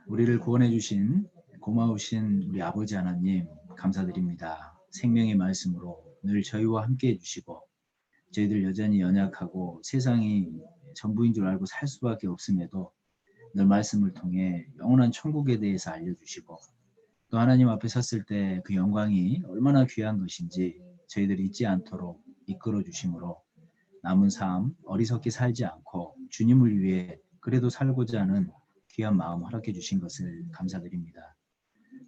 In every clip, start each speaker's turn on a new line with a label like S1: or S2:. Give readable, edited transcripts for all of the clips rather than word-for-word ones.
S1: 우리를 구원해 주신 고마우신 우리 아버지 하나님 감사드립니다. 생명의 말씀으로 늘 저희와 함께 해주시고 저희들 여전히 연약하고 세상이 전부인 줄 알고 살 수밖에 없음에도 늘 말씀을 통해 영원한 천국에 대해서 알려주시고 또 하나님 앞에 섰을 때 그 영광이 얼마나 귀한 것인지 저희들이 잊지 않도록 이끌어 주심으로 남은 삶 어리석게 살지 않고 주님을 위해 그래도 살고자 하는 귀한 마음 허락해 주신 것을 감사드립니다.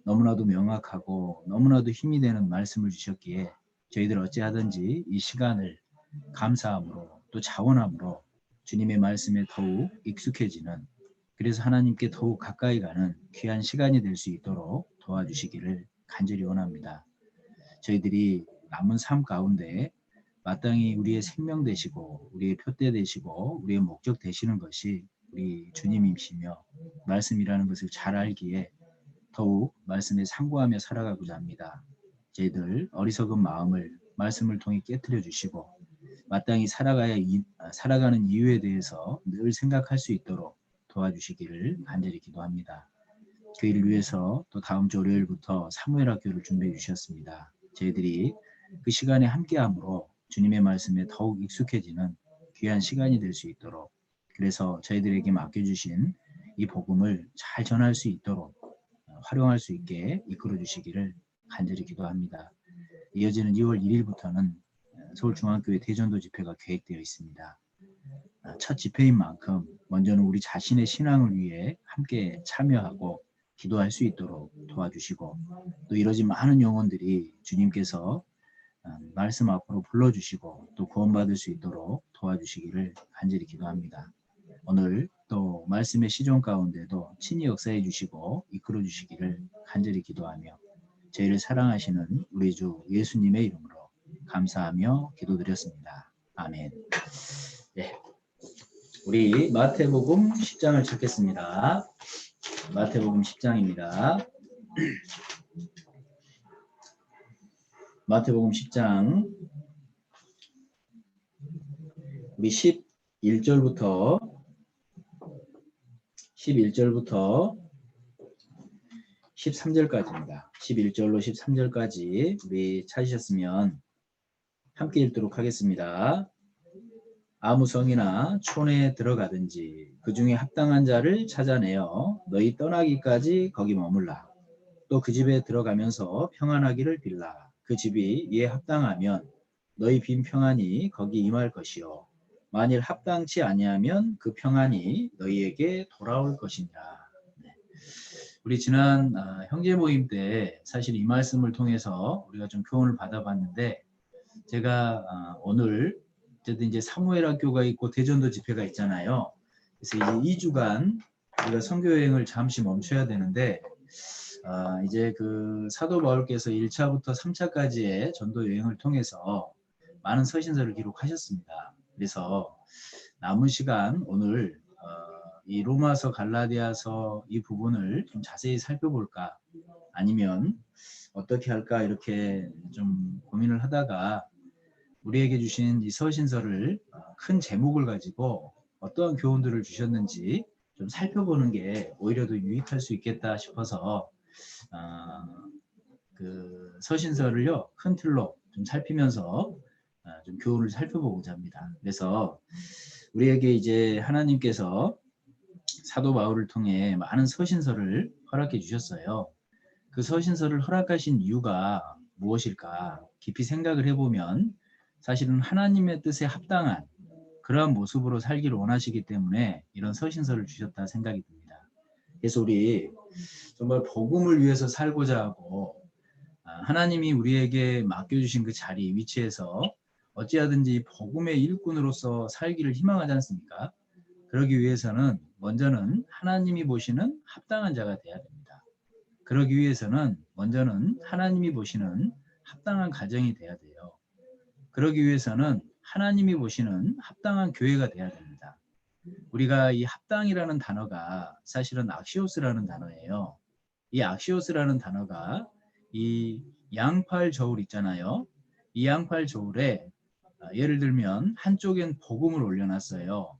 S1: 너무나도 명확하고 너무나도 힘이 되는 말씀을 주셨기에 저희들 어찌하든지 이 시간을 감사함으로 또 자원함으로 주님의 말씀에 더욱 익숙해지는 그래서 하나님께 더욱 가까이 가는 귀한 시간이 될 수 있도록 도와주시기를 간절히 원합니다. 저희들이 남은 삶 가운데 마땅히 우리의 생명 되시고 우리의 표대 되시고 우리의 목적 되시는 것이 우리 주님이시며 말씀이라는 것을 잘 알기에 더욱 말씀에 상고하며 살아가고자 합니다. 저희들 어리석은 마음을 말씀을 통해 깨트려 주시고 마땅히 살아가는 이유에 대해서 늘 생각할 수 있도록 도와주시기를 간절히 기도합니다. 그 일을 위해서 또 다음 주 월요일부터 사무엘 학교를 준비해 주셨습니다. 저희들이 그 시간에 함께함으로 주님의 말씀에 더욱 익숙해지는 귀한 시간이 될 수 있도록 그래서 저희들에게 맡겨주신 이 복음을 잘 전할 수 있도록 활용할 수 있게 이끌어 주시기를 간절히 기도합니다. 이어지는 2월 1일부터는 서울중앙교회 대전도 집회가 계획되어 있습니다. 첫 집회인 만큼 먼저는 우리 자신의 신앙을 위해 함께 참여하고 기도할 수 있도록 도와주시고 또 이러지 많은 영혼들이 주님께서 말씀 앞으로 불러주시고 또 구원받을 수 있도록 도와주시기를 간절히 기도합니다. 오늘 또 말씀의 시종 가운데도 친히 역사해 주시고 이끌어 주시기를 간절히 기도하며 저희를 사랑하시는 우리 주 예수님의 이름으로 감사하며 기도드렸습니다. 아멘. 네, 우리 마태복음 10장을 찾겠습니다. 마태복음 10장입니다. 마태복음 10장 우리 11절부터 13절까지입니다. 11절로 13절까지 우리 찾으셨으면 함께 읽도록 하겠습니다. 아무 성이나 촌에 들어가든지 그 중에 합당한 자를 찾아내어 너희 떠나기까지 거기 머물라. 또 그 집에 들어가면서 평안하기를 빌라. 그 집이 이에 합당하면 너희 빈 평안이 거기 임할 것이요 만일 합당치 아니하면 그 평안이 너희에게 돌아올 것이니라. 네. 우리 지난 형제 모임 때 사실 이 말씀을 통해서 우리가 좀 교훈을 받아봤는데 제가 오늘 어쨌든 이제 사무엘 학교가 있고 대전도 집회가 있잖아요. 그래서 이제 2주간 우리가 선교 여행을 잠시 멈춰야 되는데 이제 그 사도 바울께서 1차부터 3차까지의 전도 여행을 통해서 많은 서신서를 기록하셨습니다. 그래서 남은 시간 오늘 이 로마서 갈라디아서 이 부분을 좀 자세히 살펴볼까 아니면 어떻게 할까 이렇게 좀 고민을 하다가 우리에게 주신 이 서신서를 큰 제목을 가지고 어떠한 교훈들을 주셨는지 좀 살펴보는 게 오히려 더 유익할 수 있겠다 싶어서 그 서신서를요 큰 틀로 좀 살피면서 좀 교훈을 살펴보고자 합니다. 그래서 우리에게 이제 하나님께서 사도 바울을 통해 많은 서신서를 허락해 주셨어요. 그 서신서를 허락하신 이유가 무엇일까 깊이 생각을 해보면 사실은 하나님의 뜻에 합당한 그러한 모습으로 살기를 원하시기 때문에 이런 서신서를 주셨다 생각이 듭니다. 그래서 우리 정말 복음을 위해서 살고자 하고 하나님이 우리에게 맡겨주신 그 자리 위치에서 어찌하든지 복음의 일꾼으로서 살기를 희망하지 않습니까? 그러기 위해서는 먼저는 하나님이 보시는 합당한 자가 돼야 됩니다. 그러기 위해서는 먼저는 하나님이 보시는 합당한 가정이 돼야 돼요. 그러기 위해서는 하나님이 보시는 합당한 교회가 돼야 됩니다. 우리가 이 합당이라는 단어가 사실은 악시오스라는 단어예요. 이 악시오스라는 단어가 이 양팔 저울 있잖아요. 이 양팔 저울에 예를 들면 한쪽엔 복음을 올려놨어요.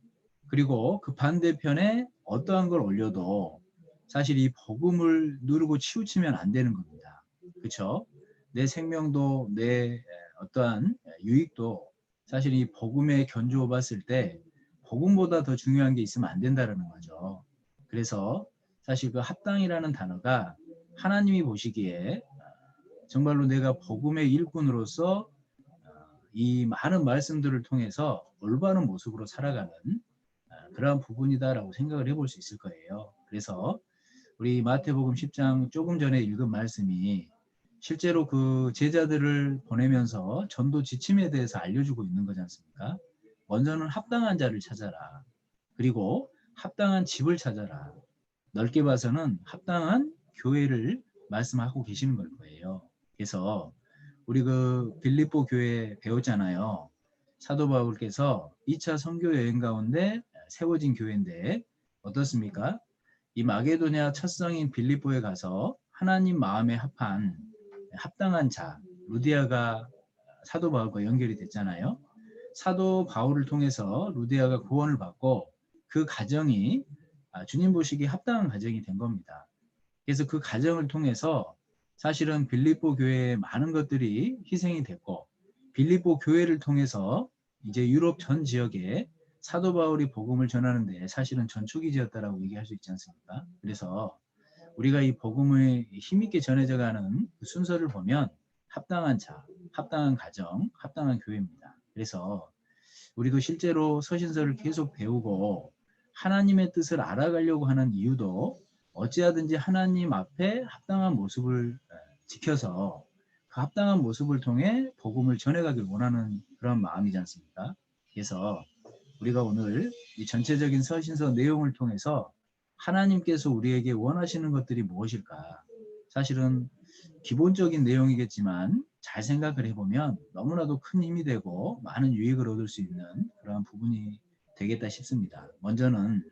S1: 그리고 그 반대편에 어떠한 걸 올려도 사실 이 복음을 누르고 치우치면 안 되는 겁니다. 그렇죠? 내 생명도 내 어떠한 유익도 사실 이 복음에 견주어 봤을 때 복음보다 더 중요한 게 있으면 안 된다는 거죠. 그래서 사실 그 합당이라는 단어가 하나님이 보시기에 정말로 내가 복음의 일꾼으로서 이 많은 말씀들을 통해서 올바른 모습으로 살아가는 그러한 부분이다라고 생각을 해볼 수 있을 거예요. 그래서 우리 마태복음 10장 조금 전에 읽은 말씀이 실제로 그 제자들을 보내면서 전도 지침에 대해서 알려주고 있는 거지 않습니까? 먼저는 합당한 자를 찾아라. 그리고 합당한 집을 찾아라. 넓게 봐서는 합당한 교회를 말씀하고 계시는 걸 거예요. 그래서 우리 그 빌립보 교회 배웠잖아요. 사도 바울께서 2차 선교 여행 가운데 세워진 교회인데 어떻습니까? 이 마게도냐 첫 성인 빌립보에 가서 하나님 마음에 합한 합당한 자 루디아가 사도 바울과 연결이 됐잖아요. 사도 바울을 통해서 루디아가 구원을 받고 그 가정이 주님 보시기에 합당한 가정이 된 겁니다. 그래서 그 가정을 통해서 사실은 빌립보 교회에 많은 것들이 희생이 됐고 빌립보 교회를 통해서 이제 유럽 전 지역에 사도 바울이 복음을 전하는데 사실은 전초기지였다라고 얘기할 수 있지 않습니까? 그래서 우리가 이 복음을 힘있게 전해져가는 그 순서를 보면 합당한 자, 합당한 가정, 합당한 교회입니다. 그래서 우리도 실제로 서신서를 계속 배우고 하나님의 뜻을 알아가려고 하는 이유도 어찌하든지 하나님 앞에 합당한 모습을 지켜서 그 합당한 모습을 통해 복음을 전해가길 원하는 그런 마음이지 않습니까? 그래서 우리가 오늘 이 전체적인 서신서 내용을 통해서 하나님께서 우리에게 원하시는 것들이 무엇일까? 사실은 기본적인 내용이겠지만 잘 생각을 해보면 너무나도 큰 힘이 되고 많은 유익을 얻을 수 있는 그러한 부분이 되겠다 싶습니다. 먼저는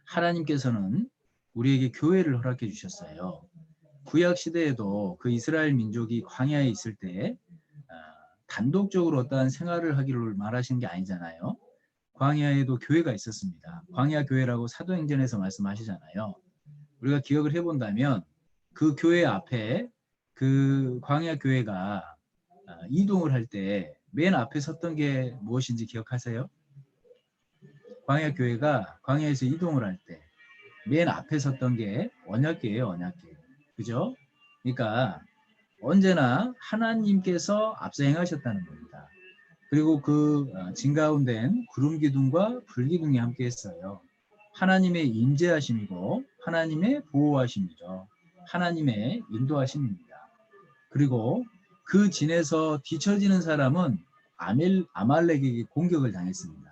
S1: 하나님께서는 우리에게 교회를 허락해 주셨어요. 구약 시대에도 그 이스라엘 민족이 광야에 있을 때 단독적으로 어떠한 생활을 하기를 말하신 게 아니잖아요. 광야에도 교회가 있었습니다. 광야 교회라고 사도행전에서 말씀하시잖아요. 우리가 기억을 해본다면 그 교회 앞에 그 광야 교회가 이동을 할 때 맨 앞에 섰던 게 무엇인지 기억하세요? 광야 교회가 광야에서 이동을 할 때 맨 앞에 섰던 게 언약궤예요, 언약궤. 그죠? 그러니까 언제나 하나님께서 앞서 행하셨다는 겁니다. 그리고 그 진가운데는 구름 기둥과 불 기둥이 함께 했어요. 하나님의 인재하심이고 하나님의 보호하심이죠. 하나님의 인도하심입니다. 그리고 그 진에서 뒤처지는 사람은 아말렉에게 공격을 당했습니다.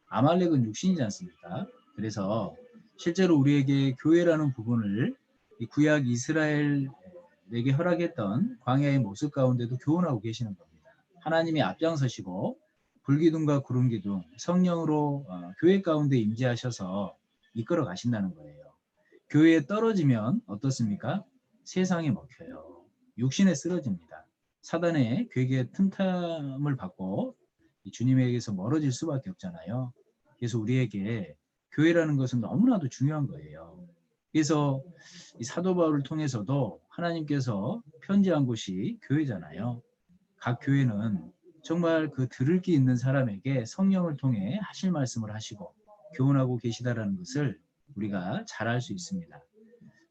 S1: 아말렉은 육신이지 않습니까? 그래서 실제로 우리에게 교회라는 부분을 이 구약 이스라엘에게 허락했던 광야의 모습 가운데도 교훈하고 계시는 겁니다. 하나님이 앞장서시고 불기둥과 구름기둥, 성령으로 교회 가운데 임재하셔서 이끌어 가신다는 거예요. 교회에 떨어지면 어떻습니까? 세상에 먹혀요. 육신에 쓰러집니다. 사단의 괴계의 틈탐을 받고 주님에게서 멀어질 수밖에 없잖아요. 그래서 우리에게 교회라는 것은 너무나도 중요한 거예요. 그래서 이 사도 바울을 통해서도 하나님께서 편지한 곳이 교회잖아요. 각 교회는 정말 그 들을 게 있는 사람에게 성령을 통해 하실 말씀을 하시고 교훈하고 계시다라는 것을 우리가 잘 알 수 있습니다.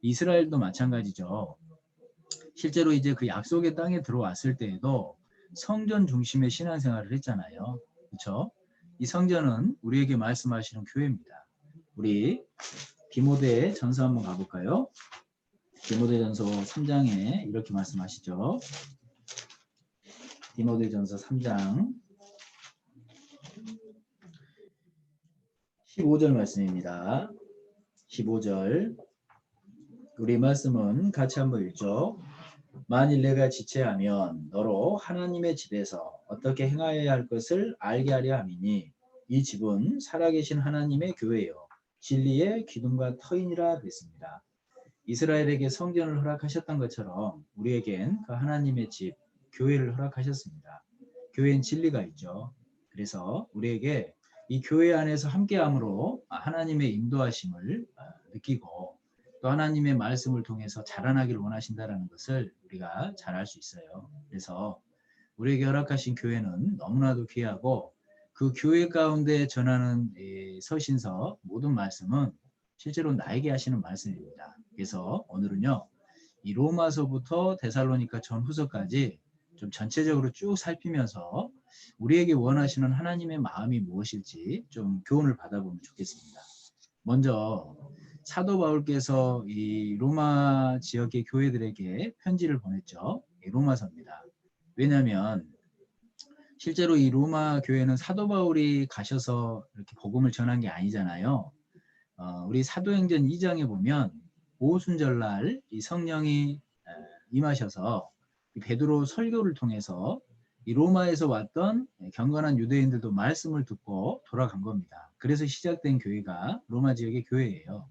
S1: 이스라엘도 마찬가지죠. 실제로 이제 그 약속의 땅에 들어왔을 때에도 성전 중심의 신앙생활을 했잖아요. 그렇죠? 이 성전은 우리에게 말씀하시는 교회입니다. 우리 디모데 전서 한번 가볼까요? 디모데 전서 3장에 이렇게 말씀하시죠. 디모데 전서 3장 15절 말씀입니다. 15절 우리 말씀은 같이 한번 읽죠. 만일 내가 지체하면 너로 하나님의 집에서 어떻게 행하여야 할 것을 알게 하려 함이니 이 집은 살아계신 하나님의 교회요 진리의 기둥과 터인이라 됐습니다. 이스라엘에게 성전을 허락하셨던 것처럼 우리에겐 그 하나님의 집, 교회를 허락하셨습니다. 교회엔 진리가 있죠. 그래서 우리에게 이 교회 안에서 함께함으로 하나님의 인도하심을 느끼고 또 하나님의 말씀을 통해서 자라나기를 원하신다는 것을 우리가 잘 알 수 있어요. 그래서 우리에게 허락하신 교회는 너무나도 귀하고 그 교회 가운데 전하는 서신서 모든 말씀은 실제로 나에게 하시는 말씀입니다. 그래서 오늘은요, 이 로마서부터 데살로니가 전후서까지 좀 전체적으로 쭉 살피면서 우리에게 원하시는 하나님의 마음이 무엇일지 좀 교훈을 받아보면 좋겠습니다. 먼저 사도 바울께서 이 로마 지역의 교회들에게 편지를 보냈죠. 로마서입니다. 왜냐하면 실제로 이 로마 교회는 사도 바울이 가셔서 이렇게 복음을 전한 게 아니잖아요. 우리 사도행전 2장에 보면 오순절날 이 성령이 임하셔서 베드로 설교를 통해서 이 로마에서 왔던 경건한 유대인들도 말씀을 듣고 돌아간 겁니다. 그래서 시작된 교회가 로마 지역의 교회예요.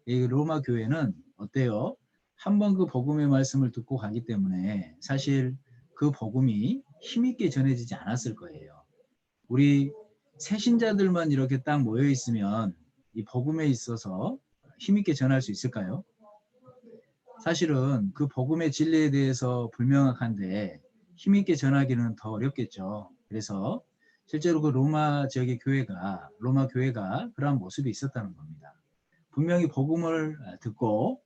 S1: 이 로마 교회는 어때요? 한번 그 복음의 말씀을 듣고 가기 때문에 사실 그 복음이 힘있게 전해지지 않았을 거예요. 우리 새신자들만 이렇게 딱 모여 있으면 이 복음에 있어서 힘있게 전할 수 있을까요? 사실은 그 복음의 진리에 대해서 불명확한데 힘있게 전하기는 더 어렵겠죠. 그래서 실제로 그 로마 지역의 교회가, 로마 교회가 그러한 모습이 있었다는 겁니다. 분명히 복음을 듣고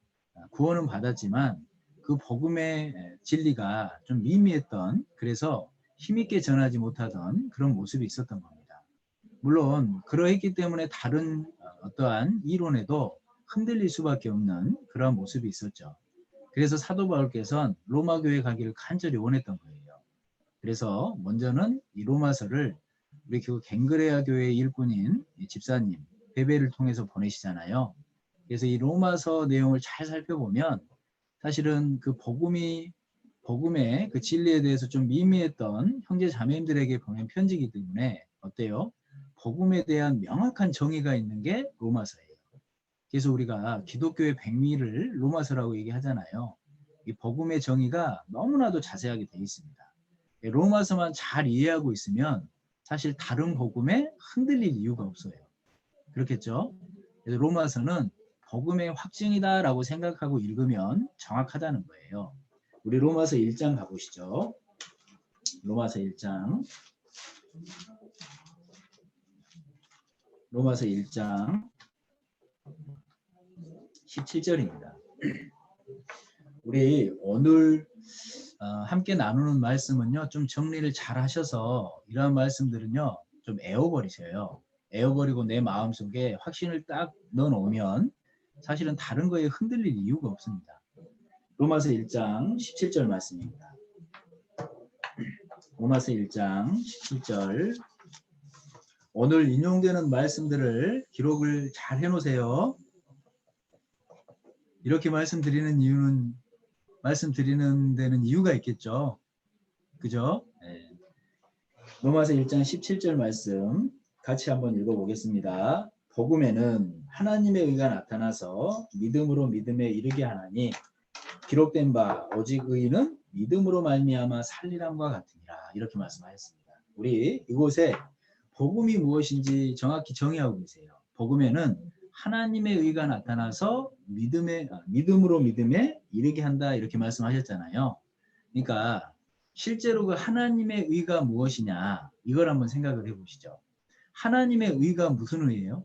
S1: 구원은 받았지만 그 복음의 진리가 좀 미미했던, 그래서 힘있게 전하지 못하던 그런 모습이 있었던 겁니다. 물론 그러했기 때문에 다른 어떠한 이론에도 흔들릴 수밖에 없는 그런 모습이 있었죠. 그래서 사도 바울께서는 로마 교회 가기를 간절히 원했던 거예요. 그래서 먼저는 이 로마서를 우리 그 갱그레아 교회의 일꾼인 집사님 베베를 통해서 보내시잖아요. 그래서 이 로마서 내용을 잘 살펴보면 사실은 그 복음의 그 진리에 대해서 좀 미미했던 형제 자매님들에게 보낸 편지이기 때문에 어때요? 복음에 대한 명확한 정의가 있는 게 로마서예요. 그래서 우리가 기독교의 백미를 로마서라고 얘기하잖아요. 이 복음의 정의가 너무나도 자세하게 되어 있습니다. 로마서만 잘 이해하고 있으면 사실 다른 복음에 흔들릴 이유가 없어요. 그렇겠죠? 그래서 로마서는 복음의 확증이다라고 생각하고 읽으면 정확하다는 거예요. 우리 로마서 1장 가보시죠. 로마서 1장. 로마서 1장 17절입니다. 우리 오늘 함께 나누는 말씀은요, 좀 정리를 잘 하셔서 이러한 말씀들은요, 좀 애워버리세요. 애워버리고 내 마음속에 확신을 딱 넣어놓으면 사실은 다른 거에 흔들릴 이유가 없습니다. 로마서 1장 17절 말씀입니다. 로마서 1장 17절. 오늘 인용되는 말씀들을 기록을 잘 해놓으세요. 이렇게 말씀드리는 데는 이유가 있겠죠. 그죠? 네. 로마서 1장 17절 말씀 같이 한번 읽어보겠습니다. 복음에는 하나님의 의가 나타나서 믿음으로 믿음에 이르게 하나니 기록된 바 오직 의인은 믿음으로 말미암아 살리람과 같으니라. 이렇게 말씀하셨습니다. 우리 이곳에 복음이 무엇인지 정확히 정의하고 계세요. 복음에는 하나님의 의가 나타나서 믿음으로 믿음에 이르게 한다. 이렇게 말씀하셨잖아요. 그러니까 실제로 그 하나님의 의가 무엇이냐, 이걸 한번 생각을 해보시죠. 하나님의 의가 무슨 의예요?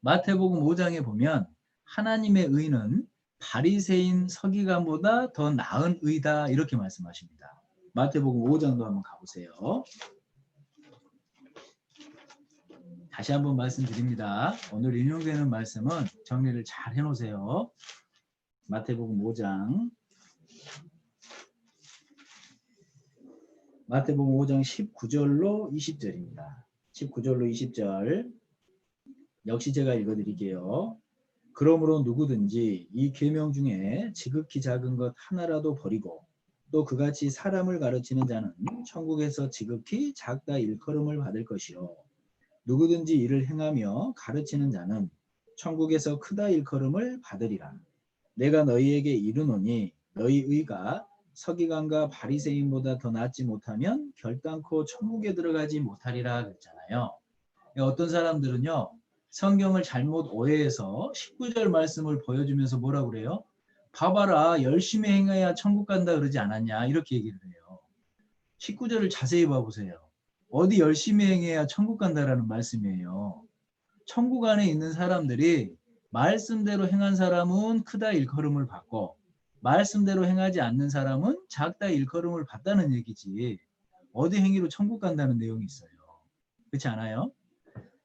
S1: 마태복음 5장에 보면 하나님의 의는 바리새인 서기관보다 더 나은 의다, 이렇게 말씀하십니다. 마태복음 5장도 한번 가보세요. 다시 한번 말씀드립니다. 오늘 인용되는 말씀은 정리를 잘 해놓으세요. 마태복음 5장. 마태복음 5장 19절로 20절입니다. 19절로 20절. 역시 제가 읽어드릴게요. 그러므로 누구든지 이 계명 중에 지극히 작은 것 하나라도 버리고 또 그같이 사람을 가르치는 자는 천국에서 지극히 작다 일컬음을 받을 것이요. 누구든지 이를 행하며 가르치는 자는 천국에서 크다 일컬음을 받으리라. 내가 너희에게 이르노니 너희 의가 서기관과 바리새인보다 더 낫지 못하면 결단코 천국에 들어가지 못하리라 그랬잖아요. 어떤 사람들은요, 성경을 잘못 오해해서 19절 말씀을 보여주면서 뭐라고 그래요? 봐봐라, 열심히 행해야 천국 간다 그러지 않았냐, 이렇게 얘기를 해요. 19절을 자세히 봐보세요. 어디 열심히 행해야 천국 간다라는 말씀이에요. 천국 안에 있는 사람들이 말씀대로 행한 사람은 크다 일컬음을 받고, 말씀대로 행하지 않는 사람은 작다 일컬음을 받다는 얘기지, 어디 행위로 천국 간다는 내용이 있어요. 그렇지 않아요?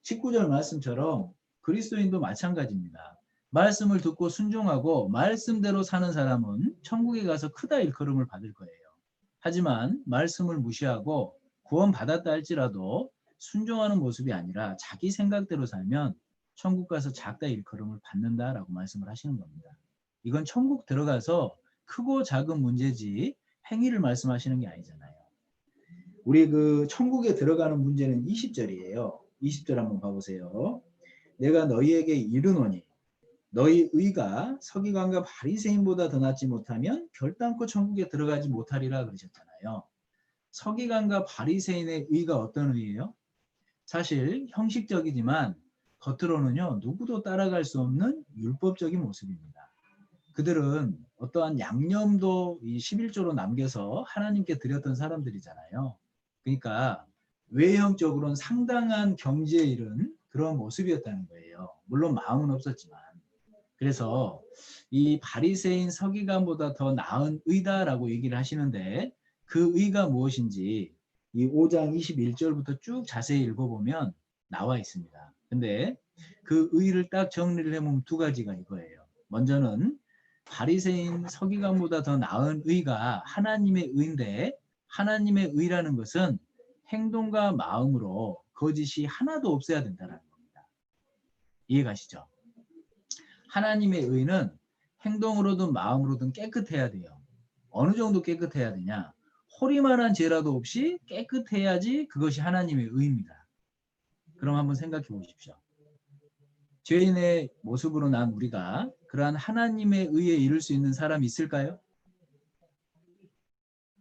S1: 19절 말씀처럼 그리스도인도 마찬가지입니다. 말씀을 듣고 순종하고 말씀대로 사는 사람은 천국에 가서 크다 일컬음을 받을 거예요. 하지만 말씀을 무시하고 구원 받았다 할지라도 순종하는 모습이 아니라 자기 생각대로 살면 천국 가서 작다 일컬음을 받는다라고 말씀을 하시는 겁니다. 이건 천국 들어가서 크고 작은 문제지 행위를 말씀하시는 게 아니잖아요. 우리 그 천국에 들어가는 문제는 20절이에요. 20절 한번 봐보세요. 내가 너희에게 이르노니 너희 의가 서기관과 바리새인보다 더 낫지 못하면 결단코 천국에 들어가지 못하리라 그러셨잖아요. 서기관과 바리새인의 의가 어떤 의예요? 사실 형식적이지만 겉으로는요, 누구도 따라갈 수 없는 율법적인 모습입니다. 그들은 어떠한 양념도 이 11조로 남겨서 하나님께 드렸던 사람들이잖아요. 그러니까 외형적으로는 상당한 경지에 이른 그런 모습이었다는 거예요. 물론 마음은 없었지만. 그래서 이 바리새인 서기관보다 더 나은 의다라고 얘기를 하시는데, 그 의가 무엇인지 이 5장 21절부터 쭉 자세히 읽어보면 나와 있습니다. 근데 그 의를 딱 정리를 해보면 두 가지가 이거예요. 먼저는 바리새인 서기관보다 더 나은 의가 하나님의 의인데, 하나님의 의라는 것은 행동과 마음으로 거짓이 하나도 없어야 된다는 겁니다. 이해가시죠? 하나님의 의는 행동으로든 마음으로든 깨끗해야 돼요. 어느 정도 깨끗해야 되냐? 호리만한 죄라도 없이 깨끗해야지 그것이 하나님의 의입니다. 그럼 한번 생각해 보십시오. 죄인의 모습으로 난 우리가 그러한 하나님의 의에 이를 수 있는 사람이 있을까요?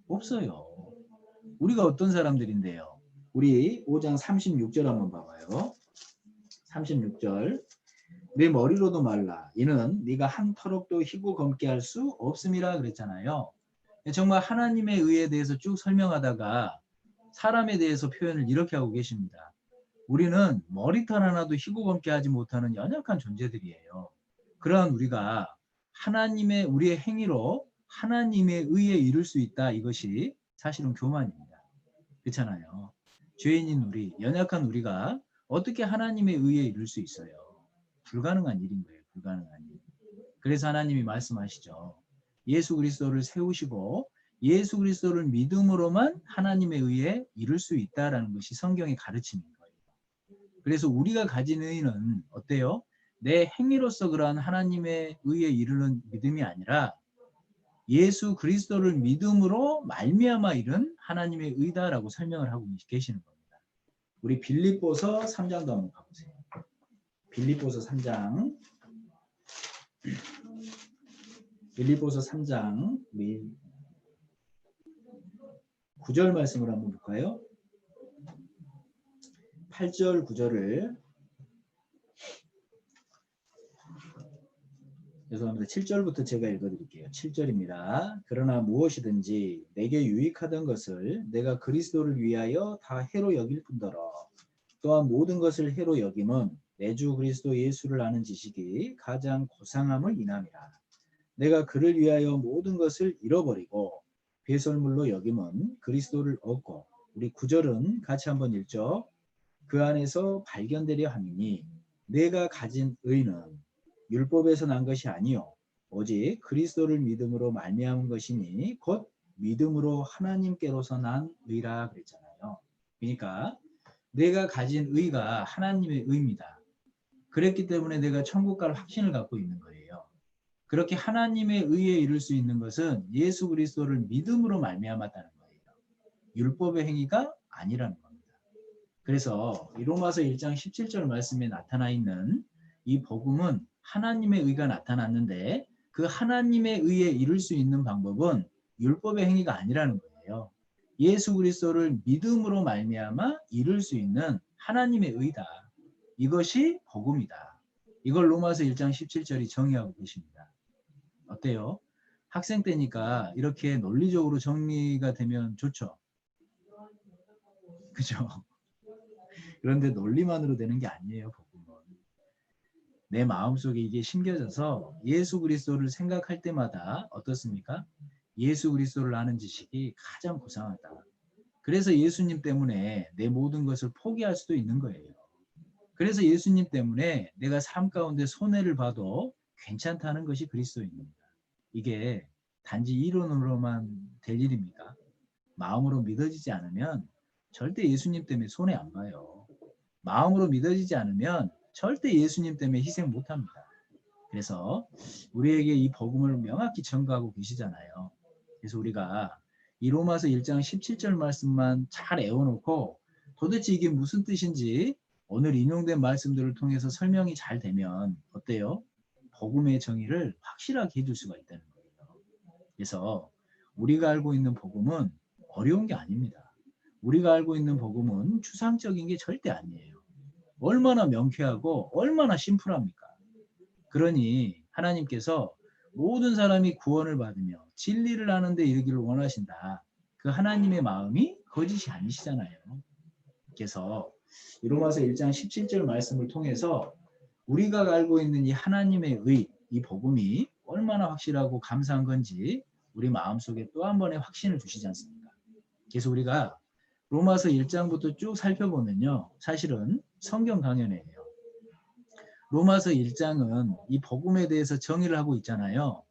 S1: 없어요. 우리가 어떤 사람들인데요? 우리 5장 36절 한번 봐봐요. 36절. 내 머리로도 말라. 이는 네가 한 터럭도 희고 검게 할 수 없음이라 그랬잖아요. 정말 하나님의 의에 대해서 쭉 설명하다가 사람에 대해서 표현을 이렇게 하고 계십니다. 우리는 머리털 하나도 희고 검게 하지 못하는 연약한 존재들이에요. 그러한 우리가 하나님의 우리의 행위로 하나님의 의에 이를 수 있다. 이것이 사실은 교만입니다. 그렇잖아요. 죄인인 우리, 연약한 우리가 어떻게 하나님의 의에 이를 수 있어요? 불가능한 일인 거예요. 불가능한 일. 그래서 하나님이 말씀하시죠. 예수 그리스도를 세우시고 예수 그리스도를 믿음으로만 하나님의 의에 이룰 수 있다라는 것이 성경의 가르침인 거예요. 그래서 우리가 가진 의는 어때요? 내 행위로서 그러한 하나님의 의에 이르는 믿음이 아니라 예수 그리스도를 믿음으로 말미암아 이른 하나님의 의다라고 설명을 하고 계시는 겁니다. 우리 빌립보서 3장도 한번 가보세요. 빌립보서 3장. 빌립보서 3장 9절 말씀을 한번 볼까요? 8절 9절을 죄송합니다. 7절부터 제가 읽어드릴게요. 7절입니다. 그러나 무엇이든지 내게 유익하던 것을 내가 그리스도를 위하여 다 해로 여길 뿐더러 또한 모든 것을 해로 여김은 내 주 그리스도 예수를 아는 지식이 가장 고상함을 인함이라. 내가 그를 위하여 모든 것을 잃어버리고 배설물로 여김은 그리스도를 얻고, 우리 9절은 같이 한번 읽죠. 그 안에서 발견되려 함이니 내가 가진 의는 율법에서 난 것이 아니요 오직 그리스도를 믿음으로 말미암은 것이니 곧 믿음으로 하나님께로서 난 의라 그랬잖아요. 그러니까 내가 가진 의가 하나님의 의입니다. 그랬기 때문에 내가 천국 갈 확신을 갖고 있는 거예요. 그렇게 하나님의 의에 이룰 수 있는 것은 예수 그리스도를 믿음으로 말미암았다는 거예요. 율법의 행위가 아니라는 겁니다. 그래서 이 로마서 1장 17절 말씀에 나타나 있는 이 복음은 하나님의 의가 나타났는데, 그 하나님의 의에 이룰 수 있는 방법은 율법의 행위가 아니라는 거예요. 예수 그리스도를 믿음으로 말미암아 이룰 수 있는 하나님의 의다. 이것이 복음이다. 이걸 로마서 1장 17절이 정의하고 계십니다. 어때요? 학생 때니까 이렇게 논리적으로 정리가 되면 좋죠. 그죠? 그런데 논리만으로 되는 게 아니에요. 복음은. 내 마음속에 이게 심겨져서 예수 그리스도를 생각할 때마다 어떻습니까? 예수 그리스도를 아는 지식이 가장 고상하다. 그래서 예수님 때문에 내 모든 것을 포기할 수도 있는 거예요. 그래서 예수님 때문에 내가 삶 가운데 손해를 봐도 괜찮다는 것이 그리스도입니다. 이게 단지 이론으로만 될 일입니까? 마음으로 믿어지지 않으면 절대 예수님 때문에 손해 안 봐요. 마음으로 믿어지지 않으면 절대 예수님 때문에 희생 못합니다. 그래서 우리에게 이 복음을 명확히 전가하고 계시잖아요. 그래서 우리가 이 로마서 1장 17절 말씀만 잘 애워놓고 도대체 이게 무슨 뜻인지 오늘 인용된 말씀들을 통해서 설명이 잘 되면 어때요? 복음의 정의를 확실하게 해줄 수가 있다는 거예요. 그래서 우리가 알고 있는 복음은 어려운 게 아닙니다. 우리가 알고 있는 복음은 추상적인 게 절대 아니에요. 얼마나 명쾌하고 얼마나 심플합니까? 그러니 하나님께서 모든 사람이 구원을 받으며 진리를 아는 데 이르기를 원하신다. 그 하나님의 마음이 거짓이 아니시잖아요. 그래서 로마서 1장 17절 말씀을 통해서 우리가 알고 있는 이 하나님의 의, 이 복음이 얼마나 확실하고 감사한 건지 우리 마음속에 또 한 번의 확신을 주시지 않습니까? 그래서 우리가 로마서 1장부터 쭉 살펴보면요. 사실은 성경 강연이에요. 로마서 1장은 이 복음에 대해서 정의를 하고 있잖아요.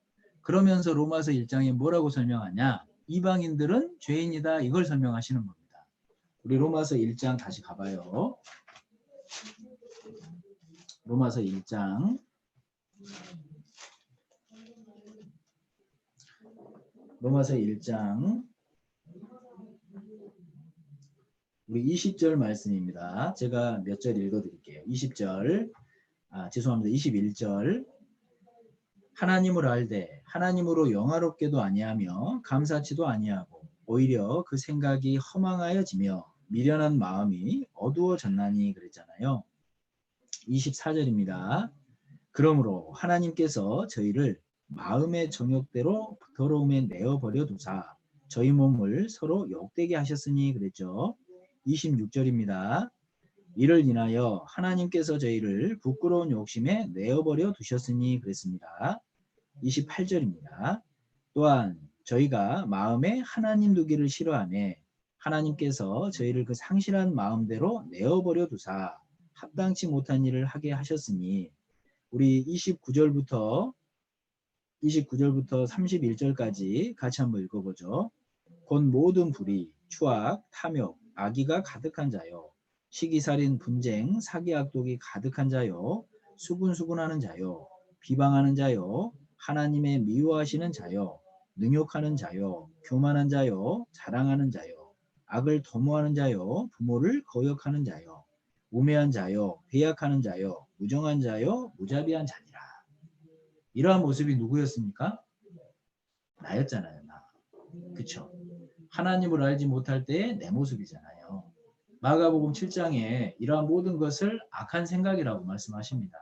S1: 그러면서 로마서 1장에 뭐라고 설명하냐? 이방인들은 죄인이다. 이걸 설명하시는 겁니다. 우리 로마서 1장 다시 가봐요. 로마서 1장. 로마서 1장. 우리 20절 말씀입니다. 제가 몇 절 읽어드릴게요. 20절. 죄송합니다. 21절. 하나님을 알되 하나님으로 영화롭게도 아니하며 감사치도 아니하고 오히려 그 생각이 허망하여지며 미련한 마음이 어두워졌나니 그랬잖아요. 24절입니다. 그러므로 하나님께서 저희를 마음의 정욕대로 더러움에 내어버려 두사 저희 몸을 서로 욕되게 하셨으니 그랬죠. 26절입니다. 이를 인하여 하나님께서 저희를 부끄러운 욕심에 내어버려 두셨으니 그랬습니다. 28절입니다. 또한 저희가 마음에 하나님 두기를 싫어하며 하나님께서 저희를 그 상실한 마음대로 내어버려 두사 합당치 못한 일을 하게 하셨으니 우리 29절부터 31절까지 같이 한번 읽어보죠. 곧 모든 불의, 추악, 탐욕, 악의가 가득한 자요. 시기살인, 분쟁, 사기, 악독이 가득한 자요. 수군수군하는 자요. 비방하는 자요. 하나님의 미워하시는 자요. 능욕하는 자요. 교만한 자요. 자랑하는 자요. 악을 도모하는 자요. 부모를 거역하는 자요. 우매한 자요. 배약하는 자요. 무정한 자요. 무자비한 자니라. 이러한 모습이 누구였습니까? 나였잖아요. 나. 그쵸? 하나님을 알지 못할 때의 내 모습이잖아요. 마가복음 7장에 이러한 모든 것을 악한 생각이라고 말씀하십니다.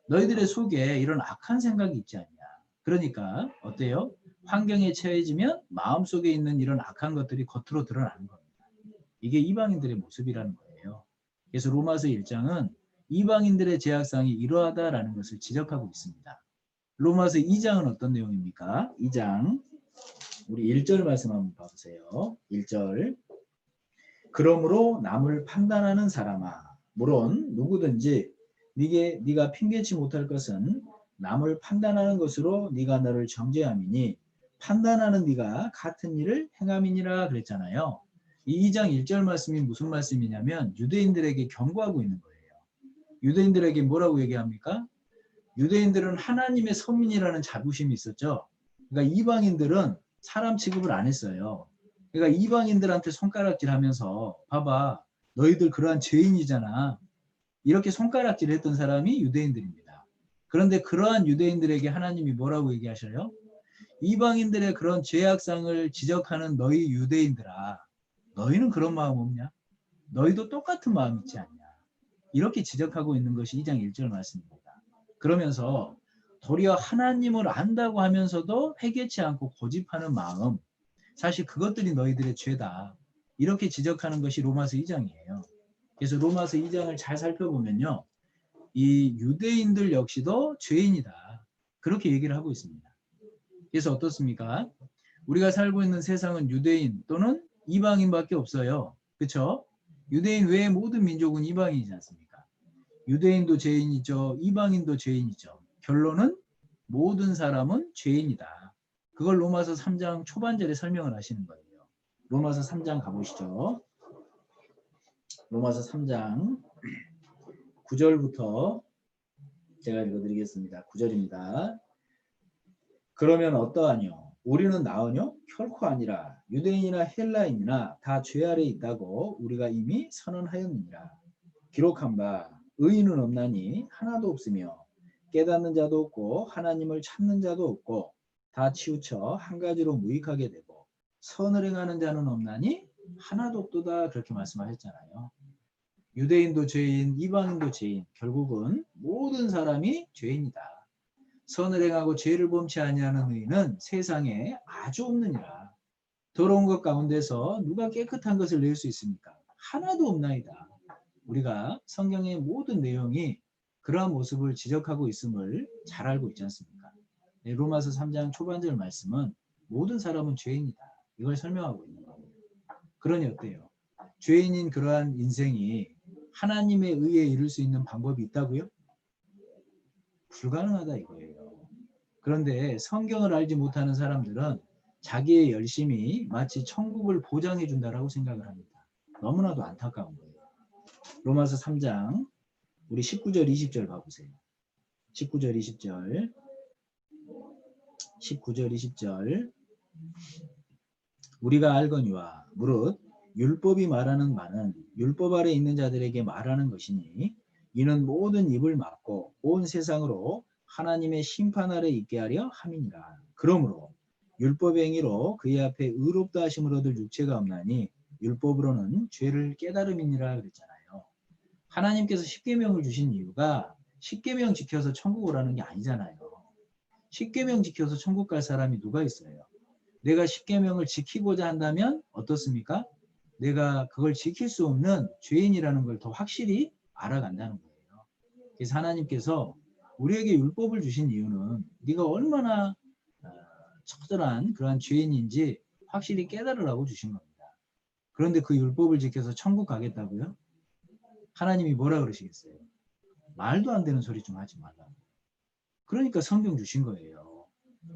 S1: 너희들의 속에 이런 악한 생각이 있지 않냐. 그러니까 어때요? 환경에 처해지면 마음속에 있는 이런 악한 것들이 겉으로 드러나는 겁니다. 이게 이방인들의 모습이라는 거예요. 그래서 로마서 1장은 이방인들의 죄악상이 이러하다라는 것을 지적하고 있습니다. 로마서 2장은 어떤 내용입니까? 2장 우리 1절 말씀 한번 봐보세요. 1절 그러므로 남을 판단하는 사람아 물론 누구든지 네가 핑계치 못할 것은 남을 판단하는 것으로 네가 너를 정죄함이니 판단하는 네가 같은 일을 행함이니라 그랬잖아요. 이 2장 1절 말씀이 무슨 말씀이냐면 유대인들에게 경고하고 있는 거예요. 유대인들에게 뭐라고 얘기합니까? 유대인들은 하나님의 선민이라는 자부심이 있었죠. 그러니까 이방인들은 사람 취급을 안 했어요. 그러니까 이방인들한테 손가락질하면서 봐봐 너희들 그러한 죄인이잖아. 이렇게 손가락질했던 사람이 유대인들입니다. 그런데 그러한 유대인들에게 하나님이 뭐라고 얘기하셔요? 이방인들의 그런 죄악상을 지적하는 너희 유대인들아 너희는 그런 마음 없냐? 너희도 똑같은 마음 있지 않냐? 이렇게 지적하고 있는 것이 2장 1절 말씀입니다. 그러면서 도리어 하나님을 안다고 하면서도 회개치 않고 고집하는 마음, 사실 그것들이 너희들의 죄다. 이렇게 지적하는 것이 로마서 2장이에요. 그래서 로마서 2장을 잘 살펴보면요. 이 유대인들 역시도 죄인이다. 그렇게 얘기를 하고 있습니다. 그래서 어떻습니까? 우리가 살고 있는 세상은 유대인 또는 이방인밖에 없어요. 그렇죠? 유대인 외의 모든 민족은 이방인이지 않습니까? 유대인도 죄인이죠. 이방인도 죄인이죠. 결론은 모든 사람은 죄인이다. 그걸 로마서 3장 초반절에 설명을 하시는 거예요. 로마서 3장 가보시죠. 로마서 3장 9절부터 제가 읽어드리겠습니다. 9절입니다. 그러면 어떠하뇨? 우리는 나으뇨? 결코 아니라 유대인이나 헬라인이나 다 죄 아래 있다고 우리가 이미 선언하였느니라. 기록한 바 의인은 없나니 하나도 없으며 깨닫는 자도 없고 하나님을 찾는 자도 없고 다 치우쳐 한 가지로 무익하게 되고 선을 행하는 자는 없나니 하나도 없도다. 그렇게 말씀하셨잖아요. 유대인도 죄인, 이방인도 죄인, 결국은 모든 사람이 죄인이다. 선을 행하고 죄를 범치 아니하는 의인은 세상에 아주 없느니라. 더러운 것 가운데서 누가 깨끗한 것을 낼 수 있습니까? 하나도 없나이다. 우리가 성경의 모든 내용이 그러한 모습을 지적하고 있음을 잘 알고 있지 않습니까? 로마서 3장 초반절 말씀은 모든 사람은 죄인이다. 이걸 설명하고 있는 겁니다. 그러니 어때요? 죄인인 그러한 인생이 하나님의 의에 이룰 수 있는 방법이 있다고요? 불가능하다 이거예요. 그런데 성경을 알지 못하는 사람들은 자기의 열심이 마치 천국을 보장해 준다라고 생각을 합니다. 너무나도 안타까운 거예요. 로마서 3장 우리 19절 20절 봐보세요. 19절 20절 19절 20절 우리가 알거니와 무릇 율법이 말하는 바는 율법 아래 있는 자들에게 말하는 것이니 이는 모든 입을 막고 온 세상으로 하나님의 심판 아래 있게 하려 함이니라. 그러므로 율법 행위로 그의 앞에 의롭다 하심을 얻을 육체가 없나니 율법으로는 죄를 깨달음이니라 그랬잖아요. 하나님께서 십계명을 주신 이유가 십계명 지켜서 천국 오라는 게 아니잖아요. 십계명 지켜서 천국 갈 사람이 누가 있어요? 내가 십계명을 지키고자 한다면 어떻습니까? 내가 그걸 지킬 수 없는 죄인이라는 걸 더 확실히 알아간다는 거예요. 그래서 하나님께서 우리에게 율법을 주신 이유는 네가 얼마나 처절한 그러한 죄인인지 확실히 깨달으라고 주신 겁니다. 그런데 그 율법을 지켜서 천국 가겠다고요? 하나님이 뭐라 그러시겠어요? 말도 안 되는 소리 좀 하지 말라고. 그러니까 성경 주신 거예요.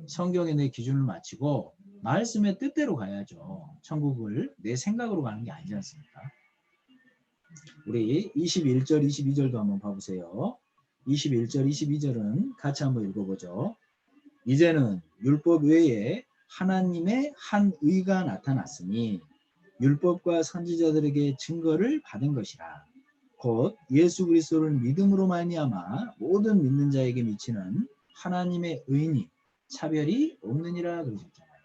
S1: 성경에 내 기준을 맞추고 말씀의 뜻대로 가야죠. 천국을 내 생각으로 가는 게 아니지 않습니까? 우리 21절, 22절도 한번 봐보세요. 21절, 22절은 같이 한번 읽어보죠. 이제는 율법 외에 하나님의 한 의가 나타났으니 율법과 선지자들에게 증거를 받은 것이라. 곧 예수 그리스도를 믿음으로 말미암아 모든 믿는 자에게 미치는 하나님의 의니 차별이 없느니라 그러셨잖아요.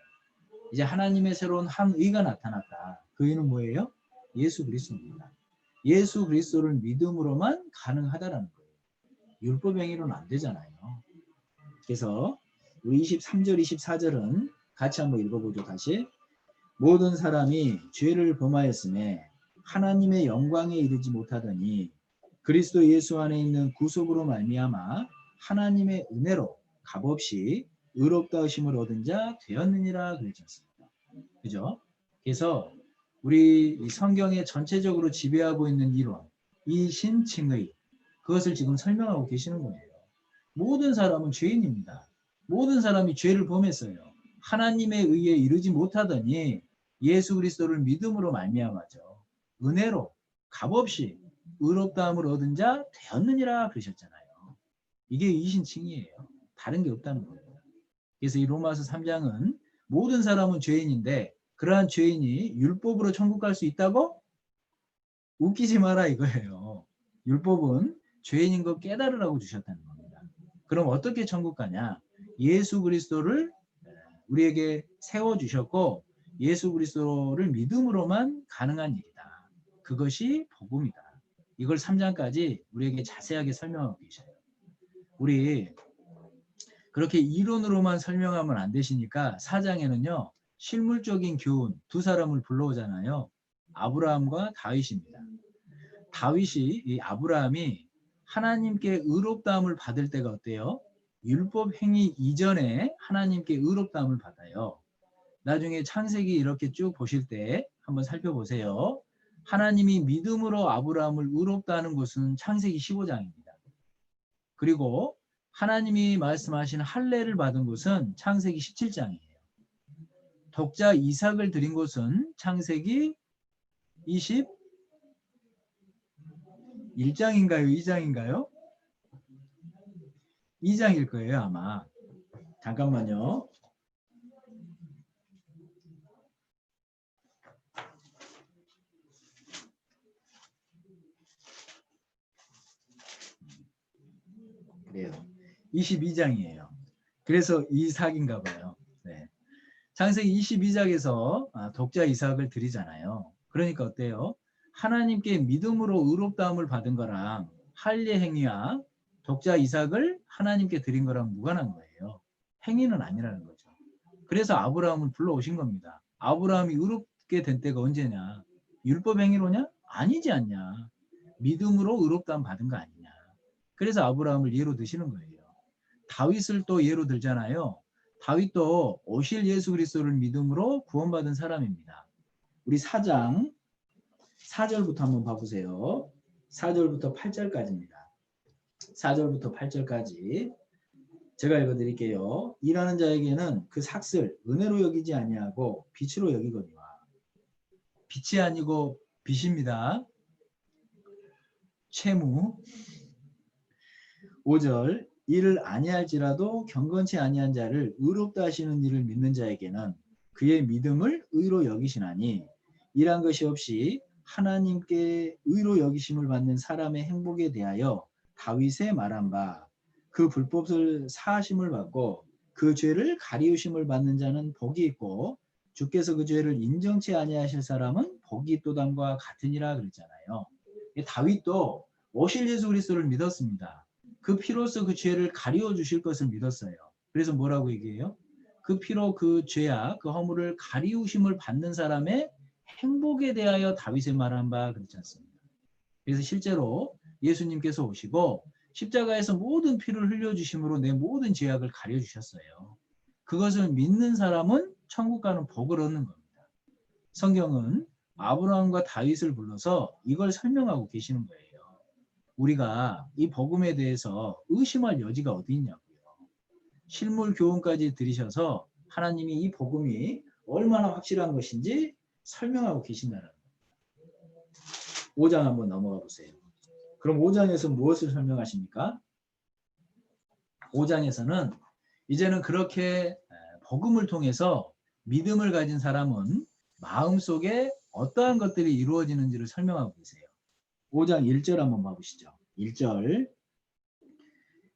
S1: 이제 하나님의 새로운 한 의가 나타났다. 그 의는 뭐예요? 예수 그리스도입니다. 예수 그리스도를 믿음으로만 가능하다라는 거예요. 율법 행위로는 안 되잖아요. 그래서 우리 23절, 24절은 같이 한번 읽어보죠. 다시. 모든 사람이 죄를 범하였음에 하나님의 영광에 이르지 못하더니 그리스도 예수 안에 있는 구속으로 말미암아 하나님의 은혜로 값없이 의롭다 하심을 얻은 자 되었느니라 그러셨습니다. 그죠? 그래서 우리 성경에 전체적으로 지배하고 있는 이론, 이 신칭의 그것을 지금 설명하고 계시는 거예요. 모든 사람은 죄인입니다. 모든 사람이 죄를 범했어요. 하나님의 의에 이르지 못하더니 예수 그리스도를 믿음으로 말미암아죠. 은혜로 값없이 의롭다함을 얻은 자 되었느니라 그러셨잖아요. 이게 이신칭이에요. 다른 게 없다는 거예요. 그래서 이 로마서 3장은 모든 사람은 죄인인데 그러한 죄인이 율법으로 천국 갈 수 있다고? 웃기지 마라 이거예요. 율법은 죄인인 거 깨달으라고 주셨다는 겁니다. 그럼 어떻게 천국 가냐? 예수 그리스도를 우리에게 세워주셨고 예수 그리스도를 믿음으로만 가능한 일이다. 그것이 복음이다. 이걸 3장까지 우리에게 자세하게 설명하고 계셔요. 우리 그렇게 이론으로만 설명하면 안 되시니까 4장에는요. 실물적인 교훈 두 사람을 불러오잖아요. 아브라함과 다윗입니다. 다윗이 이 아브라함이 하나님께 의롭다함을 받을 때가 어때요? 율법 행위 이전에 하나님께 의롭다함을 받아요. 나중에 창세기 이렇게 쭉 보실 때 한번 살펴보세요. 하나님이 믿음으로 아브라함을 의롭다 하는 곳은 창세기 15장입니다. 그리고 하나님이 말씀하신 할례를 받은 곳은 창세기 17장이에요. 독자 이삭을 드린 곳은 창세기 21장인가요? 2장인가요? 2장일 거예요, 아마. 잠깐만요. 그래요. 22장이에요. 그래서 이삭인가 봐요. 네. 창세기 22장에서 독자 이삭을 드리잖아요. 그러니까 어때요? 하나님께 믿음으로 의롭다함을 받은 거랑 할례 행위와 독자 이삭을 하나님께 드린 거랑 무관한 거예요. 행위는 아니라는 거죠. 그래서 아브라함을 불러오신 겁니다. 아브라함이 의롭게 된 때가 언제냐? 율법 행위로냐? 아니지 않냐? 믿음으로 의롭다함 받은 거 아니냐? 그래서 아브라함을 예로 드시는 거예요. 다윗을 또 예로 들잖아요. 다윗도 오실 예수 그리스도를 믿음으로 구원받은 사람입니다. 우리 4장 4절부터 한번 봐보세요. 4절부터 8절까지입니다. 4절부터 8절까지 제가 읽어드릴게요. 일하는 자에게는 그 삭슬 은혜로 여기지 아니하고 빛으로 여기거니와. 빛이 아니고 빛입니다. 채무. 5절 이를 아니할지라도 경건치 아니한 자를 의롭다 하시는 이를 믿는 자에게는 그의 믿음을 의로 여기시나니 이란 것이 없이 하나님께 의로 여기심을 받는 사람의 행복에 대하여 다윗의 말한 바 그 불법을 사하심을 받고 그 죄를 가리우심을 받는 자는 복이 있고 주께서 그 죄를 인정치 아니하실 사람은 복이 있도담과 같으니라 그랬잖아요. 다윗도 오실 예수 그리스도를 믿었습니다. 그 피로써 그 죄를 가리워 주실 것을 믿었어요. 그래서 뭐라고 얘기해요? 그 피로 그 죄와 그 허물을 가리우심을 받는 사람의 행복에 대하여 다윗의 말한 바 그렇지 않습니까? 그래서 실제로 예수님께서 오시고 십자가에서 모든 피를 흘려주심으로 내 모든 죄악을 가려주셨어요. 그것을 믿는 사람은 천국 가는 복을 얻는 겁니다. 성경은 아브라함과 다윗을 불러서 이걸 설명하고 계시는 거예요. 우리가 이 복음에 대해서 의심할 여지가 어디 있냐고요. 실물 교훈까지 들으셔서 하나님이 이 복음이 얼마나 확실한 것인지 설명하고 계신다는 거예요. 5장 한번 넘어가 보세요. 그럼 5장에서 무엇을 설명하십니까? 5장에서는 이제는 그렇게 복음을 통해서 믿음을 가진 사람은 마음속에 어떠한 것들이 이루어지는지를 설명하고 계세요. 5장 1절 한번 봐보시죠. 1절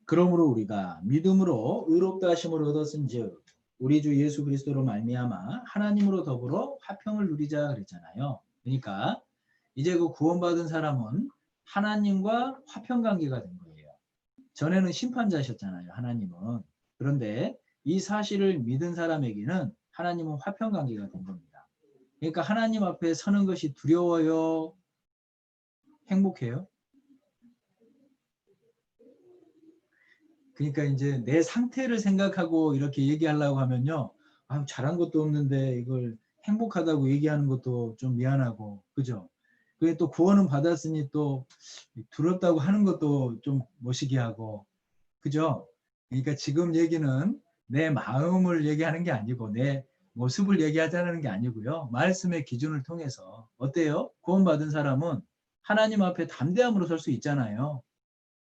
S1: 그러므로 우리가 믿음으로 의롭다 하심을 얻었은즉 우리 주 예수 그리스도로 말미암아 하나님으로 더불어 화평을 누리자 그랬잖아요. 그러니까 이제 그 구원받은 사람은 하나님과 화평 관계가 된 거예요. 전에는 심판자셨잖아요. 하나님은. 그런데 이 사실을 믿은 사람에게는 하나님은 화평 관계가 된 겁니다. 그러니까 하나님 앞에 서는 것이 두려워요? 행복해요? 그러니까 이제 내 상태를 생각하고 이렇게 얘기하려고 하면요. 아, 잘한 것도 없는데 이걸 행복하다고 얘기하는 것도 좀 미안하고, 그죠? 그게 또 구원은 받았으니 또 두렵다고 하는 것도 좀 멋이게 하고, 그죠? 그러니까 지금 얘기는 내 마음을 얘기하는 게 아니고 내 모습을 얘기하자는 게 아니고요. 말씀의 기준을 통해서 어때요? 구원받은 사람은 하나님 앞에 담대함으로 설 수 있잖아요.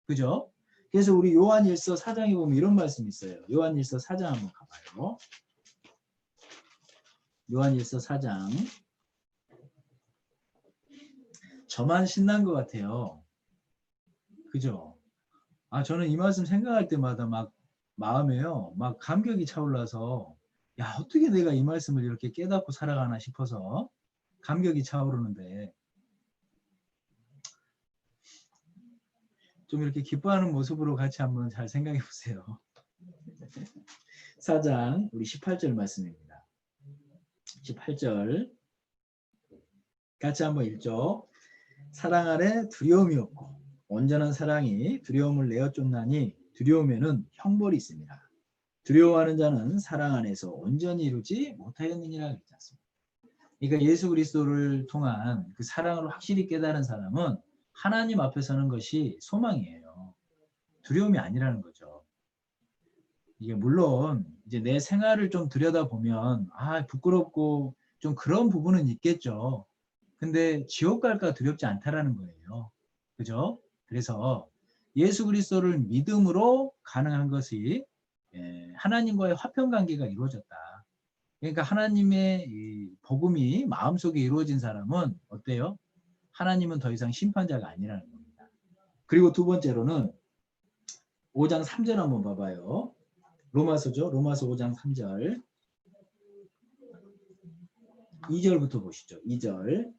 S1: 그죠? 그래서 우리 요한일서 4장에 보면 이런 말씀이 있어요. 요한일서 4장 한번 가봐요. 요한일서 4장. 저만 신난 것 같아요. 그죠? 아, 저는 이 말씀 생각할 때마다 막 마음에요. 막 감격이 차올라서 야, 어떻게 내가 이 말씀을 이렇게 깨닫고 살아가나 싶어서 감격이 차오르는데 좀 이렇게 기뻐하는 모습으로 같이 한번 잘 생각해 보세요. 4장 우리 18절 말씀입니다. 18절 같이 한번 읽죠. 사랑 아래 두려움이 없고 온전한 사랑이 두려움을 내어 쫓나니 두려움에는 형벌이 있습니다. 두려워하는 자는 사랑 안에서 온전히 이루지 못하였느니라 그랬지 않습니까? 그러니까 예수 그리스도를 통한 그 사랑을 확실히 깨달은 사람은 하나님 앞에 서는 것이 소망이에요. 두려움이 아니라는 거죠. 이게 물론 이제 내 생활을 좀 들여다보면 부끄럽고 좀 그런 부분은 있겠죠. 근데 지옥 갈까 두렵지 않다라는 거예요. 그죠? 그래서 예수 그리스도를 믿음으로 가능한 것이 하나님과의 화평 관계가 이루어졌다. 그러니까 하나님의 이 복음이 마음속에 이루어진 사람은 어때요? 하나님은 더 이상 심판자가 아니라는 겁니다. 그리고 두 번째로는 5장 3절 한번 봐봐요. 로마서죠. 로마서 5장 3절. 2절부터 보시죠. 2절.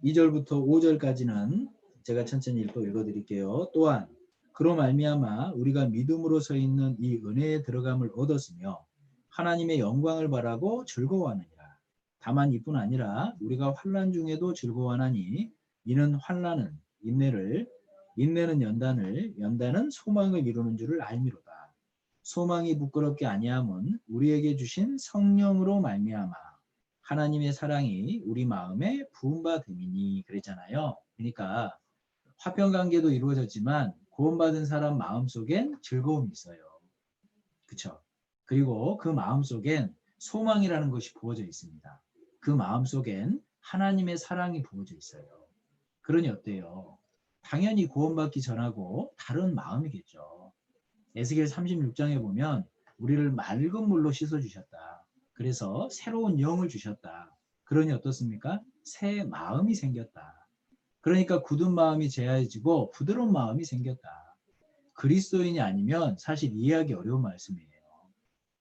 S1: 2절부터 5절까지는 제가 천천히 읽어드릴게요. 또한 그로 말미암아 우리가 믿음으로 서 있는 이 은혜에 들어감을 얻었으며 하나님의 영광을 바라고 즐거워하느니라. 다만 이뿐 아니라 우리가 환난 중에도 즐거워하나니 이는 환난은 인내를, 인내는 연단을, 연단은 소망을 이루는 줄을 알미로다. 소망이 부끄럽게 아니함은 우리에게 주신 성령으로 말미암아 하나님의 사랑이 우리 마음에 부은 바 됨이니 그랬잖아요. 그러니까 화평 관계도 이루어졌지만 구원받은 사람 마음속엔 즐거움이 있어요. 그렇죠? 그리고 그 마음속엔 소망이라는 것이 부어져 있습니다. 그 마음속엔 하나님의 사랑이 부어져 있어요. 그러니 어때요? 당연히 구원받기 전하고 다른 마음이겠죠. 에스겔 36장에 보면 우리를 맑은 물로 씻어주셨다. 그래서 새로운 영을 주셨다. 그러니 어떻습니까? 새 마음이 생겼다. 그러니까 굳은 마음이 제하여지고 부드러운 마음이 생겼다. 그리스도인이 아니면 사실 이해하기 어려운 말씀이에요.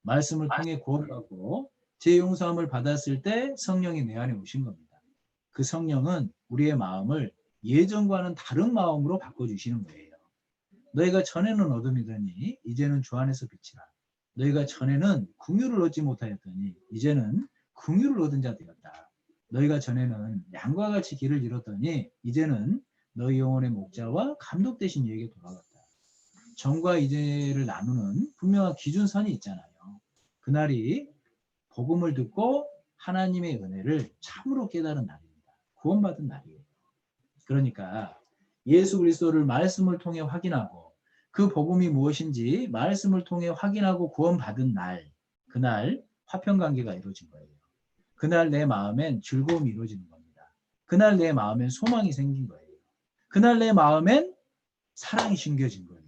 S1: 말씀을 통해 구원받고 제 용서함을 받았을 때 성령이 내 안에 오신 겁니다. 그 성령은 우리의 마음을 예전과는 다른 마음으로 바꿔주시는 거예요. 너희가 전에는 어둠이더니 이제는 주 안에서 빛이라. 너희가 전에는 긍휼을 얻지 못하였더니 이제는 긍휼을 얻은 자 되었다. 너희가 전에는 양과 같이 길을 잃었더니 이제는 너희 영혼의 목자와 감독 되신 이에게 돌아갔다. 전과 이제를 나누는 분명한 기준선이 있잖아요. 그날이 복음을 듣고 하나님의 은혜를 참으로 깨달은 날입니다. 구원받은 날이에요. 그러니까 예수 그리스도를 말씀을 통해 확인하고 그 복음이 무엇인지 말씀을 통해 확인하고 구원받은 날, 그날 화평관계가 이루어진 거예요. 그날 내 마음엔 즐거움이 이루어지는 겁니다. 그날 내 마음엔 소망이 생긴 거예요. 그날 내 마음엔 사랑이 심겨진 거예요.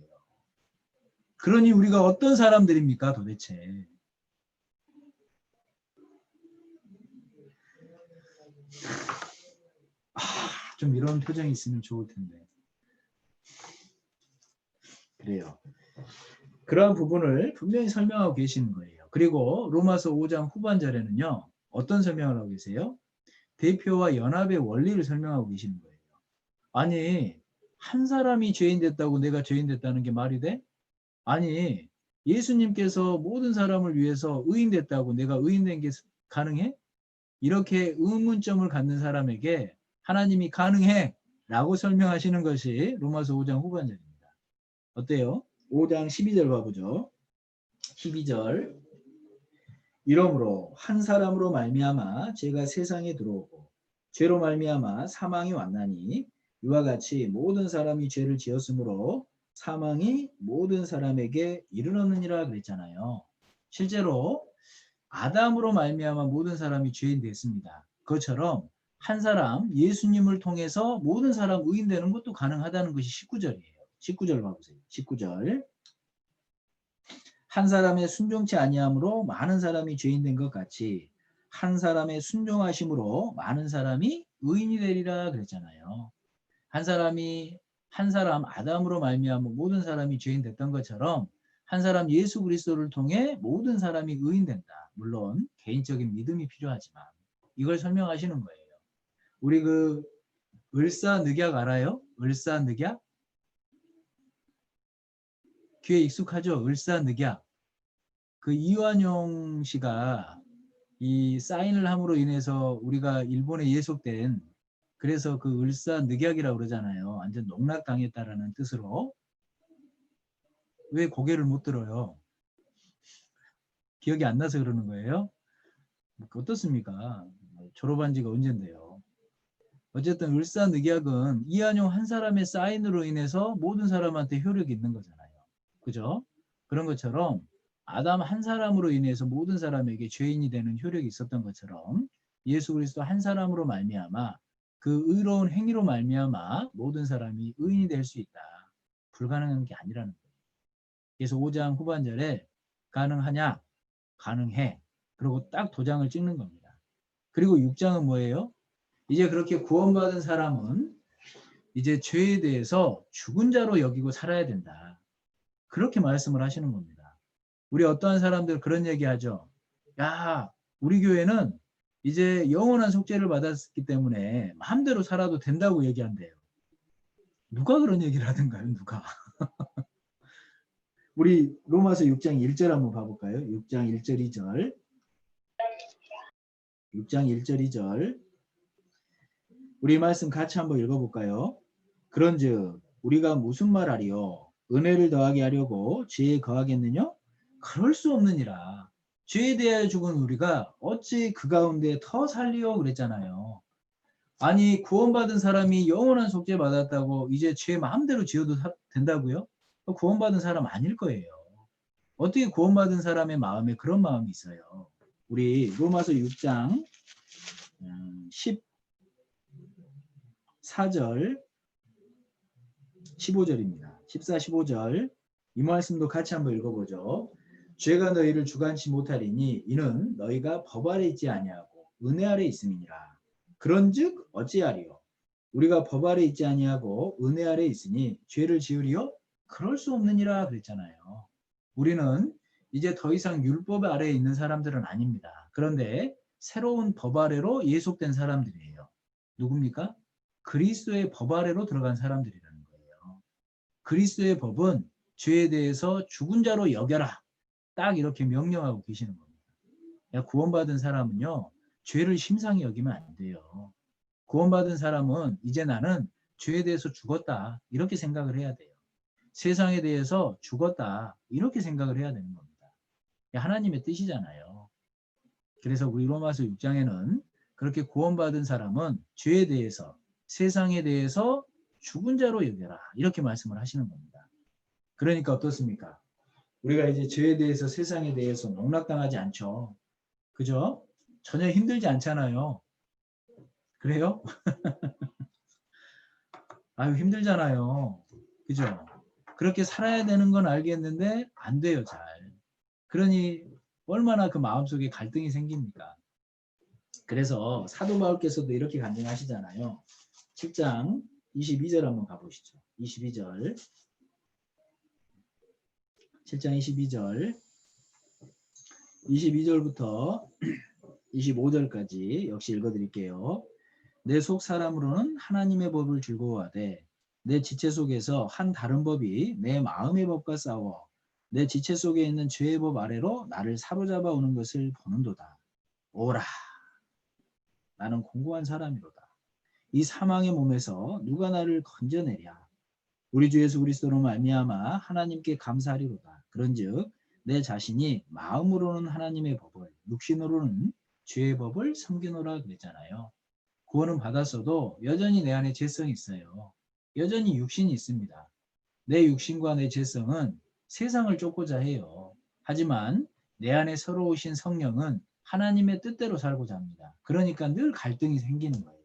S1: 그러니 우리가 어떤 사람들입니까 도대체? 좀 이런 표정이 있으면 좋을 텐데. 그래요. 그러한 부분을 분명히 설명하고 계시는 거예요. 그리고 로마서 5장 후반절에는요. 어떤 설명을 하고 계세요? 대표와 연합의 원리를 설명하고 계시는 거예요. 아니 한 사람이 죄인 됐다고 내가 죄인 됐다는 게 말이 돼? 아니 예수님께서 모든 사람을 위해서 의인 됐다고 내가 의인 된 게 가능해? 이렇게 의문점을 갖는 사람에게 하나님이 가능해 라고 설명하시는 것이 로마서 5장 후반절입니다. 어때요? 5장 12절 봐보죠. 12절 이러므로 한 사람으로 말미암아 죄가 세상에 들어오고 죄로 말미암아 사망이 왔나니 이와 같이 모든 사람이 죄를 지었으므로 사망이 모든 사람에게 이르렀느니라 그랬잖아요. 실제로 아담으로 말미암아 모든 사람이 죄인 됐습니다. 그것처럼 한 사람 예수님을 통해서 모든 사람 의인 되는 것도 가능하다는 것이 19절이에요. 19절 봐보세요. 19절 한 사람의 순종치 아니함으로 많은 사람이 죄인 된 것 같이 한 사람의 순종하심으로 많은 사람이 의인이 되리라 그랬잖아요. 한 사람 아담으로 말미암아 모든 사람이 죄인 됐던 것처럼 한 사람 예수 그리스도를 통해 모든 사람이 의인 된다. 물론 개인적인 믿음이 필요하지만 이걸 설명하시는 거예요. 우리 그 을사늑약 알아요? 을사늑약? 귀에 익숙하죠? 을사늑약. 그 이완용 씨가 이 사인을 함으로 인해서 우리가 일본에 예속된, 그래서 그 을사늑약이라고 그러잖아요. 완전 농락당했다라는 뜻으로. 왜 고개를 못 들어요? 기억이 안 나서 그러는 거예요? 어떻습니까? 졸업한 지가 언젠데요. 어쨌든 을사늑약은 이한용 한 사람의 사인으로 인해서 모든 사람한테 효력이 있는 거잖아요. 그죠? 그런 것처럼 아담 한 사람으로 인해서 모든 사람에게 죄인이 되는 효력이 있었던 것처럼 예수 그리스도 한 사람으로 말미암아 그 의로운 행위로 말미암아 모든 사람이 의인이 될 수 있다. 불가능한 게 아니라는 거예요. 그래서 5장 후반절에 가능하냐? 가능해. 그리고 딱 도장을 찍는 겁니다. 그리고 6장은 뭐예요? 이제 그렇게 구원받은 사람은 이제 죄에 대해서 죽은 자로 여기고 살아야 된다. 그렇게 말씀을 하시는 겁니다. 우리 어떠한 사람들 그런 얘기 하죠. 야, 우리 교회는 이제 영원한 속죄를 받았기 때문에 마음대로 살아도 된다고 얘기한대요. 누가 그런 얘기를 하던가요? 누가? 우리 로마서 6장 1절 한번 봐볼까요? 6장 1절 2절. 6장 1절 2절. 우리 말씀 같이 한번 읽어볼까요? 그런즉 우리가 무슨 말하리요? 은혜를 더하게 하려고 죄에 거하겠느냐? 그럴 수 없느니라. 죄에 대하여 죽은 우리가 어찌 그 가운데 더 살리요? 그랬잖아요. 아니 구원받은 사람이 영원한 속죄 받았다고 이제 죄 마음대로 지어도 된다고요? 구원받은 사람 아닐 거예요. 어떻게 구원받은 사람의 마음에 그런 마음이 있어요? 우리 로마서 6장 14절 15절입니다. 14, 15절 이 말씀도 같이 한번 읽어보죠. 죄가 너희를 주관치 못하리니 이는 너희가 법 아래 있지 아니하고 은혜 아래 있음이니라. 그런즉 어찌하리요? 우리가 법 아래 있지 아니하고 은혜 아래 있으니 죄를 지으리요? 그럴 수 없느니라 그랬잖아요. 우리는 이제 더 이상 율법 아래에 있는 사람들은 아닙니다. 그런데 새로운 법 아래로 예속된 사람들이에요. 누굽니까? 그리스도의 법 아래로 들어간 사람들이라는 거예요. 그리스도의 법은 죄에 대해서 죽은 자로 여겨라. 딱 이렇게 명령하고 계시는 겁니다. 구원받은 사람은요. 죄를 심상히 여기면 안 돼요. 구원받은 사람은 이제 나는 죄에 대해서 죽었다. 이렇게 생각을 해야 돼요. 세상에 대해서 죽었다. 이렇게 생각을 해야 되는 겁니다. 하나님의 뜻이잖아요. 그래서 우리 로마서 6장에는 그렇게 구원받은 사람은 죄에 대해서 세상에 대해서 죽은 자로 여겨라. 이렇게 말씀을 하시는 겁니다. 그러니까 어떻습니까? 우리가 이제 죄에 대해서 세상에 대해서 농락당하지 않죠. 그죠? 전혀 힘들지 않잖아요. 그래요? 아유 힘들잖아요. 그죠? 그렇게 살아야 되는 건 알겠는데 안 돼요 잘. 그러니 얼마나 그 마음속에 갈등이 생깁니까? 그래서 사도 바울께서도 이렇게 간증하시잖아요. 7장 22절 한번 가보시죠. 22절 7장 22절 22절부터 25절까지 역시 읽어드릴게요. 내 속 사람으로는 하나님의 법을 즐거워하되 내 지체 속에서 한 다른 법이 내 마음의 법과 싸워 내 지체 속에 있는 죄의 법 아래로 나를 사로잡아 오는 것을 보는도다. 오라 나는 공고한 사람이로다. 이 사망의 몸에서 누가 나를 건져내랴. 우리 주 예수 그리스도로 말미암아 하나님께 감사하리로다. 그런즉 내 자신이 마음으로는 하나님의 법을 육신으로는 죄의 법을 섬기노라 그랬잖아요. 구원은 받았어도 여전히 내 안에 죄성이 있어요. 여전히 육신이 있습니다. 내 육신과 내 죄성은 세상을 쫓고자 해요. 하지만 내 안에 서러우신 성령은 하나님의 뜻대로 살고자 합니다. 그러니까 늘 갈등이 생기는 거예요.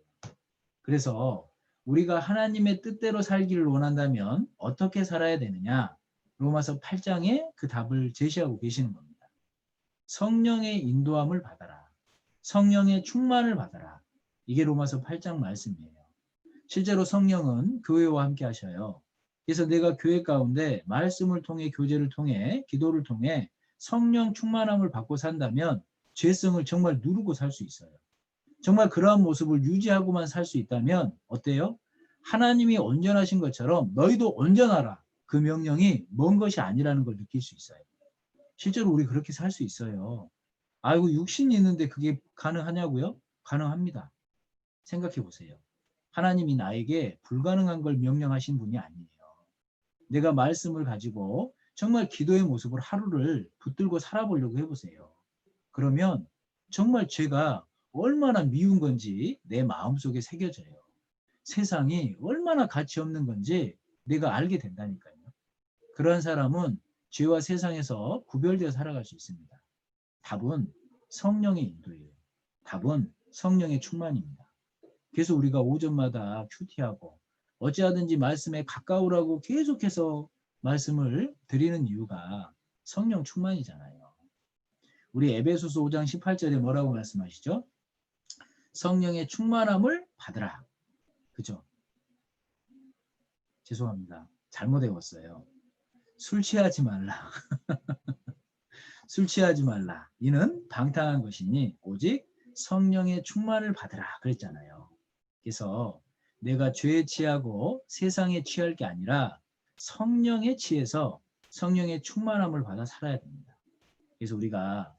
S1: 그래서 우리가 하나님의 뜻대로 살기를 원한다면 어떻게 살아야 되느냐? 로마서 8장에 그 답을 제시하고 계시는 겁니다. 성령의 인도함을 받아라. 성령의 충만을 받아라. 이게 로마서 8장 말씀이에요. 실제로 성령은 교회와 함께 하셔요. 그래서 내가 교회 가운데 말씀을 통해 교제를 통해 기도를 통해 성령 충만함을 받고 산다면 죄성을 정말 누르고 살 수 있어요. 정말 그러한 모습을 유지하고만 살 수 있다면 어때요? 하나님이 온전하신 것처럼 너희도 온전하라. 그 명령이 먼 것이 아니라는 걸 느낄 수 있어요. 실제로 우리 그렇게 살 수 있어요. 아이고 육신이 있는데 그게 가능하냐고요? 가능합니다. 생각해 보세요. 하나님이 나에게 불가능한 걸 명령하신 분이 아니에요. 내가 말씀을 가지고 정말 기도의 모습으로 하루를 붙들고 살아보려고 해보세요. 그러면 정말 죄가 얼마나 미운 건지 내 마음속에 새겨져요. 세상이 얼마나 가치 없는 건지 내가 알게 된다니까요. 그러한 사람은 죄와 세상에서 구별되어 살아갈 수 있습니다. 답은 성령의 인도예요. 답은 성령의 충만입니다. 그래서 우리가 오전마다 큐티하고 어찌하든지 말씀에 가까우라고 계속해서 말씀을 드리는 이유가 성령 충만이잖아요. 우리 에베소서 5장 18절에 뭐라고 말씀하시죠? 성령의 충만함을 받으라. 그죠? 죄송합니다. 잘못 외웠어요. 술 취하지 말라. 술 취하지 말라. 이는 방탕한 것이니 오직 성령의 충만을 받으라 그랬잖아요. 그래서 내가 죄에 취하고 세상에 취할 게 아니라 성령에 취해서 성령의 충만함을 받아 살아야 됩니다. 그래서 우리가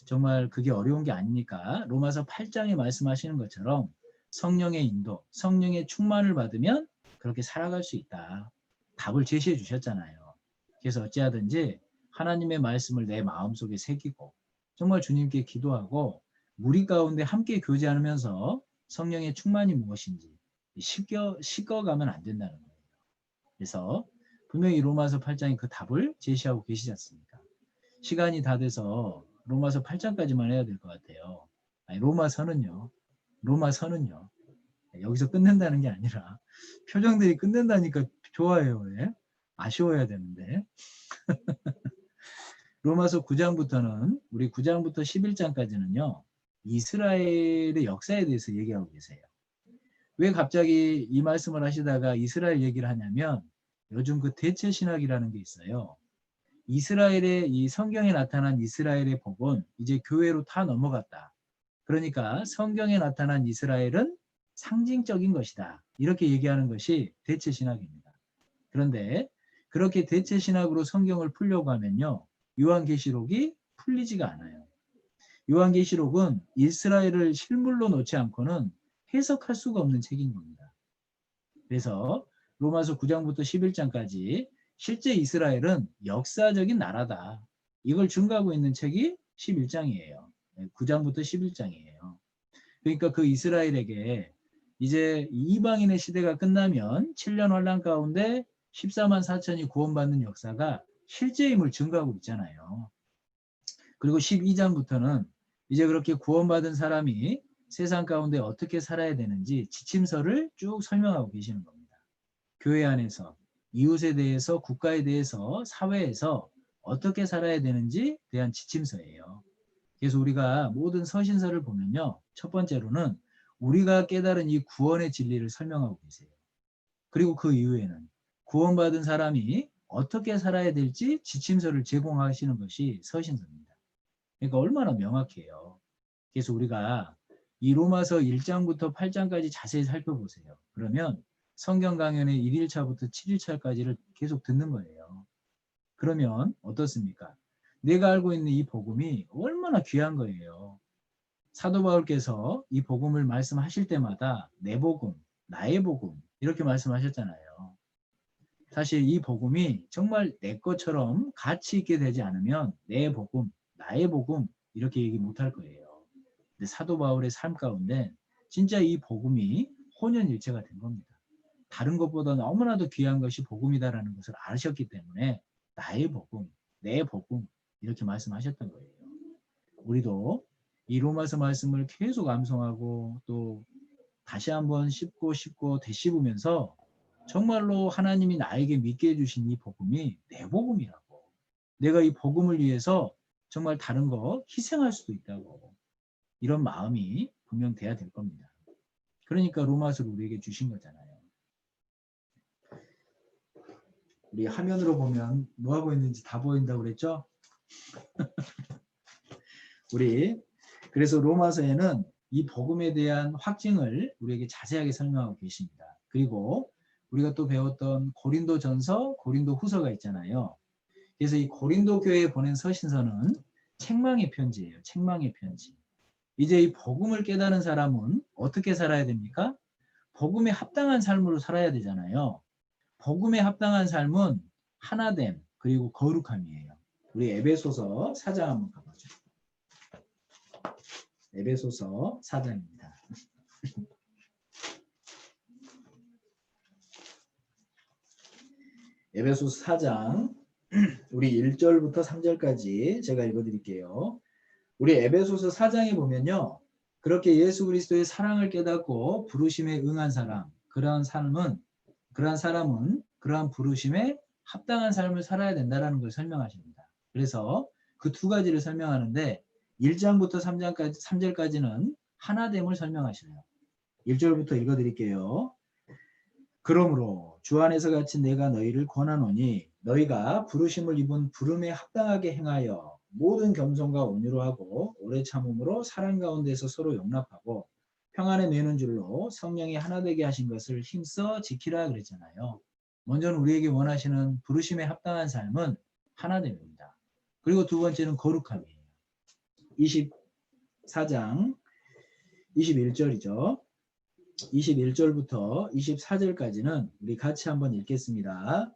S1: 정말 그게 어려운 게 아니니까 로마서 8장에 말씀하시는 것처럼 성령의 인도, 성령의 충만을 받으면 그렇게 살아갈 수 있다. 답을 제시해 주셨잖아요. 그래서 어찌하든지 하나님의 말씀을 내 마음속에 새기고 정말 주님께 기도하고 무리 가운데 함께 교제하면서 성령의 충만이 무엇인지 식어가면 안 된다는 거예요. 그래서 분명히 로마서 8장이 그 답을 제시하고 계시지 않습니까? 시간이 다 돼서 로마서 8장까지만 해야 될 것 같아요. 아니, 로마서는요. 여기서 끝낸다는 게 아니라 표정들이 끝낸다니까 좋아요. 왜? 아쉬워야 되는데. 로마서 9장부터는 우리 9장부터 11장까지는요. 이스라엘의 역사에 대해서 얘기하고 계세요. 왜 갑자기 이 말씀을 하시다가 이스라엘 얘기를 하냐면 요즘 그 대체 신학이라는 게 있어요. 이스라엘의 이 성경에 나타난 이스라엘의 복은 이제 교회로 다 넘어갔다. 그러니까 성경에 나타난 이스라엘은 상징적인 것이다. 이렇게 얘기하는 것이 대체 신학입니다. 그런데 그렇게 대체 신학으로 성경을 풀려고 하면요. 요한계시록이 풀리지가 않아요. 요한계시록은 이스라엘을 실물로 놓지 않고는 해석할 수가 없는 책인 겁니다. 그래서 로마서 9장부터 11장까지 실제 이스라엘은 역사적인 나라다. 이걸 증거하고 있는 책이 11장이에요. 9장부터 11장이에요. 그러니까 그 이스라엘에게 이제 이방인의 시대가 끝나면 7년 환란 가운데 14만 4천이 구원받는 역사가 실제임을 증거하고 있잖아요. 그리고 12장부터는 이제 그렇게 구원받은 사람이 세상 가운데 어떻게 살아야 되는지 지침서를 쭉 설명하고 계시는 겁니다. 교회 안에서, 이웃에 대해서, 국가에 대해서, 사회에서 어떻게 살아야 되는지 대한 지침서예요. 그래서 우리가 모든 서신서를 보면요. 첫 번째로는 우리가 깨달은 이 구원의 진리를 설명하고 계세요. 그리고 그 이후에는 구원받은 사람이 어떻게 살아야 될지 지침서를 제공하시는 것이 서신서입니다. 그러니까 얼마나 명확해요. 그래서 우리가 이 로마서 1장부터 8장까지 자세히 살펴보세요. 그러면 성경 강연의 1일차부터 7일차까지를 계속 듣는 거예요. 그러면 어떻습니까? 내가 알고 있는 이 복음이 얼마나 귀한 거예요. 사도 바울께서 이 복음을 말씀하실 때마다 내 복음, 나의 복음 이렇게 말씀하셨잖아요. 사실 이 복음이 정말 내 것처럼 가치 있게 되지 않으면 내 복음, 나의 복음 이렇게 얘기 못할 거예요. 근데 사도 바울의 삶 가운데 진짜 이 복음이 혼연일체가 된 겁니다. 다른 것보다 너무나도 귀한 것이 복음이다라는 것을 아셨기 때문에 나의 복음, 내 복음 이렇게 말씀하셨던 거예요. 우리도 이 로마서 말씀을 계속 암송하고 또 다시 한번 씹고 되씹으면서 정말로 하나님이 나에게 믿게 해주신 이 복음이 내 복음이라고. 내가 이 복음을 위해서 정말 다른 거 희생할 수도 있다고. 이런 마음이 분명 돼야 될 겁니다. 그러니까 로마서를 우리에게 주신 거잖아요. 우리 화면으로 보면 뭐 하고 있는지 다 보인다고 그랬죠? 우리 그래서 로마서에는 이 복음에 대한 확증을 우리에게 자세하게 설명하고 계십니다. 그리고 우리가 또 배웠던 고린도전서, 고린도후서가 있잖아요. 그래서 이 고린도 교회에 보낸 서신서는 책망의 편지예요. 책망의 편지. 이제 이 복음을 깨달은 사람은 어떻게 살아야 됩니까? 복음에 합당한 삶으로 살아야 되잖아요. 복음에 합당한 삶은 하나됨 그리고 거룩함이에요. 우리 에베소서 4장 한번 가보죠. 에베소서 4장입니다. 에베소서 4장 우리 1절부터 3절까지 제가 읽어드릴게요. 우리 에베소서 4장에 보면요. 그렇게 예수 그리스도의 사랑을 깨닫고 부르심에 응한 사람, 그러한 사람은 그러한 부르심에 합당한 삶을 살아야 된다는 걸 설명하십니다. 그래서 그 두 가지를 설명하는데 1장부터 3절까지는 하나됨을 설명하시네요. 1절부터 읽어드릴게요. 그러므로 주 안에서 같이 내가 너희를 권하노니 너희가 부르심을 입은 부름에 합당하게 행하여 모든 겸손과 온유로 하고 오래 참음으로 사랑 가운데서 서로 용납하고 평안에 매는 줄로 성령이 하나 되게 하신 것을 힘써 지키라 그랬잖아요. 먼저는 우리에게 원하시는 부르심에 합당한 삶은 하나됨입니다. 그리고 두 번째는 거룩함이에요. 24장 21절이죠. 21절부터 24절까지는 우리 같이 한번 읽겠습니다.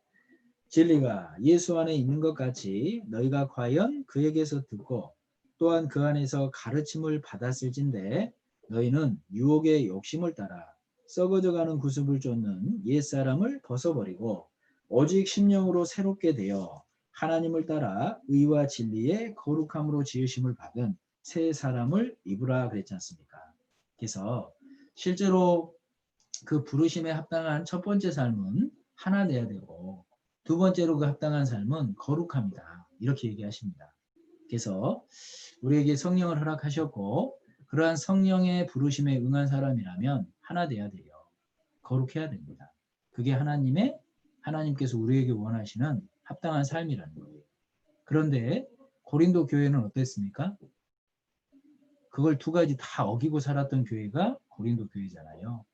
S1: 진리가 예수 안에 있는 것 같이 너희가 과연 그에게서 듣고 또한 그 안에서 가르침을 받았을진데 너희는 유혹의 욕심을 따라 썩어져가는 구습을 쫓는 옛사람을 벗어버리고 오직 심령으로 새롭게 되어 하나님을 따라 의와 진리의 거룩함으로 지으심을 받은 새 사람을 입으라 그랬지 않습니까? 그래서 실제로 그 부르심에 합당한 첫 번째 삶은 하나 돼야 되고 두 번째로 그 합당한 삶은 거룩합니다. 이렇게 얘기하십니다. 그래서 우리에게 성령을 허락하셨고 그러한 성령의 부르심에 응한 사람이라면 하나 돼야 돼요. 거룩해야 됩니다. 그게 하나님께서 우리에게 원하시는 합당한 삶이라는 거예요. 그런데 고린도 교회는 어땠습니까? 그걸 두 가지 다 어기고 살았던 교회가 고린도 교회잖아요.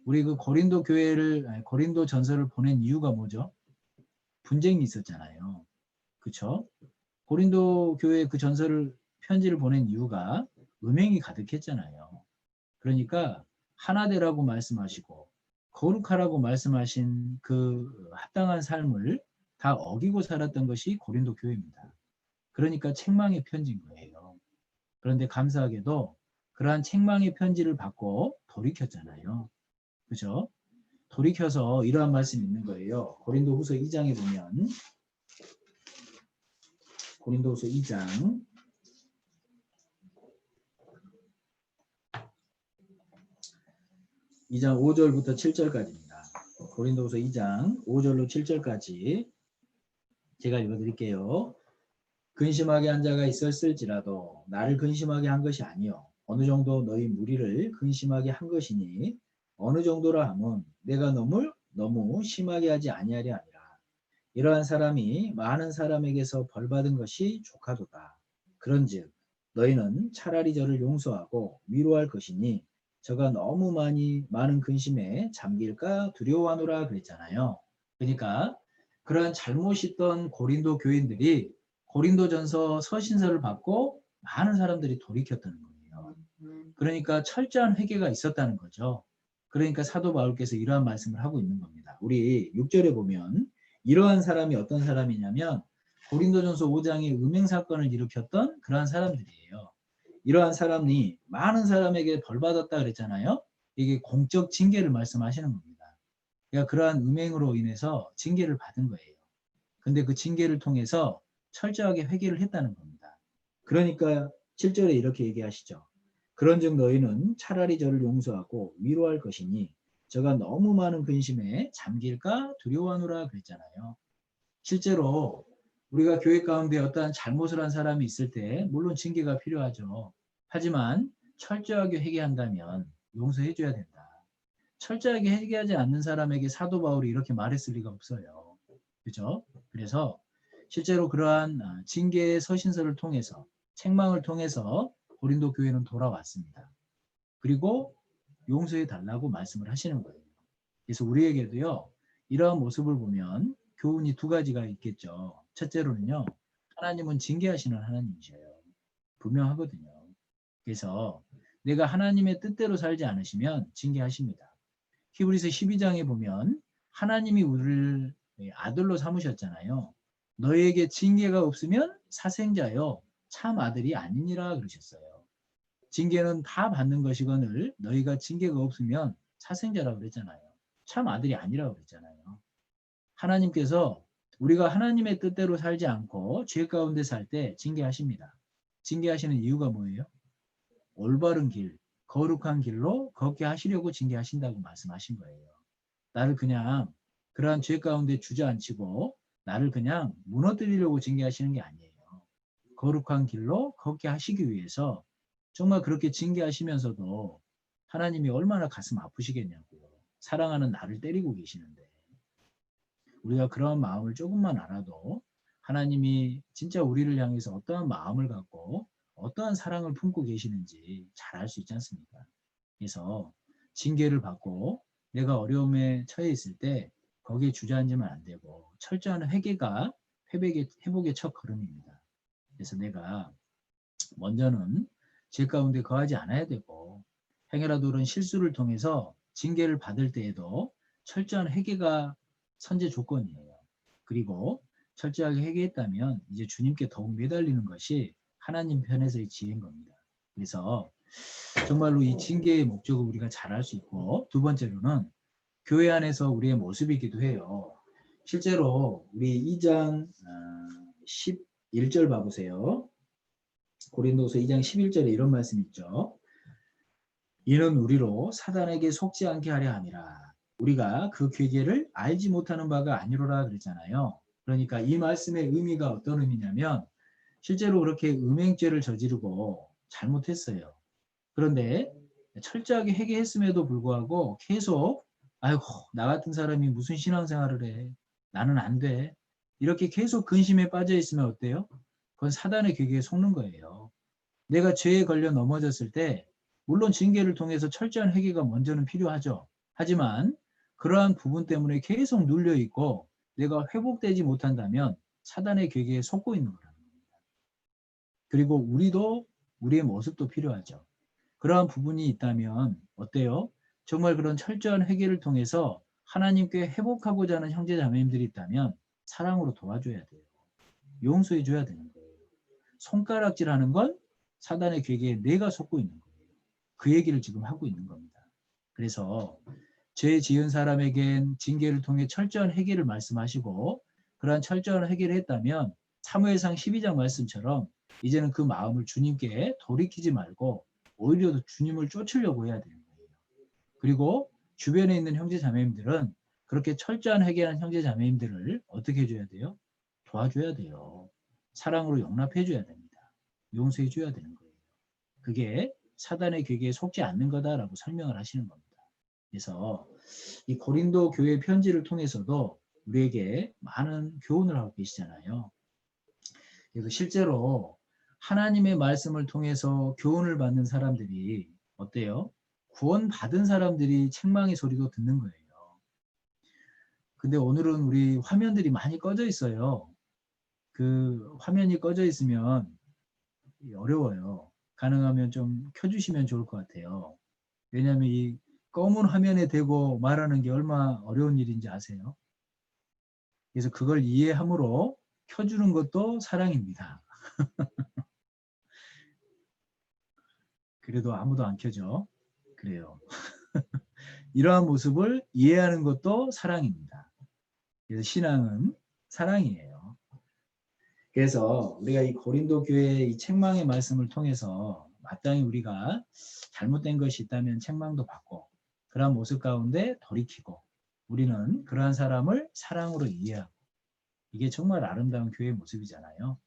S1: 우리 그 고린도 전서를 보낸 이유가 뭐죠? 분쟁이 있었잖아요. 그렇죠? 고린도 교회 그 편지를 보낸 이유가 음행이 가득했잖아요. 그러니까 하나 되라고 말씀하시고 거룩하라고 말씀하신 그 합당한 삶을 다 어기고 살았던 것이 고린도 교회입니다. 그러니까 책망의 편지인 거예요. 그런데 감사하게도 그러한 책망의 편지를 받고 돌이켰잖아요. 그죠? 돌이켜서 이러한 말씀이 있는 거예요. 고린도후서 2장에 보면 고린도후서 2장 5절부터 7절까지입니다. 고린도후서 2장 5절로 7절까지 제가 읽어드릴게요. 근심하게 한 자가 있었을지라도 나를 근심하게 한 것이 아니요 어느 정도 너희 무리를 근심하게 한 것이니 어느 정도라 함은 내가 너무 심하게 하지 아니하려 함이라. 이러한 사람이 많은 사람에게서 벌받은 것이 족하도다. 그런즉 너희는 차라리 저를 용서하고 위로할 것이니 저가 너무 많은 근심에 잠길까 두려워하노라 그랬잖아요. 그러니까 그러한 잘못 있던 고린도 교인들이 고린도전서 서신서를 받고 많은 사람들이 돌이켰다는 거예요. 그러니까 철저한 회개가 있었다는 거죠. 그러니까 사도 바울께서 이러한 말씀을 하고 있는 겁니다. 우리 6절에 보면 이러한 사람이 어떤 사람이냐면 고린도전서 5장에 음행 사건을 일으켰던 그러한 사람들이에요. 이러한 사람이 많은 사람에게 벌받았다 그랬잖아요. 이게 공적 징계를 말씀하시는 겁니다. 그러니까 그러한 음행으로 인해서 징계를 받은 거예요. 근데 그 징계를 통해서 철저하게 회개를 했다는 겁니다. 그러니까 7절에 이렇게 얘기하시죠. 그런즉 너희는 차라리 저를 용서하고 위로할 것이니 저가 너무 많은 근심에 잠길까 두려워하노라 그랬잖아요. 실제로 우리가 교회 가운데 어떠한 잘못을 한 사람이 있을 때 물론 징계가 필요하죠. 하지만 철저하게 회개한다면 용서해 줘야 된다. 철저하게 회개하지 않는 사람에게 사도 바울이 이렇게 말했을 리가 없어요. 그죠? 그래서 실제로 그러한 징계의 서신서를 통해서 책망을 통해서 고린도 교회는 돌아왔습니다. 그리고 용서해 달라고 말씀을 하시는 거예요. 그래서 우리에게도요, 이러한 모습을 보면 교훈이 두 가지가 있겠죠. 첫째로는요, 하나님은 징계하시는 하나님이셔요. 분명하거든요. 그래서 내가 하나님의 뜻대로 살지 않으시면 징계하십니다. 히브리서 12장에 보면 하나님이 우리를 아들로 삼으셨잖아요. 너에게 징계가 없으면 사생자요 참 아들이 아니니라 그러셨어요. 징계는 다 받는 것이거늘 너희가 징계가 없으면 사생자라 그랬잖아요. 참 아들이 아니라 그랬잖아요. 하나님께서 우리가 하나님의 뜻대로 살지 않고 죄 가운데 살 때 징계하십니다. 징계하시는 이유가 뭐예요? 올바른 길, 거룩한 길로 걷게 하시려고 징계하신다고 말씀하신 거예요. 나를 그냥 그러한 죄 가운데 주저앉히고 나를 그냥 무너뜨리려고 징계하시는 게 아니에요. 거룩한 길로 걷게 하시기 위해서 정말 그렇게 징계하시면서도 하나님이 얼마나 가슴 아프시겠냐고요. 사랑하는 나를 때리고 계시는데. 우리가 그런 마음을 조금만 알아도 하나님이 진짜 우리를 향해서 어떠한 마음을 갖고 어떠한 사랑을 품고 계시는지 잘 알 수 있지 않습니까? 그래서 징계를 받고 내가 어려움에 처해 있을 때 거기에 주저앉으면 안 되고 철저한 회개가 회복의 첫 걸음입니다. 그래서 내가 먼저는 죄 가운데 거하지 않아야 되고 행여라도 그런 실수를 통해서 징계를 받을 때에도 철저한 회개가 선제 조건이에요. 그리고 철저하게 회개했다면 이제 주님께 더욱 매달리는 것이 하나님 편에서의 지혜인 겁니다. 그래서 정말로 이 징계의 목적을 우리가 잘 알 수 있고 두 번째로는 교회 안에서 우리의 모습이기도 해요. 실제로 우리 2장 11절 봐보세요. 고린도서 2장 11절에 이런 말씀이 있죠. 이는 우리로 사단에게 속지 않게 하려 함이라. 우리가 그 괴계를 알지 못하는 바가 아니로라 그랬잖아요. 그러니까 이 말씀의 의미가 어떤 의미냐면 실제로 그렇게 음행죄를 저지르고 잘못했어요. 그런데 철저하게 회개했음에도 불구하고 계속 아이고 나 같은 사람이 무슨 신앙생활을 해. 나는 안 돼. 이렇게 계속 근심에 빠져 있으면 어때요? 그건 사단의 괴계에 속는 거예요. 내가 죄에 걸려 넘어졌을 때 물론 징계를 통해서 철저한 회개가 먼저는 필요하죠. 하지만 그러한 부분 때문에 계속 눌려 있고 내가 회복되지 못한다면 사단의 괴계에 속고 있는 거라는 겁니다. 그리고 우리도 우리의 모습도 필요하죠. 그러한 부분이 있다면 어때요? 정말 그런 철저한 회개를 통해서 하나님께 회복하고자 하는 형제 자매님들이 있다면 사랑으로 도와줘야 돼요. 용서해 줘야 되는 거예요. 손가락질하는 건 사단의 괴계에 내가 속고 있는 거예요. 그 얘기를 지금 하고 있는 겁니다. 그래서 죄 지은 사람에겐 징계를 통해 철저한 회개를 말씀하시고 그러한 철저한 회개를 했다면 사무엘상 12장 말씀처럼 이제는 그 마음을 주님께 돌이키지 말고 오히려 더 주님을 쫓으려고 해야 되는 거예요. 그리고 주변에 있는 형제 자매님들은 그렇게 철저한 회개하는 형제 자매님들을 어떻게 해줘야 돼요? 도와줘야 돼요. 사랑으로 용납해줘야 됩니다. 용서해줘야 되는 거예요. 그게 사단의 괴계에 속지 않는 거다라고 설명을 하시는 겁니다. 그래서 이 고린도 교회 편지를 통해서도 우리에게 많은 교훈을 하고 계시잖아요. 그래서 실제로 하나님의 말씀을 통해서 교훈을 받는 사람들이 어때요? 구원받은 사람들이 책망의 소리도 듣는 거예요. 근데 오늘은 우리 화면들이 많이 꺼져 있어요. 그 화면이 꺼져 있으면 어려워요. 가능하면 좀 켜주시면 좋을 것 같아요. 왜냐하면 이 검은 화면에 대고 말하는 게 얼마나 어려운 일인지 아세요? 그래서 그걸 이해함으로 켜주는 것도 사랑입니다. 그래도 아무도 안 켜져. 그래요. 이러한 모습을 이해하는 것도 사랑입니다. 그래서 신앙은 사랑이에요. 그래서 우리가 이 고린도 교회의 이 책망의 말씀을 통해서 마땅히 우리가 잘못된 것이 있다면 책망도 받고 그러한 모습 가운데 돌이키고 우리는 그러한 사람을 사랑으로 이해하고 이게 정말 아름다운 교회의 모습이잖아요.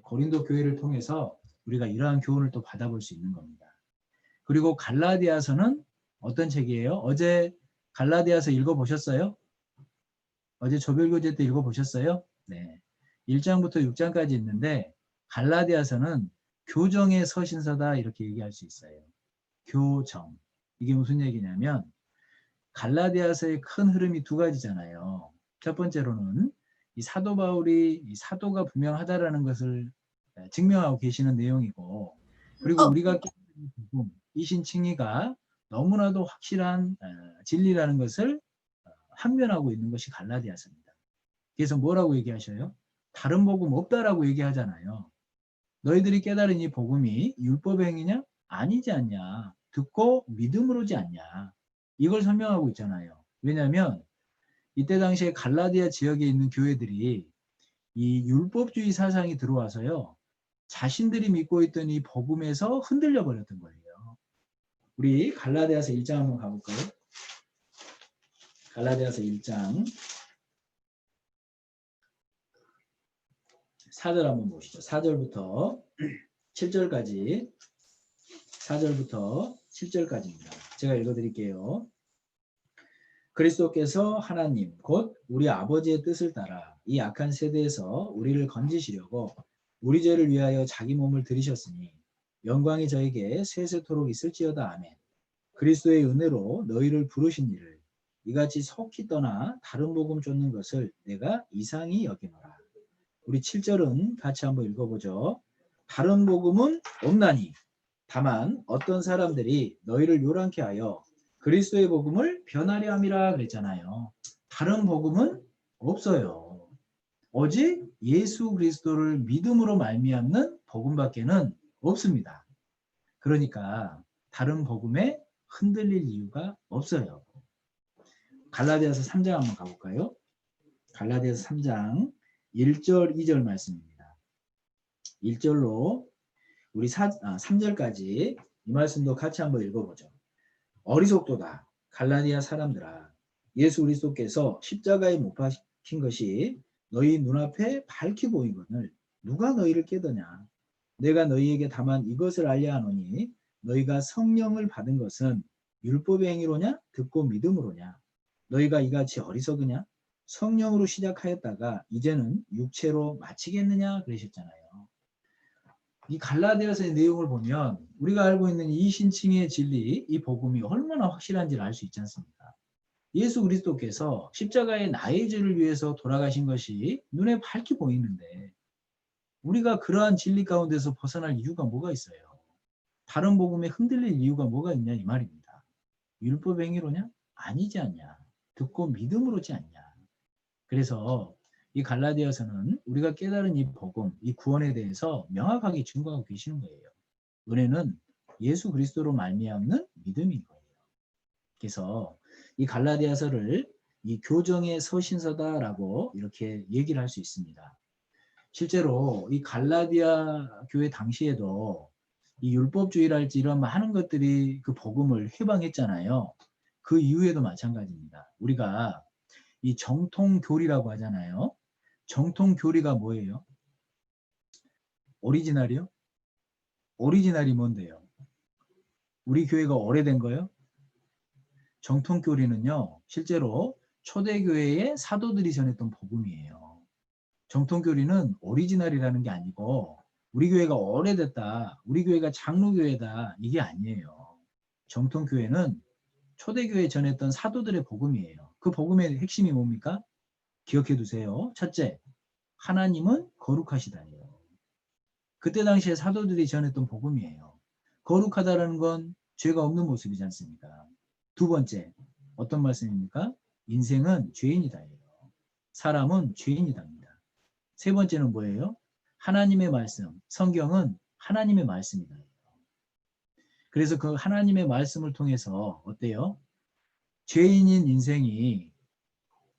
S1: 고린도 교회를 통해서 우리가 이러한 교훈을 또 받아볼 수 있는 겁니다. 그리고 갈라디아서는 어떤 책이에요? 어제 갈라디아서 읽어보셨어요? 어제 조별교제 때 읽어보셨어요? 네. 1장부터 6장까지 있는데 갈라디아서는 교정의 서신서다 이렇게 얘기할 수 있어요. 교정. 이게 무슨 얘기냐면 갈라디아서의 큰 흐름이 두 가지잖아요. 첫 번째로는 이 사도 바울이 이 사도가 분명하다라는 것을 증명하고 계시는 내용이고, 그리고 우리가 깨닫는 복음, 이신칭의가 너무나도 확실한 진리라는 것을 항변하고 있는 것이 갈라디아서입니다. 그래서 뭐라고 얘기하셔요? 다른 복음 없다라고 얘기하잖아요. 너희들이 깨달은 이 복음이 율법 행위냐? 아니지 않냐? 듣고 믿음으로지 않냐? 이걸 설명하고 있잖아요. 왜냐하면 이때 당시에 갈라디아 지역에 있는 교회들이 이 율법주의 사상이 들어와서요, 자신들이 믿고 있던 이 복음에서 흔들려 버렸던 거예요. 우리 갈라디아서 1장 한번 가볼까요? 갈라디아서 1장 4절 한번 보시죠. 4절부터 7절까지, 4절부터 7절까지입니다. 제가 읽어드릴게요. 그리스도께서 하나님 곧 우리 아버지의 뜻을 따라 이 악한 세대에서 우리를 건지시려고 우리 죄를 위하여 자기 몸을 들이셨으니 영광이 저에게 세세토록 있을지어다. 아멘. 그리스도의 은혜로 너희를 부르신 이를 이같이 속히 떠나 다른 복음 쫓는 것을 내가 이상히 여기노라. 우리 7절은 같이 한번 읽어보죠. 다른 복음은 없나니 다만 어떤 사람들이 너희를 요란케 하여 그리스도의 복음을 변하려 함이라 그랬잖아요. 다른 복음은 없어요. 오직 예수 그리스도를 믿음으로 말미암는 복음밖에는 없습니다. 그러니까 다른 복음에 흔들릴 이유가 없어요. 갈라디아서 3장 한번 가볼까요? 갈라디아서 3장 1절 2절 말씀입니다. 1절로 우리 3절까지 이 말씀도 같이 한번 읽어보죠. 어리석도다 갈라디아 사람들아, 예수 그리스도께서 십자가에 못 박힌 것이 너희 눈앞에 밝히 보이거늘 누가 너희를 깨더냐. 내가 너희에게 다만 이것을 알려 하노니 너희가 성령을 받은 것은 율법의 행위로냐 듣고 믿음으로냐. 너희가 이같이 어리석으냐. 성령으로 시작하였다가 이제는 육체로 마치겠느냐 그러셨잖아요. 이 갈라디아서의 내용을 보면 우리가 알고 있는 이 신칭의 진리, 이 복음이 얼마나 확실한지를 알 수 있지 않습니까? 예수 그리스도께서 십자가에 나의 죄를 위해서 돌아가신 것이 눈에 밝게 보이는데 우리가 그러한 진리 가운데서 벗어날 이유가 뭐가 있어요? 다른 복음에 흔들릴 이유가 뭐가 있냐 이 말입니다. 율법 행위로냐? 아니지 않냐. 듣고 믿음으로지 않냐. 그래서 이 갈라디아서는 우리가 깨달은 이 복음, 이 구원에 대해서 명확하게 증거하고 계시는 거예요. 은혜는 예수 그리스도로 말미암는 믿음인 거예요. 그래서 이 갈라디아서를 이 교정의 서신서다라고 이렇게 얘기를 할 수 있습니다. 실제로 이 갈라디아 교회 당시에도 이 율법주의랄지 이런 많은 것들이 그 복음을 해방했잖아요. 그 이후에도 마찬가지입니다. 우리가 이 정통교리라고 하잖아요. 정통교리가 뭐예요? 오리지널이요? 오리지널이 뭔데요? 우리 교회가 오래된 거요? 정통교리는요, 실제로 초대교회의 사도들이 전했던 복음이에요. 정통교리는 오리지널이라는 게 아니고 우리 교회가 오래됐다, 우리 교회가 장로교회다, 이게 아니에요. 정통교회는 초대교회에 전했던 사도들의 복음이에요. 그 복음의 핵심이 뭡니까? 기억해 두세요. 첫째, 하나님은 거룩하시다니요. 그때 당시에 사도들이 전했던 복음이에요. 거룩하다라는 건 죄가 없는 모습이지 않습니까? 두 번째, 어떤 말씀입니까? 인생은 죄인이다예요. 사람은 죄인이답니다. 세 번째는 뭐예요? 하나님의 말씀, 성경은 하나님의 말씀이다. 그래서 그 하나님의 말씀을 통해서 어때요? 죄인인 인생이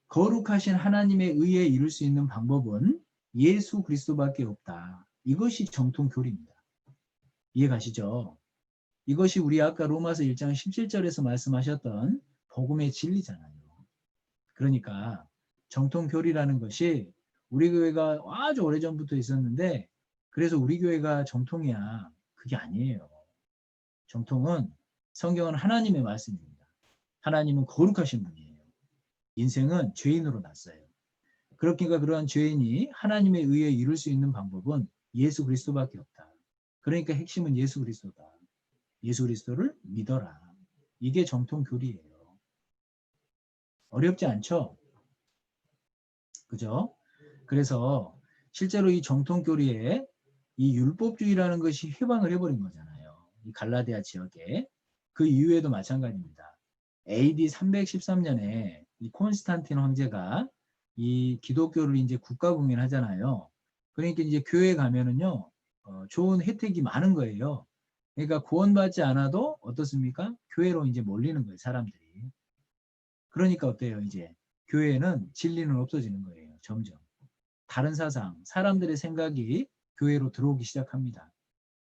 S1: 거룩하신 하나님의 의에 이룰 수 있는 방법은 예수 그리스도밖에 없다. 이것이 정통교리입니다. 이해 가시죠? 이것이 우리 아까 로마서 1장 17절에서 말씀하셨던 복음의 진리잖아요. 그러니까 정통교리라는 것이 우리 교회가 아주 오래전부터 있었는데 그래서 우리 교회가 정통이야. 그게 아니에요. 정통은 성경은 하나님의 말씀입니다. 하나님은 거룩하신 분이에요. 인생은 죄인으로 났어요. 그러니까 그러한 죄인이 하나님의 의에 이룰 수 있는 방법은 예수 그리스도밖에 없다. 그러니까 핵심은 예수 그리스도다. 예수 그리스도를 믿어라. 이게 정통 교리예요. 어렵지 않죠? 그죠? 그래서 실제로 이 정통 교리에 이 율법주의라는 것이 해방을 해버린 거잖아요. 이 갈라디아 지역에. 그 이후에도 마찬가지입니다. AD 313년에 이 콘스탄틴 황제가 이 기독교를 이제 국가 공인하잖아요. 그러니까 이제 교회 가면은요, 좋은 혜택이 많은 거예요. 그러니까 구원받지 않아도 어떻습니까? 교회로 이제 몰리는 거예요, 사람들이. 그러니까 어때요, 이제? 교회에는 진리는 없어지는 거예요, 점점. 다른 사상, 사람들의 생각이 교회로 들어오기 시작합니다.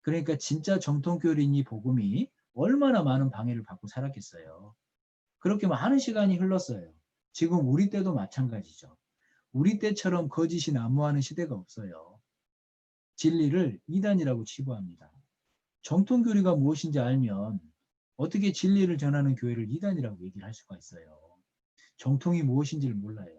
S1: 그러니까 진짜 정통교리인 이 복음이 얼마나 많은 방해를 받고 살았겠어요. 그렇게 많은 시간이 흘렀어요. 지금 우리 때도 마찬가지죠. 우리 때처럼 거짓이 난무하는 시대가 없어요. 진리를 이단이라고 치부합니다. 정통교리가 무엇인지 알면 어떻게 진리를 전하는 교회를 이단이라고 얘기를 할 수가 있어요. 정통이 무엇인지를 몰라요.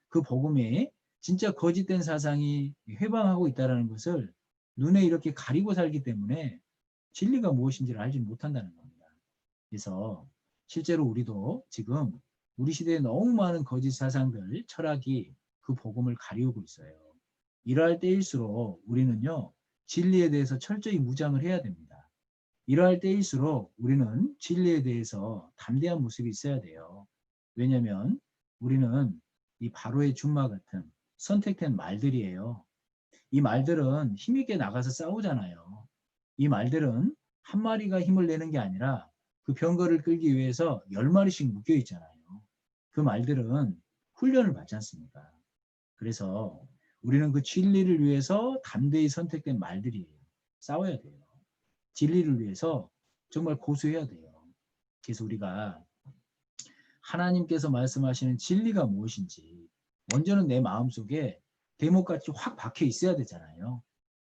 S1: 그 복음에 진짜 거짓된 사상이 회방하고 있다는 것을 눈에 이렇게 가리고 살기 때문에 진리가 무엇인지를 알지 못한다는 겁니다. 그래서 실제로 우리도 지금 우리 시대에 너무 많은 거짓 사상들, 철학이 그 복음을 가리우고 있어요. 이러할 때일수록 우리는요, 진리에 대해서 철저히 무장을 해야 됩니다. 이러할 때일수록 우리는 진리에 대해서 담대한 모습이 있어야 돼요. 왜냐하면 우리는 이 바로의 준마 같은 선택된 말들이에요. 이 말들은 힘있게 나가서 싸우잖아요. 이 말들은 한 마리가 힘을 내는 게 아니라 그 병거를 끌기 위해서 10마리씩 묶여 있잖아요. 그 말들은 훈련을 받지 않습니까? 그래서 우리는 그 진리를 위해서 담대히 선택된 말들이에요. 싸워야 돼요. 진리를 위해서 정말 고수해야 돼요. 그래서 우리가 하나님께서 말씀하시는 진리가 무엇인지 먼저는 내 마음속에 대목같이 확 박혀 있어야 되잖아요.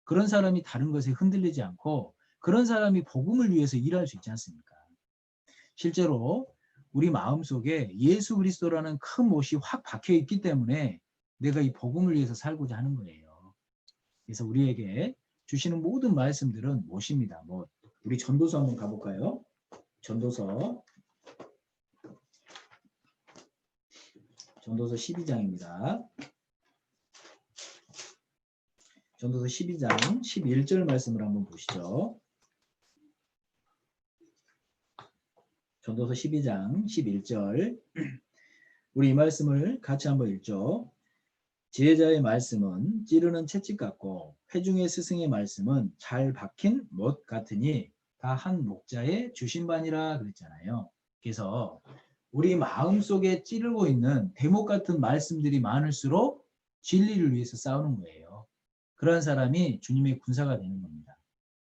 S1: 그런 사람이 다른 것에 흔들리지 않고 그런 사람이 복음을 위해서 일할 수 있지 않습니까? 실제로 우리 마음속에 예수 그리스도라는 큰 못이 확 박혀 있기 때문에 내가 이 복음을 위해서 살고자 하는 거예요. 그래서 우리에게 주시는 모든 말씀들은 못입니다. 뭐 우리 전도서 한번 가볼까요? 전도서 12장입니다. 전도서 12장 11절 말씀을 한번 보시죠. 전도서 12장 11절 우리 이 말씀을 같이 한번 읽죠. 지혜자의 말씀은 찌르는 채찍 같고 회중의 스승의 말씀은 잘 박힌 못 같으니 다 한 목자의 주신 바니라 그랬잖아요. 그래서 우리 마음속에 찌르고 있는 대목 같은 말씀들이 많을수록 진리를 위해서 싸우는 거예요. 그러한 사람이 주님의 군사가 되는 겁니다.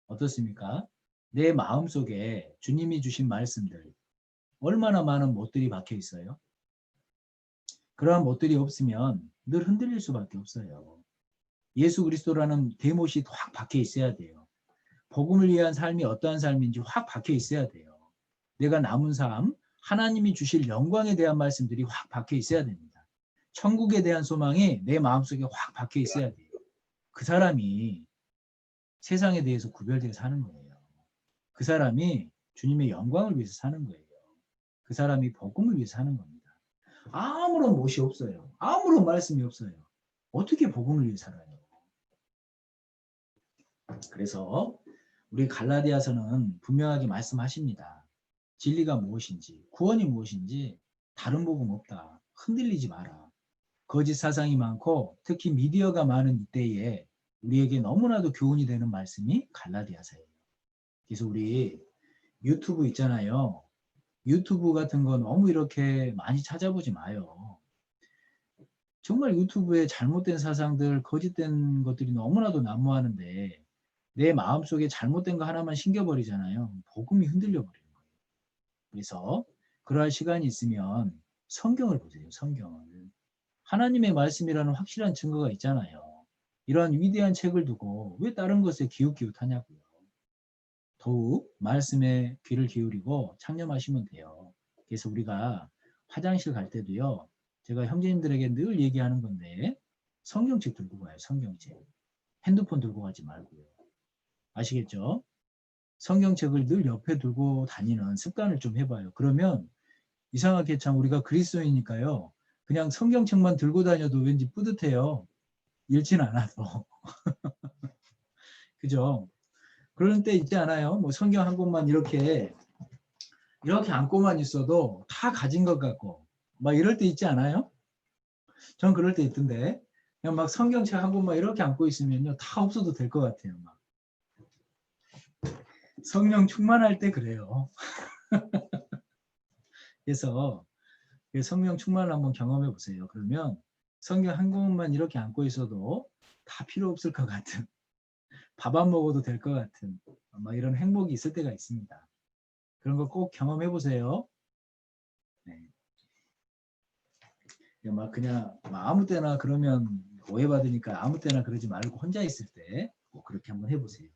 S1: 어떻습니까? 내 마음속에 주님이 주신 말씀들 얼마나 많은 못들이 박혀 있어요? 그러한 못들이 없으면 늘 흔들릴 수밖에 없어요. 예수 그리스도라는 대못이 확 박혀 있어야 돼요. 복음을 위한 삶이 어떠한 삶인지 확 박혀 있어야 돼요. 내가 남은 삶, 하나님이 주실 영광에 대한 말씀들이 확 박혀 있어야 됩니다. 천국에 대한 소망이 내 마음속에 확 박혀 있어야 돼요. 그 사람이 세상에 대해서 구별되어 사는 거예요. 그 사람이 주님의 영광을 위해서 사는 거예요. 그 사람이 복음을 위해서 사는 겁니다. 아무런 못이 없어요. 아무런 말씀이 없어요. 어떻게 복음을 위해 살아요? 그래서 우리 갈라디아서는 분명하게 말씀하십니다. 진리가 무엇인지, 구원이 무엇인지 다른 복음 없다. 흔들리지 마라. 거짓 사상이 많고 특히 미디어가 많은 이때에 우리에게 너무나도 교훈이 되는 말씀이 갈라디아서예요. 그래서 우리 유튜브 있잖아요. 유튜브 같은 거 너무 이렇게 많이 찾아보지 마요. 정말 유튜브에 잘못된 사상들, 거짓된 것들이 너무나도 난무하는데 내 마음속에 잘못된 거 하나만 신겨버리잖아요. 복음이 흔들려 버리는 거예요. 그래서 그러한 시간이 있으면 성경을 보세요. 성경을. 하나님의 말씀이라는 확실한 증거가 있잖아요. 이러한 위대한 책을 두고 왜 다른 것에 기웃기웃하냐고요. 더욱 말씀에 귀를 기울이고 창념하시면 돼요. 그래서 우리가 화장실 갈 때도요. 제가 형제님들에게 늘 얘기하는 건데 성경책 들고 가요. 성경책. 핸드폰 들고 가지 말고요. 아시겠죠? 성경책을 늘 옆에 두고 다니는 습관을 좀 해봐요. 그러면 이상하게 참 우리가 그리스도이니까요. 그냥 성경책만 들고 다녀도 왠지 뿌듯해요. 읽진 않아도. 그죠? 그런 때 있지 않아요? 뭐 성경 한 권만 이렇게 안고만 있어도 다 가진 것 같고 막 이럴 때 있지 않아요? 전 그럴 때 있던데 그냥 막 성경책 한 권만 이렇게 안고 있으면요 다 없어도 될 것 같아요. 막. 성령 충만할 때 그래요. 그래서 성령 충만을 한번 경험해 보세요. 그러면 성경 한 권만 이렇게 안고 있어도 다 필요 없을 것 같은 밥 안 먹어도 될 것 같은 막 이런 행복이 있을 때가 있습니다. 그런 거 꼭 경험해 보세요. 네. 막 그냥 아무 때나 그러면 오해받으니까 아무 때나 그러지 말고 혼자 있을 때 꼭 그렇게 한번 해보세요.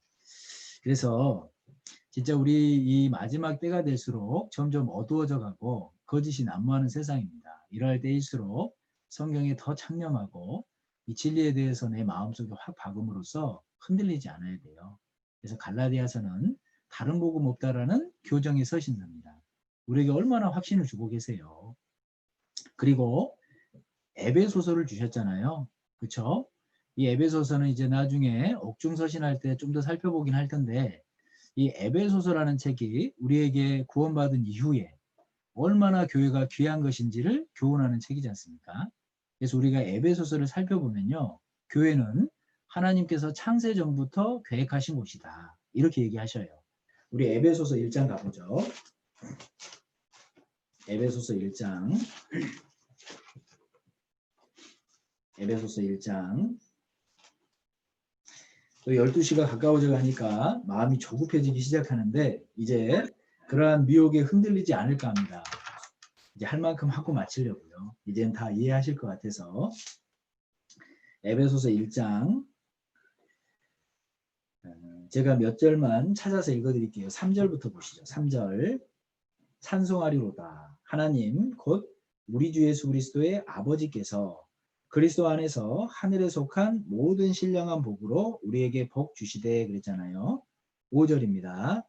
S1: 그래서 진짜 우리 이 마지막 때가 될수록 점점 어두워져 가고 거짓이 난무하는 세상입니다. 이럴 때일수록 성경에 더 창념하고 이 진리에 대해서 내 마음속에 확 박음으로써 흔들리지 않아야 돼요. 그래서 갈라디아서는 다른 복음 없다라는 교정의 서신서입니다. 우리에게 얼마나 확신을 주고 계세요. 그리고 에베소서를 주셨잖아요. 그렇죠? 이 에베소서는 이제 나중에 옥중서신 할 때 좀 더 살펴보긴 할 텐데 이 에베소서라는 책이 우리에게 구원받은 이후에 얼마나 교회가 귀한 것인지를 교훈하는 책이지 않습니까? 그래서 우리가 에베소서를 살펴보면요. 교회는 하나님께서 창세 전부터 계획하신 곳이다. 이렇게 얘기하셔요. 우리 에베소서 1장 가보죠. 에베소서 1장 에베소서 1장 또 12시가 가까워져 가니까 마음이 조급해지기 시작하는데 이제 그러한 미혹에 흔들리지 않을까 합니다. 이제 할 만큼 하고 마치려고요. 이제는 다 이해하실 것 같아서 에베소서 1장 제가 몇 절만 찾아서 읽어드릴게요. 3절부터 보시죠. 3절 찬송하리로다. 하나님 곧 우리 주 예수 그리스도의 아버지께서 그리스도 안에서 하늘에 속한 모든 신령한 복으로 우리에게 복 주시되 그랬잖아요. 5절입니다.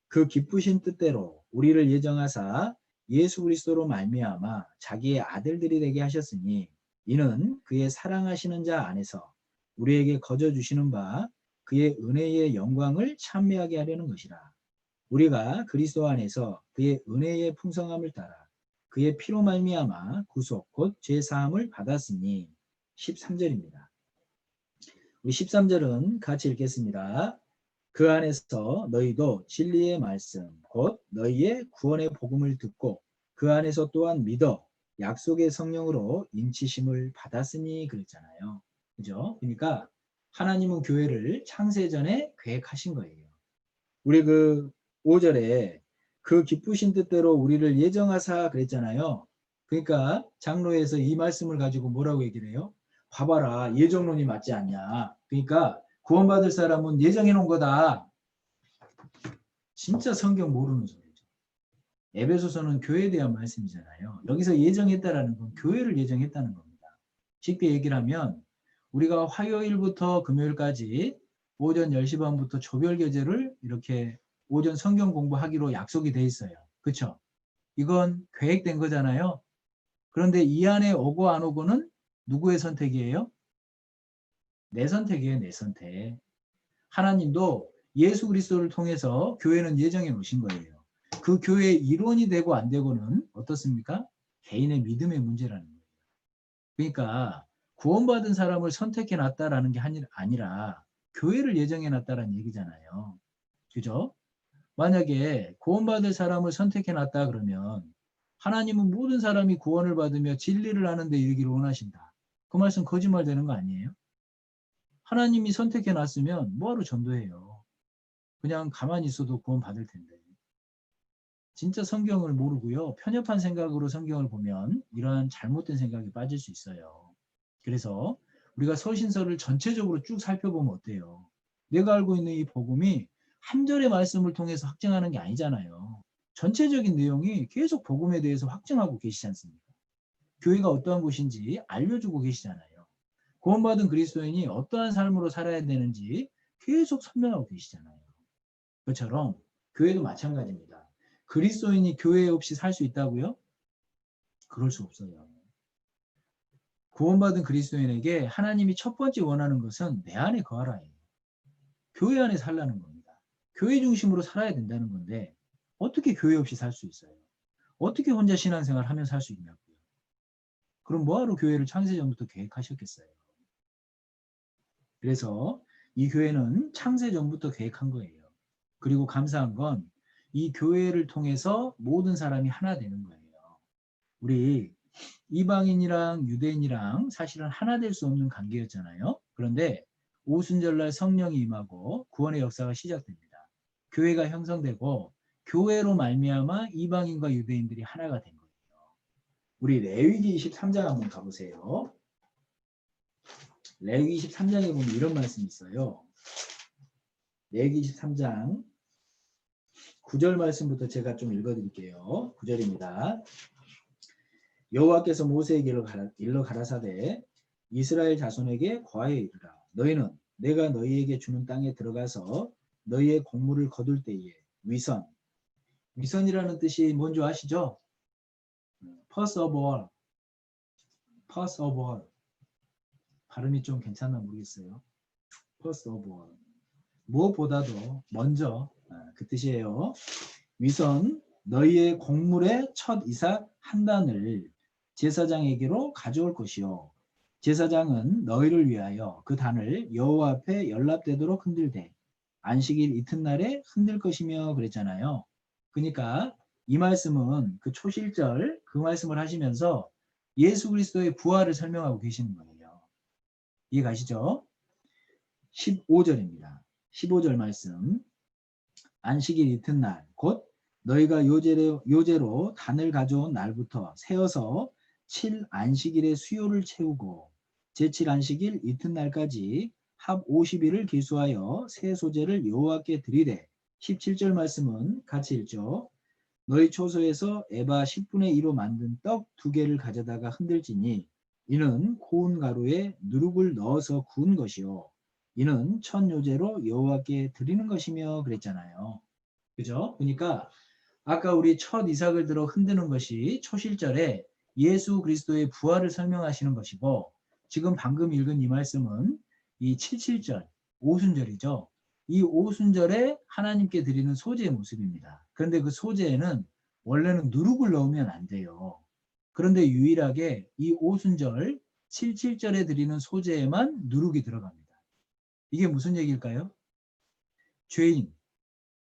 S1: 그 기쁘신 뜻대로 우리를 예정하사 예수 그리스도로 말미암아 자기의 아들들이 되게 하셨으니 이는 그의 사랑하시는 자 안에서 우리에게 거저 주시는 바 그의 은혜의 영광을 찬미하게 하려는 것이라. 우리가 그리스도 안에서 그의 은혜의 풍성함을 따라 그의 피로 말미암아 구속 곧 죄 사함을 받았으니 13절입니다. 우리 13절은 같이 읽겠습니다. 그 안에서 너희도 진리의 말씀 곧 너희의 구원의 복음을 듣고 그 안에서 또한 믿어 약속의 성령으로 인치심을 받았으니 그랬잖아요. 그죠? 그러니까 하나님은 교회를 창세전에 계획하신 거예요. 우리 그 5절에 그 기쁘신 뜻대로 우리를 예정하사 그랬잖아요. 그러니까 장로에서 이 말씀을 가지고 뭐라고 얘기를 해요? 봐봐라, 예정론이 맞지 않냐. 그러니까 구원받을 사람은 예정해 놓은 거다. 진짜 성경 모르는 소리죠. 에베소서는 교회에 대한 말씀이잖아요. 여기서 예정했다라는 건 교회를 예정했다는 겁니다. 쉽게 얘기를 하면 우리가 화요일부터 금요일까지 오전 10시 반부터 조별교제를 이렇게 오전 성경 공부하기로 약속이 돼 있어요. 그렇죠? 이건 계획된 거잖아요. 그런데 이 안에 오고 안 오고는 누구의 선택이에요? 내 선택이에요. 내 선택. 하나님도 예수 그리스도를 통해서 교회는 예정해 놓으신 거예요. 그 교회의 이론이 되고 안 되고는 어떻습니까? 개인의 믿음의 문제라는 거예요. 그러니까 구원받은 사람을 선택해 놨다라는 게 아니라 교회를 예정해 놨다라는 얘기잖아요. 그죠? 만약에 구원받을 사람을 선택해 놨다 그러면 하나님은 모든 사람이 구원을 받으며 진리를 아는 데 이르기를 원하신다. 그 말씀 거짓말 되는 거 아니에요? 하나님이 선택해 놨으면 뭐하러 전도해요? 그냥 가만히 있어도 구원 받을 텐데. 진짜 성경을 모르고요. 편협한 생각으로 성경을 보면 이러한 잘못된 생각에 빠질 수 있어요. 그래서 우리가 서신서를 전체적으로 쭉 살펴보면 어때요? 내가 알고 있는 이 복음이 한 절의 말씀을 통해서 확증하는 게 아니잖아요. 전체적인 내용이 계속 복음에 대해서 확증하고 계시지 않습니까? 교회가 어떠한 곳인지 알려주고 계시잖아요. 구원받은 그리스도인이 어떠한 삶으로 살아야 되는지 계속 설명하고 계시잖아요. 그처럼 교회도 마찬가지입니다. 그리스도인이 교회 없이 살 수 있다고요? 그럴 수 없어요. 구원받은 그리스도인에게 하나님이 첫 번째 원하는 것은 내 안에 거하라예요. 교회 안에 살라는 겁니다. 교회 중심으로 살아야 된다는 건데 어떻게 교회 없이 살 수 있어요? 어떻게 혼자 신앙생활 하며 살 수 있냐고요. 그럼 뭐하러 교회를 창세전부터 계획하셨겠어요? 그래서 이 교회는 창세전부터 계획한 거예요. 그리고 감사한 건 이 교회를 통해서 모든 사람이 하나 되는 거예요. 우리 이방인이랑 유대인이랑 사실은 하나 될 수 없는 관계였잖아요. 그런데 오순절날 성령이 임하고 구원의 역사가 시작됩니다. 교회가 형성되고 교회로 말미암아 이방인과 유대인들이 하나가 된 거예요. 우리 레위기 23장 한번 가보세요. 레위기 23장에 보면 이런 말씀이 있어요. 레위기 23장 9절 말씀부터 제가 좀 읽어드릴게요. 9절입니다. 여호와께서 모세에게 일러 가라사대 이스라엘 자손에게 고하여 이르라. 너희는 내가 너희에게 주는 땅에 들어가서 너희의 곡물을 거둘 때에 위선이라는 뜻이 뭔지 아시죠? First of all. 발음이 좀 괜찮나 모르겠어요. First of all. 무엇보다도 먼저 그 뜻이에요. 위선 너희의 곡물의 첫 이삭 한 단을 제사장에게로 가져올 것이요. 제사장은 너희를 위하여 그 단을 여호와 앞에 연납되도록 흔들되 안식일 이튿날에 흔들 것이며 그랬잖아요. 그러니까 이 말씀은 그 초실절 그 말씀을 하시면서 예수 그리스도의 부활을 설명하고 계시는 거예요. 이해 가시죠? 15절입니다. 15절 말씀. 안식일 이튿날 곧 너희가 요제로 단을 가져온 날부터 세어서 7안식일의 수요를 채우고 제7안식일 이튿날까지 합 50일을 기수하여 새 소재를 여호와께 드리되 17절 말씀은 같이 읽죠. 너희 초소에서 에바 10분의 1로 만든 떡 2개를 가져다가 흔들지니 이는 고운 가루에 누룩을 넣어서 구운 것이요 이는 첫 요제로 여호와께 드리는 것이며 그랬잖아요. 그죠? 그러니까 아까 우리 첫 이삭을 들어 흔드는 것이 초실절에 예수 그리스도의 부활을 설명하시는 것이고 지금 방금 읽은 이 말씀은 이 77절 오순절이죠. 이 오순절에 하나님께 드리는 소제의 모습입니다. 그런데 그 소제에는 원래는 누룩을 넣으면 안 돼요. 그런데 유일하게 이 오순절 77절에 드리는 소제에만 누룩이 들어갑니다. 이게 무슨 얘기일까요? 죄인,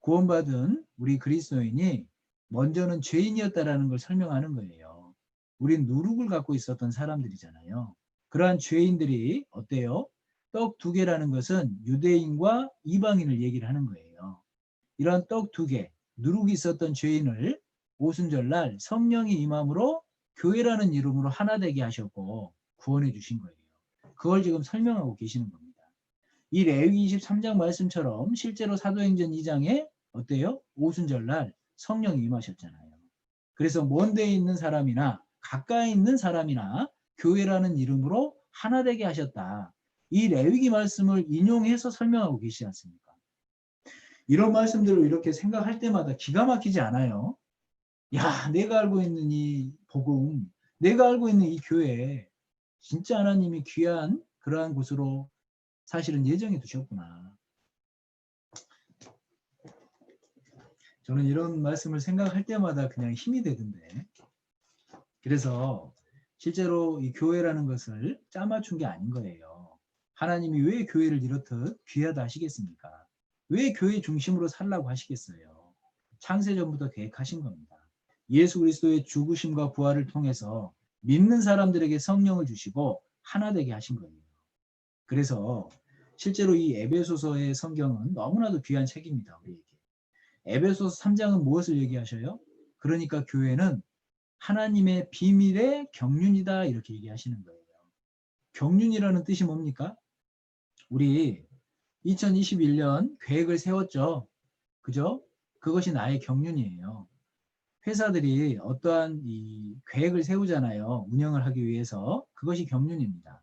S1: 구원받은 우리 그리스도인이 먼저는 죄인이었다라는 걸 설명하는 거예요. 우린 누룩을 갖고 있었던 사람들이잖아요. 그러한 죄인들이 어때요? 떡 2개라는 것은 유대인과 이방인을 얘기를 하는 거예요. 이런 떡 2개, 누룩이 있었던 죄인을 오순절날 성령이 임함으로 교회라는 이름으로 하나 되게 하셨고 구원해 주신 거예요. 그걸 지금 설명하고 계시는 겁니다. 이 레위기 23장 말씀처럼 실제로 사도행전 2장에 어때요? 오순절날 성령이 임하셨잖아요. 그래서 먼 데에 있는 사람이나 가까이 있는 사람이나 교회라는 이름으로 하나 되게 하셨다. 이 레위기 말씀을 인용해서 설명하고 계시지 않습니까? 이런 말씀들을 이렇게 생각할 때마다 기가 막히지 않아요? 야, 내가 알고 있는 이 복음, 내가 알고 있는 이 교회, 진짜 하나님이 귀한 그러한 곳으로 사실은 예정해 두셨구나. 저는 이런 말씀을 생각할 때마다 그냥 힘이 되던데. 그래서 실제로 이 교회라는 것을 짜맞춘 게 아닌 거예요. 하나님이 왜 교회를 이렇듯 귀하다 하시겠습니까? 왜 교회 중심으로 살라고 하시겠어요? 창세전부터 계획하신 겁니다. 예수 그리스도의 죽으심과 부활을 통해서 믿는 사람들에게 성령을 주시고 하나 되게 하신 거예요. 그래서 실제로 이 에베소서의 성경은 너무나도 귀한 책입니다. 우리에게. 에베소서 3장은 무엇을 얘기하셔요? 그러니까 교회는 하나님의 비밀의 경륜이다 이렇게 얘기하시는 거예요. 경륜이라는 뜻이 뭡니까? 우리 2021년 계획을 세웠죠. 그죠? 그것이 나의 경륜이에요. 회사들이 어떠한 이 계획을 세우잖아요. 운영을 하기 위해서. 그것이 경륜입니다.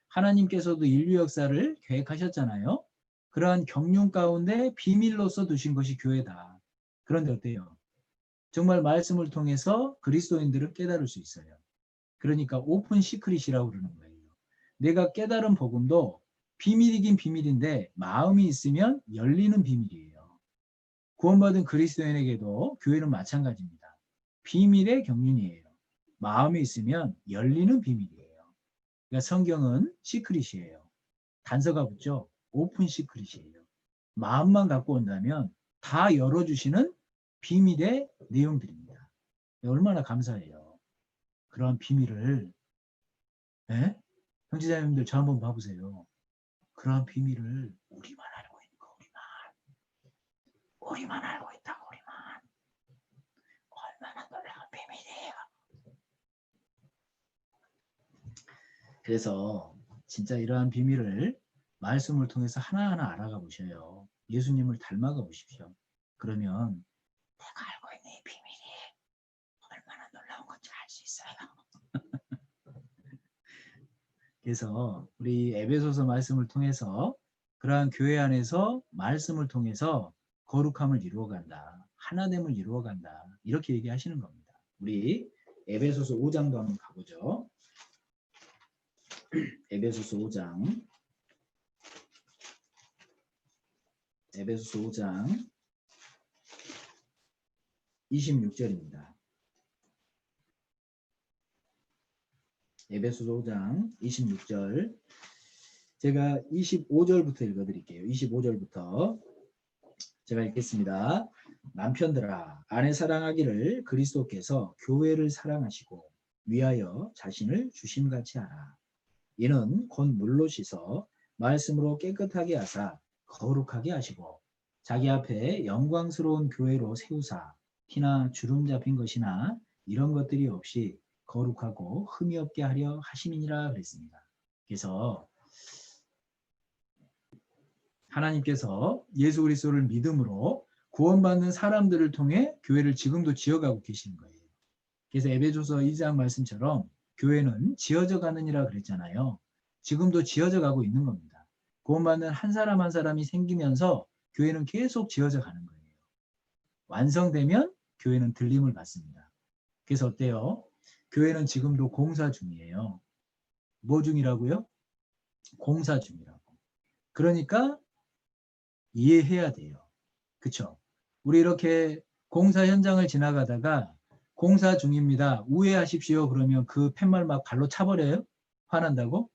S1: 하나님께서도 인류 역사를 계획하셨잖아요. 그러한 경륜 가운데 비밀로서 두신 것이 교회다. 그런데 어때요? 정말 말씀을 통해서 그리스도인들을 깨달을 수 있어요. 그러니까 오픈 시크릿이라고 그러는 거예요. 내가 깨달은 복음도 비밀이긴 비밀인데 마음이 있으면 열리는 비밀이에요. 구원받은 그리스도인에게도 교회는 마찬가지입니다. 비밀의 경륜이에요. 마음이 있으면 열리는 비밀이에요. 그러니까 성경은 시크릿이에요. 단서가 붙죠. 오픈 시크릿이에요. 마음만 갖고 온다면 다 열어주시는 비밀의 내용들입니다. 얼마나 감사해요. 그러한 비밀을, 예? 형제자매님들 저 한번 봐보세요. 그러한 비밀을 우리만 알고 있는 거, 우리만 알고 있다, 우리만. 얼마나 놀라운 비밀이에요. 그래서 진짜 이러한 비밀을 말씀을 통해서 하나하나 알아가 보셔요. 예수님을 닮아가 보십시오. 그러면 내가 알고 있는 이 비밀이 얼마나 놀라운 건지 알 수 있어요. 그래서 우리 에베소서 말씀을 통해서 그러한 교회 안에서 말씀을 통해서 거룩함을 이루어간다. 하나됨을 이루어간다. 이렇게 얘기하시는 겁니다. 우리 에베소서 5장도 한번 가보죠. 에베소서 5장. 에베소서 5장 26절입니다. 에베소서 5장 26절. 제가 25절부터 읽어드릴게요. 25절부터 제가 읽겠습니다. 남편들아 아내 사랑하기를 그리스도께서 교회를 사랑하시고 위하여 자신을 주심같이 하라. 이는 곧 물로 씻어 말씀으로 깨끗하게 하사 거룩하게 하시고 자기 앞에 영광스러운 교회로 세우사 피나 주름 잡힌 것이나 이런 것들이 없이 거룩하고 흠이 없게 하려 하심이니라 그랬습니다. 그래서 하나님께서 예수 그리스도를 믿음으로 구원받는 사람들을 통해 교회를 지금도 지어가고 계시는 거예요. 그래서 에베소서 2장 말씀처럼 교회는 지어져 가느니라 그랬잖아요. 지금도 지어져 가고 있는 겁니다. 구원받는 한 사람 한 사람이 생기면서 교회는 계속 지어져 가는 거예요. 완성되면 교회는 들림을 받습니다. 그래서 어때요? 교회는 지금도 공사 중이에요. 뭐 중이라고요? 공사 중이라고. 그러니까 이해해야 돼요. 그쵸? 우리 이렇게 공사 현장을 지나가다가 공사 중입니다. 우회하십시오. 그러면 그 팻말 막 발로 차버려요? 화난다고?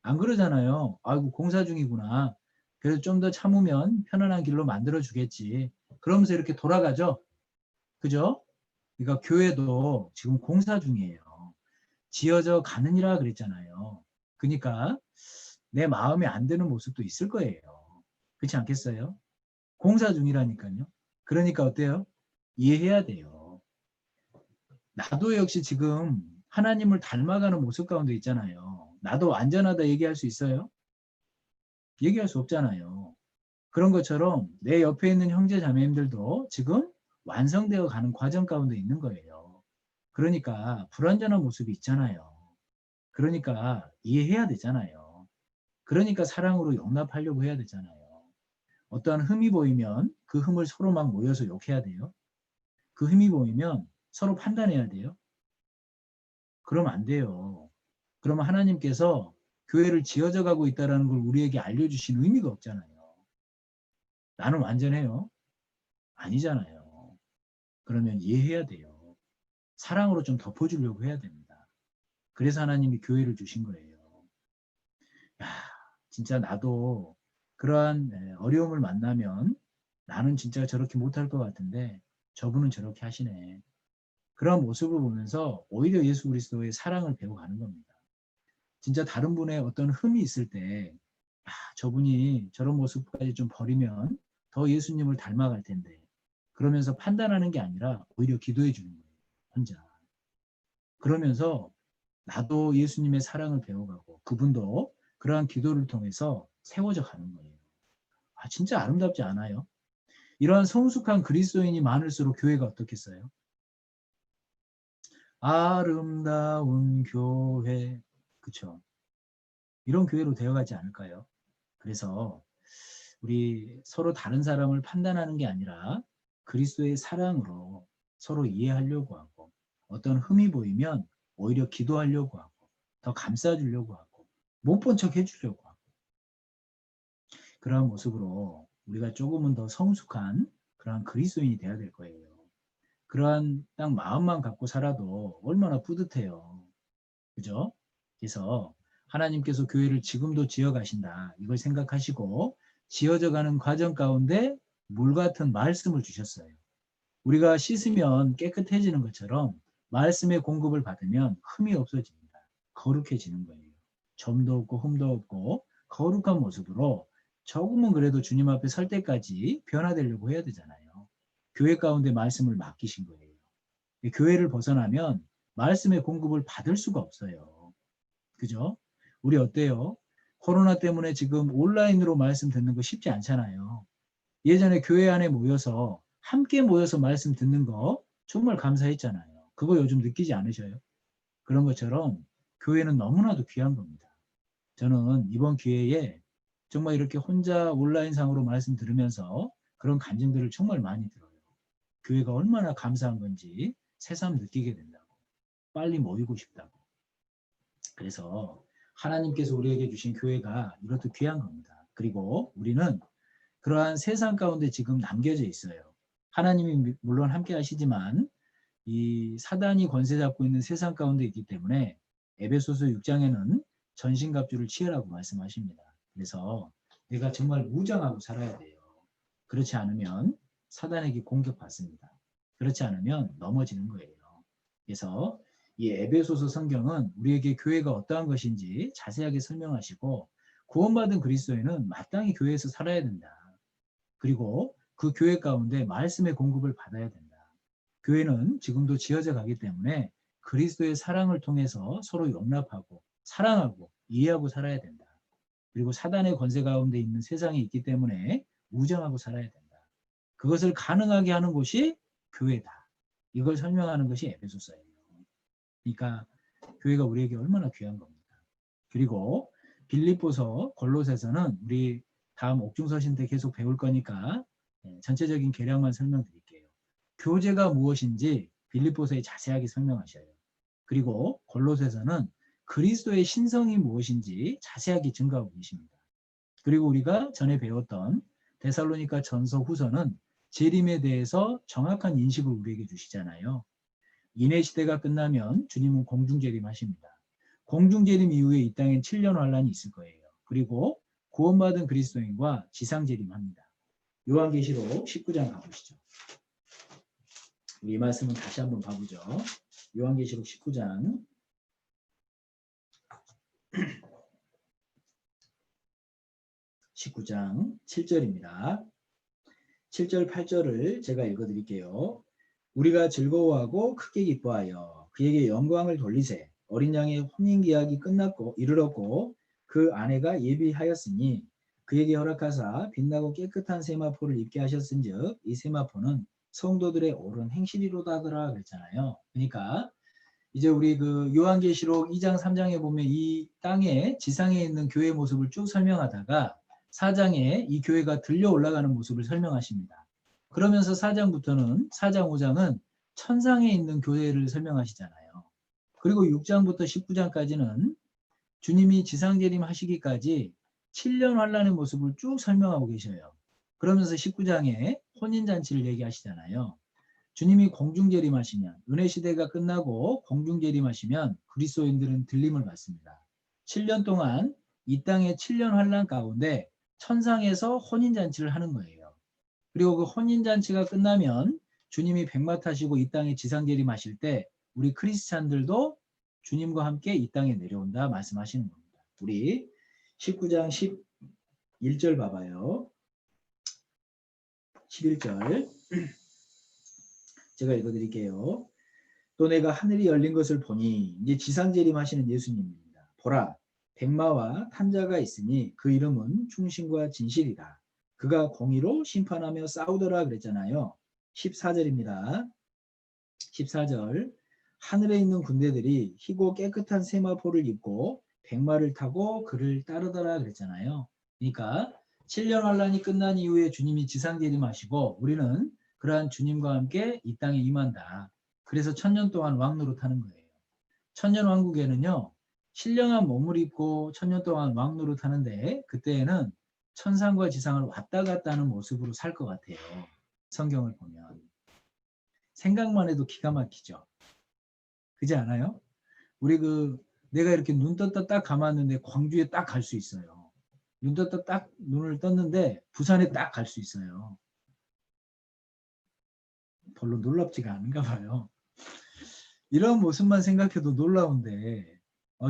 S1: 안 그러잖아요. 아이고 공사 중이구나. 그래서 좀 더 참으면 편안한 길로 만들어 주겠지. 그러면서 이렇게 돌아가죠. 그죠? 그러니까 교회도 지금 공사 중이에요. 지어져 가느니라 그랬잖아요. 그러니까 내 마음에 안 드는 모습도 있을 거예요. 그렇지 않겠어요? 공사 중이라니까요. 그러니까 어때요? 이해해야 돼요. 나도 역시 지금 하나님을 닮아가는 모습 가운데 있잖아요. 나도 완전하다 얘기할 수 있어요? 얘기할 수 없잖아요. 그런 것처럼 내 옆에 있는 형제 자매님들도 지금 완성되어 가는 과정 가운데 있는 거예요. 그러니까 불완전한 모습이 있잖아요. 그러니까 이해해야 되잖아요. 그러니까 사랑으로 용납하려고 해야 되잖아요. 어떠한 흠이 보이면 그 흠을 서로 막 모여서 욕해야 돼요. 그 흠이 보이면 서로 판단해야 돼요. 그러면 안 돼요. 그러면 하나님께서 교회를 지어져 가고 있다는 걸 우리에게 알려주신 의미가 없잖아요. 나는 완전해요. 아니잖아요. 그러면 이해해야 돼요. 사랑으로 좀 덮어주려고 해야 됩니다. 그래서 하나님이 교회를 주신 거예요. 야, 진짜 나도 그러한 어려움을 만나면 나는 진짜 저렇게 못할 것 같은데 저분은 저렇게 하시네. 그런 모습을 보면서 오히려 예수 그리스도의 사랑을 배워가는 겁니다. 진짜 다른 분의 어떤 흠이 있을 때 저분이 저런 모습까지 좀 버리면 더 예수님을 닮아갈 텐데 그러면서 판단하는 게 아니라 오히려 기도해 주는 거예요. 혼자. 그러면서 나도 예수님의 사랑을 배워가고 그분도 그러한 기도를 통해서 세워져 가는 거예요. 진짜 아름답지 않아요? 이러한 성숙한 그리스도인이 많을수록 교회가 어떻겠어요? 아름다운 교회. 그쵸? 이런 교회로 되어가지 않을까요? 그래서 우리 서로 다른 사람을 판단하는 게 아니라 그리스도의 사랑으로 서로 이해하려고 하고, 어떤 흠이 보이면 오히려 기도하려고 하고, 더 감싸주려고 하고, 못 본 척 해주려고 하고, 그러한 모습으로 우리가 조금은 더 성숙한 그러한 그리스도인이 되어야 될 거예요. 그러한 딱 마음만 갖고 살아도 얼마나 뿌듯해요. 그죠? 그래서 하나님께서 교회를 지금도 지어 가신다, 이걸 생각하시고 지어져 가는 과정 가운데 물 같은 말씀을 주셨어요. 우리가 씻으면 깨끗해지는 것처럼 말씀의 공급을 받으면 흠이 없어집니다. 거룩해지는 거예요. 점도 없고 흠도 없고 거룩한 모습으로 조금은 그래도 주님 앞에 설 때까지 변화되려고 해야 되잖아요. 교회 가운데 말씀을 맡기신 거예요. 교회를 벗어나면 말씀의 공급을 받을 수가 없어요. 그죠? 우리 어때요? 코로나 때문에 지금 온라인으로 말씀 듣는 거 쉽지 않잖아요. 예전에 교회 안에 모여서 함께 모여서 말씀 듣는 거 정말 감사했잖아요. 그거 요즘 느끼지 않으셔요? 그런 것처럼 교회는 너무나도 귀한 겁니다. 저는 이번 기회에 정말 이렇게 혼자 온라인상으로 말씀 들으면서 그런 감정들을 정말 많이 들어요. 교회가 얼마나 감사한 건지 새삼 느끼게 된다고. 빨리 모이고 싶다고. 그래서 하나님께서 우리에게 주신 교회가 이것도 귀한 겁니다. 그리고 우리는 그러한 세상 가운데 지금 남겨져 있어요. 하나님이 물론 함께 하시지만 이 사단이 권세 잡고 있는 세상 가운데 있기 때문에 에베소서 6장에는 전신갑주를 취하라고 말씀하십니다. 그래서 내가 정말 무장하고 살아야 돼요. 그렇지 않으면 사단에게 공격받습니다. 그렇지 않으면 넘어지는 거예요. 그래서 이 에베소서 성경은 우리에게 교회가 어떠한 것인지 자세하게 설명하시고, 구원받은 그리스도인은 마땅히 교회에서 살아야 된다. 그리고 그 교회 가운데 말씀의 공급을 받아야 된다. 교회는 지금도 지어져 가기 때문에 그리스도의 사랑을 통해서 서로 용납하고 사랑하고 이해하고 살아야 된다. 그리고 사단의 권세 가운데 있는 세상에 있기 때문에 무장하고 살아야 된다. 그것을 가능하게 하는 곳이 교회다. 이걸 설명하는 것이 에베소서예요. 그러니까 교회가 우리에게 얼마나 귀한 겁니다. 그리고 빌립보서, 골로새서는 우리 다음 옥중서신 때 계속 배울 거니까 전체적인 개략만 설명드릴게요. 교제가 무엇인지 빌립보서에 자세하게 설명하셔요. 그리고 골로새서는 그리스도의 신성이 무엇인지 자세하게 증거하고 계십니다. 그리고 우리가 전에 배웠던 데살로니가 전서 후서는 재림에 대해서 정확한 인식을 우리에게 주시잖아요. 인의 시대가 끝나면 주님은 공중재림 하십니다. 공중재림 이후에 이 땅엔 7년 환란이 있을 거예요. 그리고 구원받은 그리스도인과 지상재림합니다. 요한계시록 19장 가보시죠. 우리 이 말씀은 다시 한번 봐보죠. 요한계시록 19장 19장 7절입니다. 7절 8절을 제가 읽어드릴게요. 우리가 즐거워하고 크게 기뻐하여 그에게 영광을 돌리세. 어린 양의 혼인계약이 끝났고 이르렀고 그 아내가 예비하였으니 그에게 허락하사 빛나고 깨끗한 세마포를 입게 하셨은즉 이 세마포는 성도들의 옳은 행실이로다 하더라 그랬잖아요. 그러니까 이제 우리 그 요한계시록 2장 3장에 보면 이 땅에 지상에 있는 교회 모습을 쭉 설명하다가 4장에 이 교회가 들려 올라가는 모습을 설명하십니다. 그러면서 4장부터는 4장 5장은 천상에 있는 교회를 설명하시잖아요. 그리고 6장부터 19장까지는 주님이 지상재림 하시기까지 7년 환란의 모습을 쭉 설명하고 계셔요. 그러면서 19장에 혼인잔치를 얘기하시잖아요. 주님이 공중재림하시면, 은혜 시대가 끝나고 공중재림하시면 그리스도인들은 들림을 받습니다. 7년 동안 이 땅의 7년 환란 가운데 천상에서 혼인잔치를 하는 거예요. 그리고 그 혼인잔치가 끝나면 주님이 백마 타시고 이 땅에 지상재림하실 때 우리 크리스찬들도 주님과 함께 이 땅에 내려온다 말씀하시는 겁니다. 우리 19장 11절 봐봐요. 11절 제가 읽어드릴게요. 또 내가 하늘이 열린 것을 보니, 이제 지상재림하시는 예수님입니다. 보라, 백마와 탐자가 있으니 그 이름은 충신과 진실이다. 그가 공의로 심판하며 싸우더라 그랬잖아요. 14절입니다. 14절 하늘에 있는 군대들이 희고 깨끗한 세마포를 입고 백마를 타고 그를 따르더라 그랬잖아요. 그러니까 7년 환란이 끝난 이후에 주님이 지상재림하시고 우리는 그러한 주님과 함께 이 땅에 임한다. 그래서 1000년 동안 왕노릇하는 거예요. 천년왕국에는요. 신령한 몸을 입고 1000년 동안 왕노릇하는데 그때에는 천상과 지상을 왔다 갔다 하는 모습으로 살 것 같아요. 성경을 보면. 생각만 해도 기가 막히죠. 그렇지 않아요? 우리 내가 이렇게 눈 떴다 딱 감았는데 광주에 딱 갈 수 있어요. 눈 떴다 딱 눈을 떴는데 부산에 딱 갈 수 있어요. 별로 놀랍지가 않은가 봐요. 이런 모습만 생각해도 놀라운데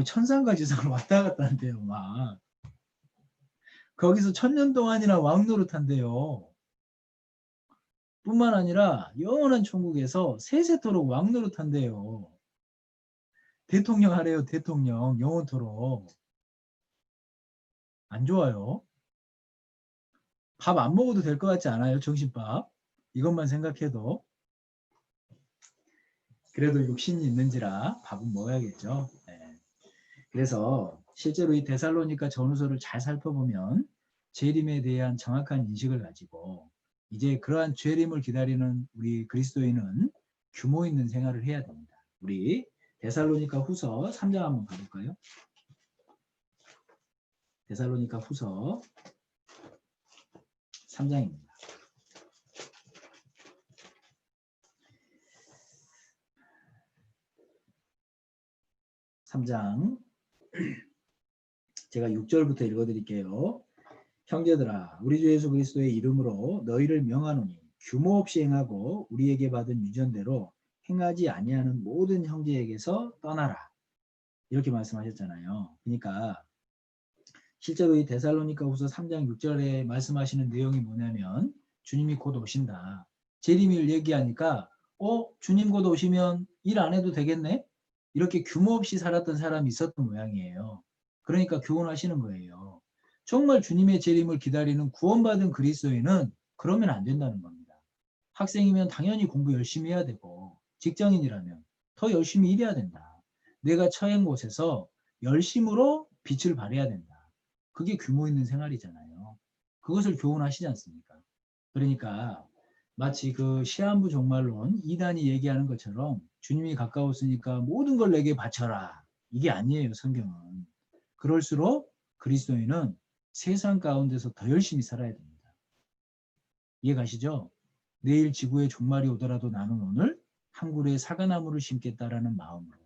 S1: 천상과 지상을 왔다 갔다 한대요. 막 거기서 1000년 동안이나 왕노릇한대요. 뿐만 아니라 영원한 천국에서 세세토록 왕노릇한대요. 대통령 하래요. 대통령 영원토록. 안 좋아요? 밥 안 먹어도 될 것 같지 않아요? 정신밥. 이것만 생각해도. 그래도 육신이 있는지라 밥은 먹어야겠죠. 네. 그래서 실제로 이 데살로니가 전후서를 잘 살펴보면 재림에 대한 정확한 인식을 가지고 이제 그러한 재림을 기다리는 우리 그리스도인은 규모 있는 생활을 해야 됩니다. 우리 데살로니가 후서 3장 한번 가볼까요? 데살로니가 후서 3장입니다. 3장 제가 6절부터 읽어드릴게요. 형제들아 우리 주 예수 그리스도의 이름으로 너희를 명하노니 규모 없이 행하고 우리에게 받은 유전대로 행하지 아니하는 모든 형제에게서 떠나라. 이렇게 말씀하셨잖아요. 그러니까 실제로 이 데살로니가 후서 3장 6절에 말씀하시는 내용이 뭐냐면 주님이 곧 오신다. 재림일 얘기하니까 주님 곧 오시면 일 안 해도 되겠네? 이렇게 규모 없이 살았던 사람이 있었던 모양이에요. 그러니까 교훈하시는 거예요. 정말 주님의 재림을 기다리는 구원받은 그리스도인은 그러면 안 된다는 겁니다. 학생이면 당연히 공부 열심히 해야 되고 직장인이라면 더 열심히 일해야 된다. 내가 처한 곳에서 열심으로 빛을 발해야 된다. 그게 규모 있는 생활이잖아요. 그것을 교훈하시지 않습니까? 그러니까 마치 그 시한부 종말론 이단이 얘기하는 것처럼 주님이 가까웠으니까 모든 걸 내게 바쳐라. 이게 아니에요, 성경은. 그럴수록 그리스도인은 세상 가운데서 더 열심히 살아야 됩니다. 이해 가시죠? 내일 지구의 종말이 오더라도 나는 오늘 한 그루의 사과나무를 심겠다라는 마음으로.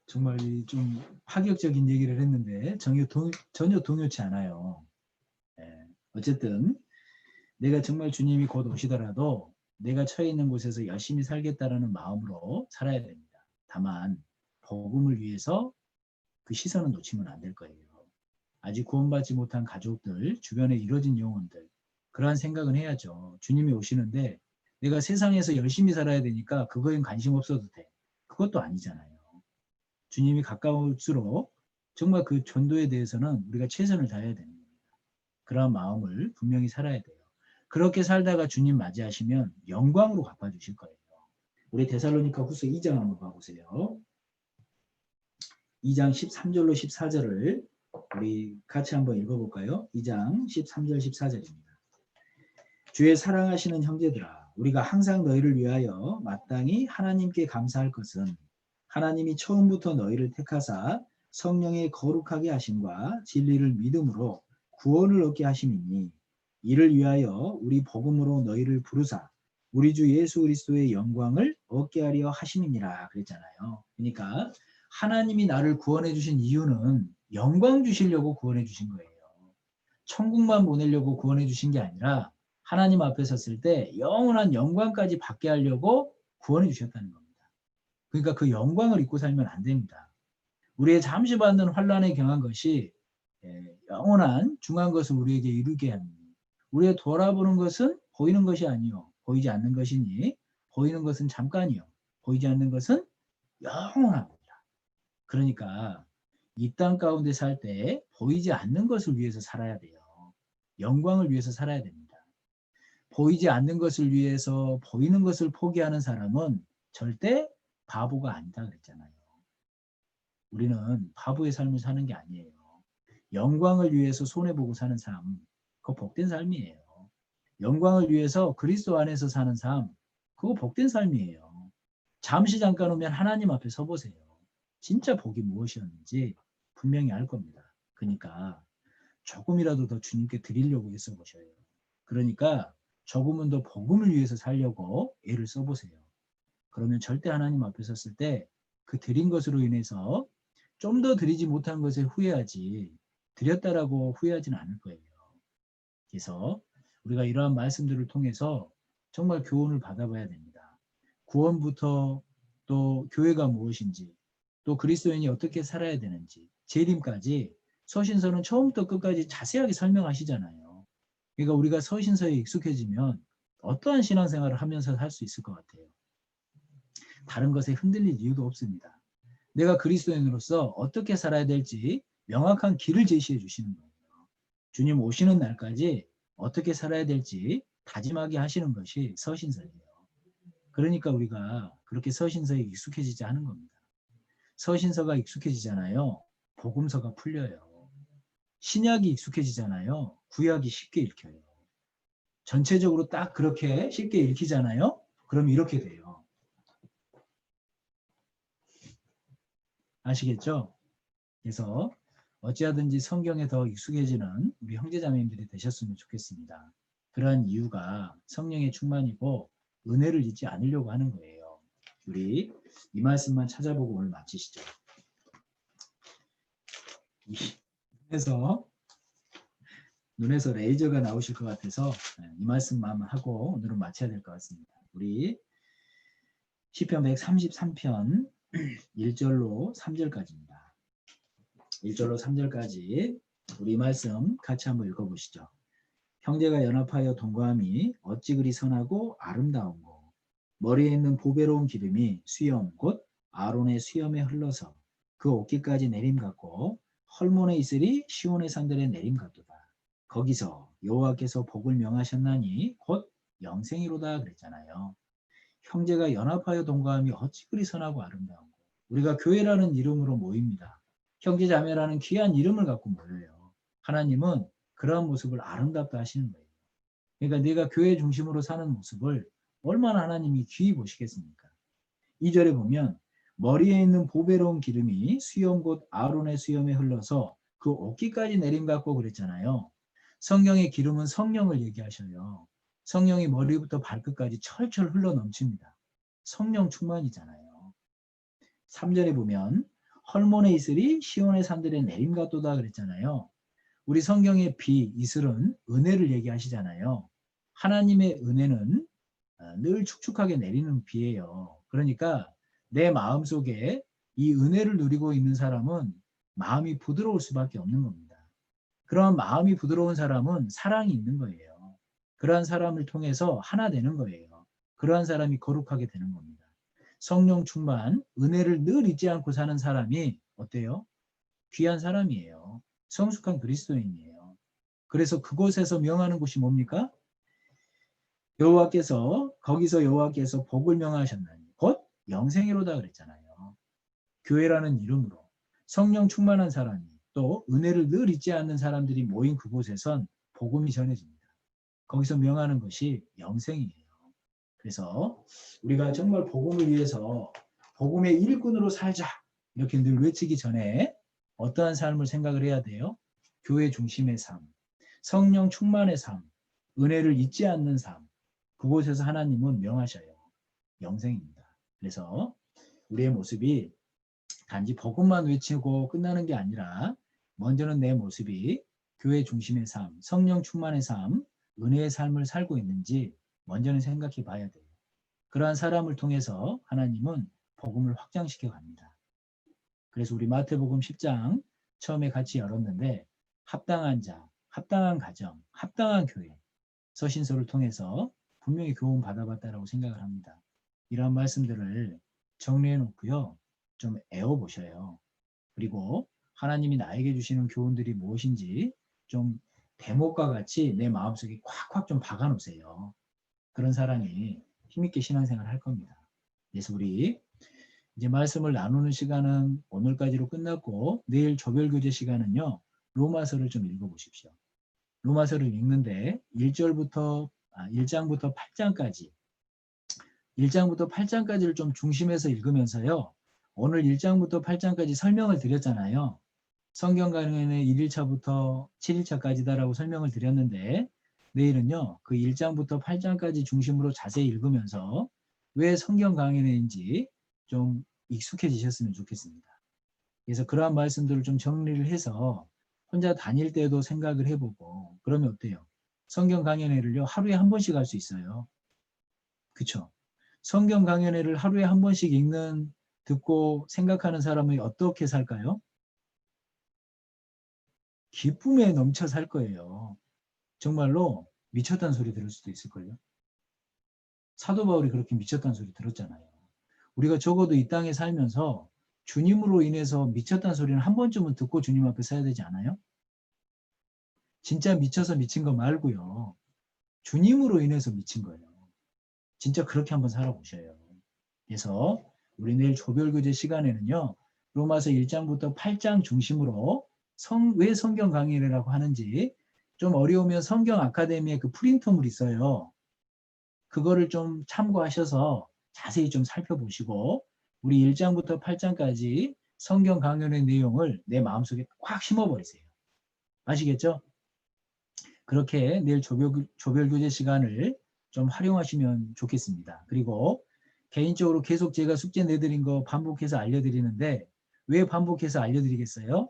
S1: 정말 좀 파격적인 얘기를 했는데 전혀 동요치 않아요. 예, 어쨌든 내가 정말 주님이 곧 오시더라도 내가 처해 있는 곳에서 열심히 살겠다라는 마음으로 살아야 됩니다. 다만 복음을 위해서 그 시선은 놓치면 안 될 거예요. 아직 구원받지 못한 가족들, 주변에 이뤄진 영혼들 그러한 생각은 해야죠. 주님이 오시는데 내가 세상에서 열심히 살아야 되니까 그거엔 관심 없어도 돼. 그것도 아니잖아요. 주님이 가까울수록 정말 그 전도에 대해서는 우리가 최선을 다해야 되는 겁니다. 그러한 마음을 분명히 살아야 돼요. 그렇게 살다가 주님 맞이하시면 영광으로 갚아주실 거예요. 우리 데살로니가 후서 2장 한번 봐보세요. 2장 13절로 14절을 우리 같이 한번 읽어볼까요? 2장 13절 14절입니다. 주의 사랑하시는 형제들아 우리가 항상 너희를 위하여 마땅히 하나님께 감사할 것은 하나님이 처음부터 너희를 택하사 성령의 거룩하게 하심과 진리를 믿음으로 구원을 얻게 하심이니 이를 위하여 우리 복음으로 너희를 부르사 우리 주 예수 그리스도의 영광을 얻게 하려 하심이니라 그랬잖아요. 그러니까 하나님이 나를 구원해 주신 이유는 영광 주시려고 구원해 주신 거예요. 천국만 보내려고 구원해 주신 게 아니라 하나님 앞에 섰을 때 영원한 영광까지 받게 하려고 구원해 주셨다는 겁니다. 그러니까 그 영광을 잊고 살면 안 됩니다. 우리의 잠시 받는 환란에 경한 것이 영원한 중한 것을 우리에게 이루게 합니다. 우리의 돌아보는 것은 보이는 것이 아니요 보이지 않는 것이니 보이는 것은 잠깐이요 보이지 않는 것은 영원합니다. 그러니까 이 땅 가운데 살 때 보이지 않는 것을 위해서 살아야 돼요. 영광을 위해서 살아야 됩니다. 보이지 않는 것을 위해서 보이는 것을 포기하는 사람은 절대 바보가 아니다 그랬잖아요. 우리는 바보의 삶을 사는 게 아니에요. 영광을 위해서 손해보고 사는 삶, 그거 복된 삶이에요. 영광을 위해서 그리스도 안에서 사는 삶, 그거 복된 삶이에요. 잠시 잠깐 오면 하나님 앞에 서보세요. 진짜 복이 무엇이었는지 분명히 알 겁니다. 그러니까 조금이라도 더 주님께 드리려고 애써 보셔요. 그러니까 조금은 더 복음을 위해서 살려고 애를 써보세요. 그러면 절대 하나님 앞에 섰을 때 그 드린 것으로 인해서 좀 더 드리지 못한 것에 후회하지, 드렸다라고 후회하지는 않을 거예요. 그래서 우리가 이러한 말씀들을 통해서 정말 교훈을 받아봐야 됩니다. 구원부터 또 교회가 무엇인지, 또 그리스도인이 어떻게 살아야 되는지, 재림까지 서신서는 처음부터 끝까지 자세하게 설명하시잖아요. 그러니까 우리가 서신서에 익숙해지면 어떠한 신앙생활을 하면서 살 수 있을 것 같아요. 다른 것에 흔들릴 이유도 없습니다. 내가 그리스도인으로서 어떻게 살아야 될지 명확한 길을 제시해 주시는 거예요. 주님 오시는 날까지 어떻게 살아야 될지 다짐하게 하시는 것이 서신서예요. 그러니까 우리가 그렇게 서신서에 익숙해지지 않은 겁니다. 서신서가 익숙해지잖아요. 복음서가 풀려요. 신약이 익숙해지잖아요. 구약이 쉽게 읽혀요. 전체적으로 딱 그렇게 쉽게 읽히잖아요. 그럼 이렇게 돼요. 아시겠죠? 그래서 어찌하든지 성경에 더 익숙해지는 우리 형제자매님들이 되셨으면 좋겠습니다. 그러한 이유가 성령의 충만이고 은혜를 잊지 않으려고 하는 거예요. 우리 이 말씀만 찾아보고 오늘 마치시죠. 눈에서 레이저가 나오실 것 같아서 이 말씀만 하고 오늘은 마쳐야 될 것 같습니다. 우리 시편 133편 1절로 3절까지입니다. 1절로 3절까지 우리 말씀 같이 한번 읽어보시죠. 형제가 연합하여 동거함이 어찌 그리 선하고 아름다운고 머리에 있는 보배로운 기름이 수염 곧 아론의 수염에 흘러서 그 옷깃까지 내림 같고 헐몬에 있으리 시온의 산들의 내림 같도다. 거기서 여호와께서 복을 명하셨나니 곧 영생이로다 그랬잖아요. 형제가 연합하여 동거함이 어찌 그리 선하고 아름다운고 우리가 교회라는 이름으로 모입니다. 형제자매라는 귀한 이름을 갖고 모여요. 하나님은 그러한 모습을 아름답다 하시는 거예요. 그러니까 내가 교회 중심으로 사는 모습을 얼마나 하나님이 귀히 보시겠습니까? 2절에 보면 머리에 있는 보배로운 기름이 수염 곧 아론의 수염에 흘러서 그 옷깃까지 내림 같고 그랬잖아요. 성경의 기름은 성령을 얘기하셔요. 성령이 머리부터 발끝까지 철철 흘러 넘칩니다. 성령 충만이잖아요. 3절에 보면 헐몬에 있으리 시온의 산들의 내림 같도다 그랬잖아요. 우리 성경의 비, 이슬은 은혜를 얘기하시잖아요. 하나님의 은혜는 늘 축축하게 내리는 비예요. 그러니까 내 마음속에 이 은혜를 누리고 있는 사람은 마음이 부드러울 수밖에 없는 겁니다. 그런 마음이 부드러운 사람은 사랑이 있는 거예요. 그러한 사람을 통해서 하나 되는 거예요. 그러한 사람이 거룩하게 되는 겁니다. 성령 충만, 은혜를 늘 잊지 않고 사는 사람이 어때요? 귀한 사람이에요. 성숙한 그리스도인이에요. 그래서 그곳에서 명하는 곳이 뭡니까? 거기서 여호와께서 복을 명하셨나니 곧 영생이로다 그랬잖아요. 교회라는 이름으로 성령 충만한 사람이 또 은혜를 늘 잊지 않는 사람들이 모인 그곳에선 복음이 전해집니다. 거기서 명하는 것이 영생이에요. 그래서 우리가 정말 복음을 위해서 복음의 일꾼으로 살자 이렇게 늘 외치기 전에 어떠한 삶을 생각을 해야 돼요? 교회 중심의 삶, 성령 충만의 삶, 은혜를 잊지 않는 삶, 그곳에서 하나님은 명하셔요. 영생입니다. 그래서 우리의 모습이 단지 복음만 외치고 끝나는 게 아니라 먼저는 내 모습이 교회 중심의 삶, 성령 충만의 삶, 은혜의 삶을 살고 있는지 먼저는 생각해 봐야 돼요. 그러한 사람을 통해서 하나님은 복음을 확장시켜 갑니다. 그래서 우리 마태복음 10장 처음에 같이 열었는데 합당한 자, 합당한 가정, 합당한 교회 서신서를 통해서 분명히 교훈 받아봤다라고 생각을 합니다. 이러한 말씀들을 정리해 놓고요. 좀 애워보셔요. 그리고 하나님이 나에게 주시는 교훈들이 무엇인지 좀 대목과 같이 내 마음속에 콱콱 좀 박아놓으세요. 그런 사람이 힘있게 신앙생활을 할 겁니다. 그래서 우리 이제 말씀을 나누는 시간은 오늘까지로 끝났고 내일 조별교제 시간은요. 로마서를 좀 읽어보십시오. 로마서를 읽는데 1장부터 8장까지 1장부터 8장까지를 좀 중심해서 읽으면서요. 오늘 1장부터 8장까지 설명을 드렸잖아요. 성경 강연의 1일차부터 7일차까지다라고 설명을 드렸는데 내일은요. 그 1장부터 8장까지 중심으로 자세히 읽으면서 왜 성경 강연회인지 좀 익숙해지셨으면 좋겠습니다. 그래서 그러한 말씀들을 좀 정리를 해서 혼자 다닐 때도 생각을 해보고 그러면 어때요? 성경 강연회를요. 하루에 한 번씩 할 수 있어요. 그쵸? 성경 강연회를 하루에 한 번씩 듣고 생각하는 사람이 어떻게 살까요? 기쁨에 넘쳐 살 거예요. 정말로 미쳤다는 소리 들을 수도 있을걸요. 사도 바울이 그렇게 미쳤다는 소리 들었잖아요. 우리가 적어도 이 땅에 살면서 주님으로 인해서 미쳤다는 소리는 한 번쯤은 듣고 주님 앞에 서야 되지 않아요? 진짜 미쳐서 미친 거 말고요. 주님으로 인해서 미친 거예요. 진짜 그렇게 한번 살아보셔요. 그래서 우리 내일 조별교제 시간에는요. 로마서 1장부터 8장 중심으로 왜 성경 강의라고 하는지 좀 어려우면 성경 아카데미에 그 프린트물 있어요. 그거를 좀 참고하셔서 자세히 좀 살펴보시고 우리 1장부터 8장까지 성경 강연의 내용을 내 마음속에 꽉 심어버리세요. 아시겠죠? 그렇게 내일 조별교제 시간을 좀 활용하시면 좋겠습니다. 그리고 개인적으로 계속 제가 숙제 내드린 거 반복해서 알려드리는데 왜 반복해서 알려드리겠어요?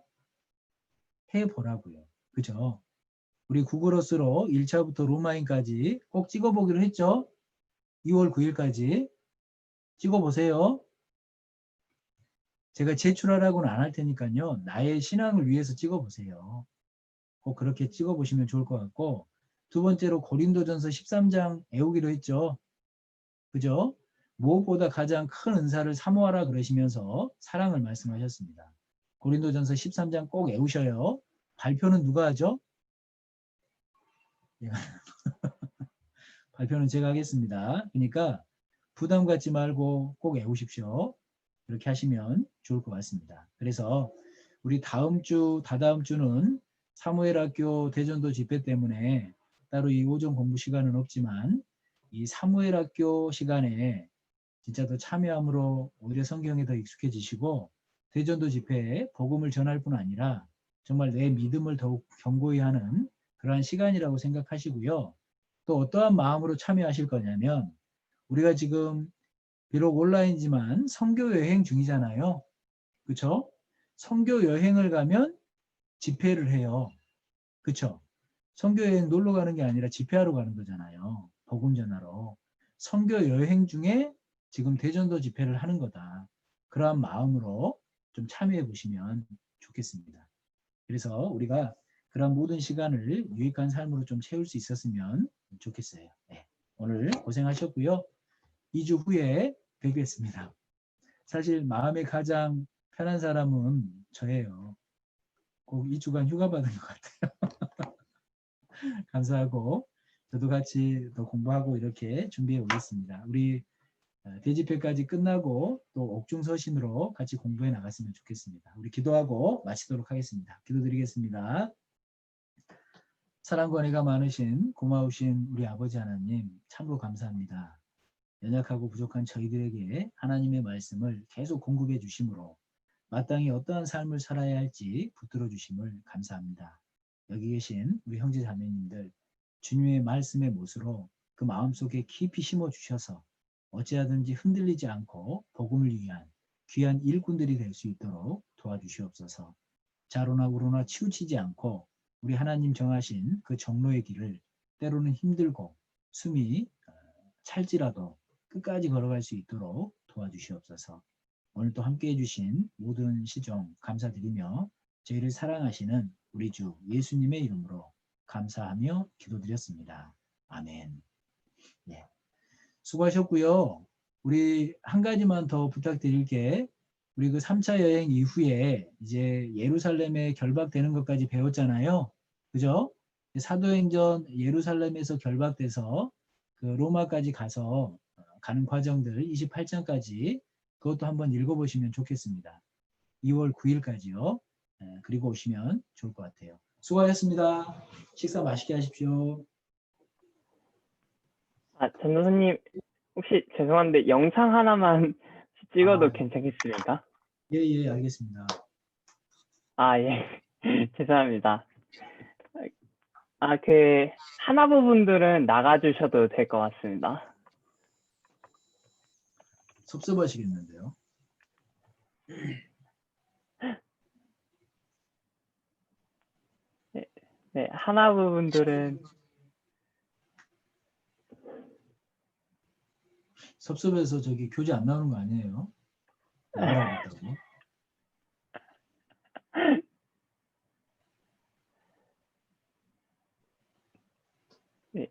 S1: 해보라고요. 그죠? 우리 구글어스로 1차부터 로마인까지 꼭 찍어보기로 했죠? 2월 9일까지 찍어보세요. 제가 제출하라고는 안 할 테니까요. 나의 신앙을 위해서 찍어보세요. 꼭 그렇게 찍어보시면 좋을 것 같고 두 번째로 고린도전서 13장 외우기로 했죠. 그죠? 무엇보다 가장 큰 은사를 사모하라 그러시면서 사랑을 말씀하셨습니다. 고린도전서 13장 꼭 외우셔요. 발표는 누가 하죠? 발표는 제가 하겠습니다. 그러니까 부담 갖지 말고 꼭 외우십시오. 그렇게 하시면 좋을 것 같습니다. 그래서 우리 다음 주, 다다음 주는 사무엘학교 대전도 집회 때문에 따로 이 오전 공부 시간은 없지만 이 사무엘학교 시간에 진짜 더 참여함으로 오히려 성경에 더 익숙해지시고 대전도 집회에 복음을 전할 뿐 아니라 정말 내 믿음을 더욱 견고히 하는 그러한 시간이라고 생각하시고요. 또 어떠한 마음으로 참여하실 거냐면 우리가 지금 비록 온라인이지만 선교 여행 중이잖아요. 그렇죠? 선교 여행을 가면 집회를 해요. 그렇죠? 선교 여행 놀러 가는 게 아니라 집회하러 가는 거잖아요. 복음 전하러. 선교 여행 중에 지금 대전도 집회를 하는 거다. 그러한 마음으로 좀 참여해 보시면 좋겠습니다. 그래서 우리가 그런 모든 시간을 유익한 삶으로 좀 채울 수 있었으면 좋겠어요. 네. 오늘 고생하셨고요. 2주 후에 뵙겠습니다. 사실 마음에 가장 편한 사람은 저예요. 꼭 2주간 휴가 받은 것 같아요. 감사하고 저도 같이 더 공부하고 이렇게 준비해 오겠습니다. 우리 대집회까지 끝나고 또 옥중서신으로 같이 공부해 나갔으면 좋겠습니다. 우리 기도하고 마치도록 하겠습니다. 기도드리겠습니다. 사랑과 은혜가 많으신 고마우신 우리 아버지 하나님 참으로 감사합니다. 연약하고 부족한 저희들에게 하나님의 말씀을 계속 공급해 주심으로 마땅히 어떠한 삶을 살아야 할지 붙들어 주심을 감사합니다. 여기 계신 우리 형제 자매님들 주님의 말씀의 못으로 그 마음속에 깊이 심어 주셔서 어찌하든지 흔들리지 않고 복음을 위한 귀한 일꾼들이 될 수 있도록 도와주시옵소서. 자로나 우로나 치우치지 않고 우리 하나님 정하신 그 정로의 길을 때로는 힘들고 숨이 찰지라도 끝까지 걸어갈 수 있도록 도와주시옵소서. 오늘 또 함께 해주신 모든 시종 감사드리며 저희를 사랑하시는 우리 주 예수님의 이름으로 감사하며 기도드렸습니다. 아멘. 네. 수고하셨고요. 우리 한 가지만 더 부탁드릴 게 우리 그 3차 여행 이후에 이제 예루살렘에 결박되는 것까지 배웠잖아요. 그죠? 사도행전 예루살렘에서 결박돼서 그 로마까지 가서 가는 과정들 28장까지 그것도 한번 읽어보시면 좋겠습니다. 2월 9일까지요. 그리고 오시면 좋을 것 같아요. 수고하셨습니다. 식사 맛있게 하십시오.
S2: 전도사님, 혹시 죄송한데 영상 하나만 찍어도
S1: 아,
S2: 괜찮겠습니까?
S1: 예, 알겠습니다.
S2: 예. 죄송합니다. 그 하나부 분들은 나가주셔도 될 것 같습니다.
S1: 섭섭하시겠는데요.
S2: 네, 하나부 분들은
S1: 섭섭해서 저기 교재 안 나오는 거 아니에요? 나가라고 했다고.
S2: 네,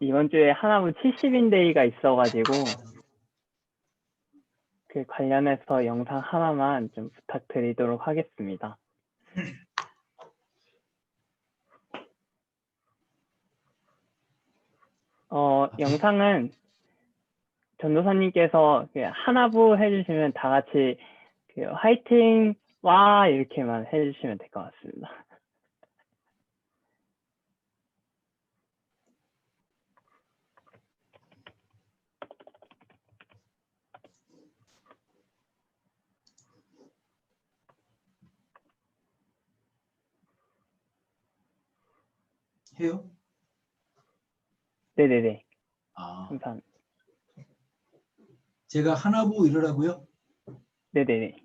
S2: 이번 주에 하나부 70인데이가 있어가지고 그 관련해서 영상 하나만 좀 부탁드리도록 하겠습니다. 영상은 전도사님께서 하나부 해주시면 다 같이 화이팅 와 이렇게만 해주시면 될 것 같습니다.
S1: 해요?
S2: 네네네.
S1: 아,
S2: 감사합니다.
S1: 제가 하나부 이러라고요?
S2: 네네네.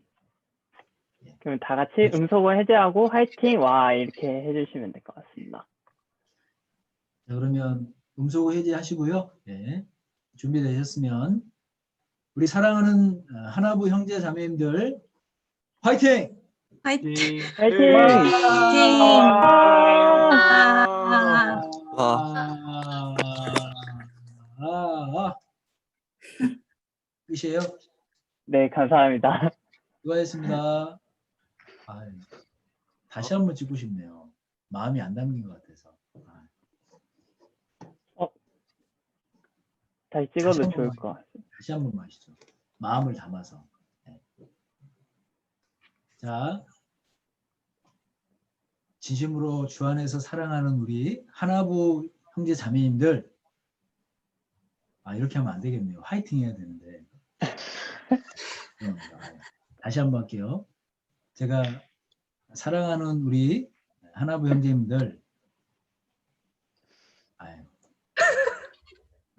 S2: 그럼 다 같이 음소거 해제하고 화이팅 와 이렇게 해주시면 될 것 같습니다.
S1: 자, 그러면 음소거 해제하시고요. 네. 준비되셨으면 우리 사랑하는 하나부 형제 자매님들 화이팅!
S3: 화이팅!
S2: 화이팅!
S1: 끝이에요?
S2: 네, 감사합니다.
S1: 수고하셨습니다. 다시 한번 찍고 싶네요. 마음이 안 담긴 것 같아서.
S2: 다시 찍어도 좋을 것 같습니다.
S1: 다시 한번 마시죠. 마음을 담아서. 네. 자, 진심으로 주 안에서 사랑하는 우리 하나부 형제 자매님들, 이렇게 하면 안 되겠네요. 화이팅 해야 되는데. 다시 한번 할게요. 제가 사랑하는 우리 하나부 형제님들,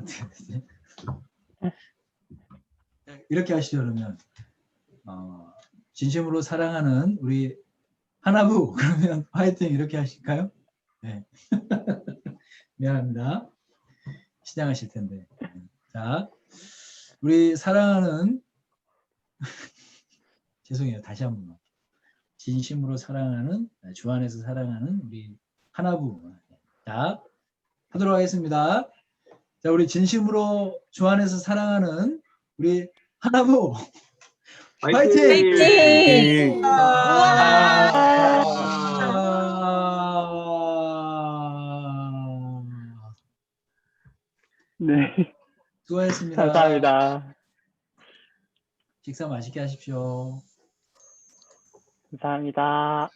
S1: 어떻게 되지? 이렇게 하시죠. 그러면 진심으로 사랑하는 우리 하나부 그러면 화이팅 이렇게 하실까요? 네. 미안합니다. 시장하실 텐데. 자, 우리 사랑하는 죄송해요. 다시 한 번만. 진심으로 사랑하는 주 안에서 사랑하는 우리 하나부. 자, 하도록 하겠습니다. 자, 우리 진심으로 주 안에서 사랑하는 우리 하나부 화이팅!
S3: 화이팅!
S2: 네.
S1: 수고하셨습니다.
S2: 감사합니다.
S1: 식사 맛있게 하십시오.
S2: 감사합니다.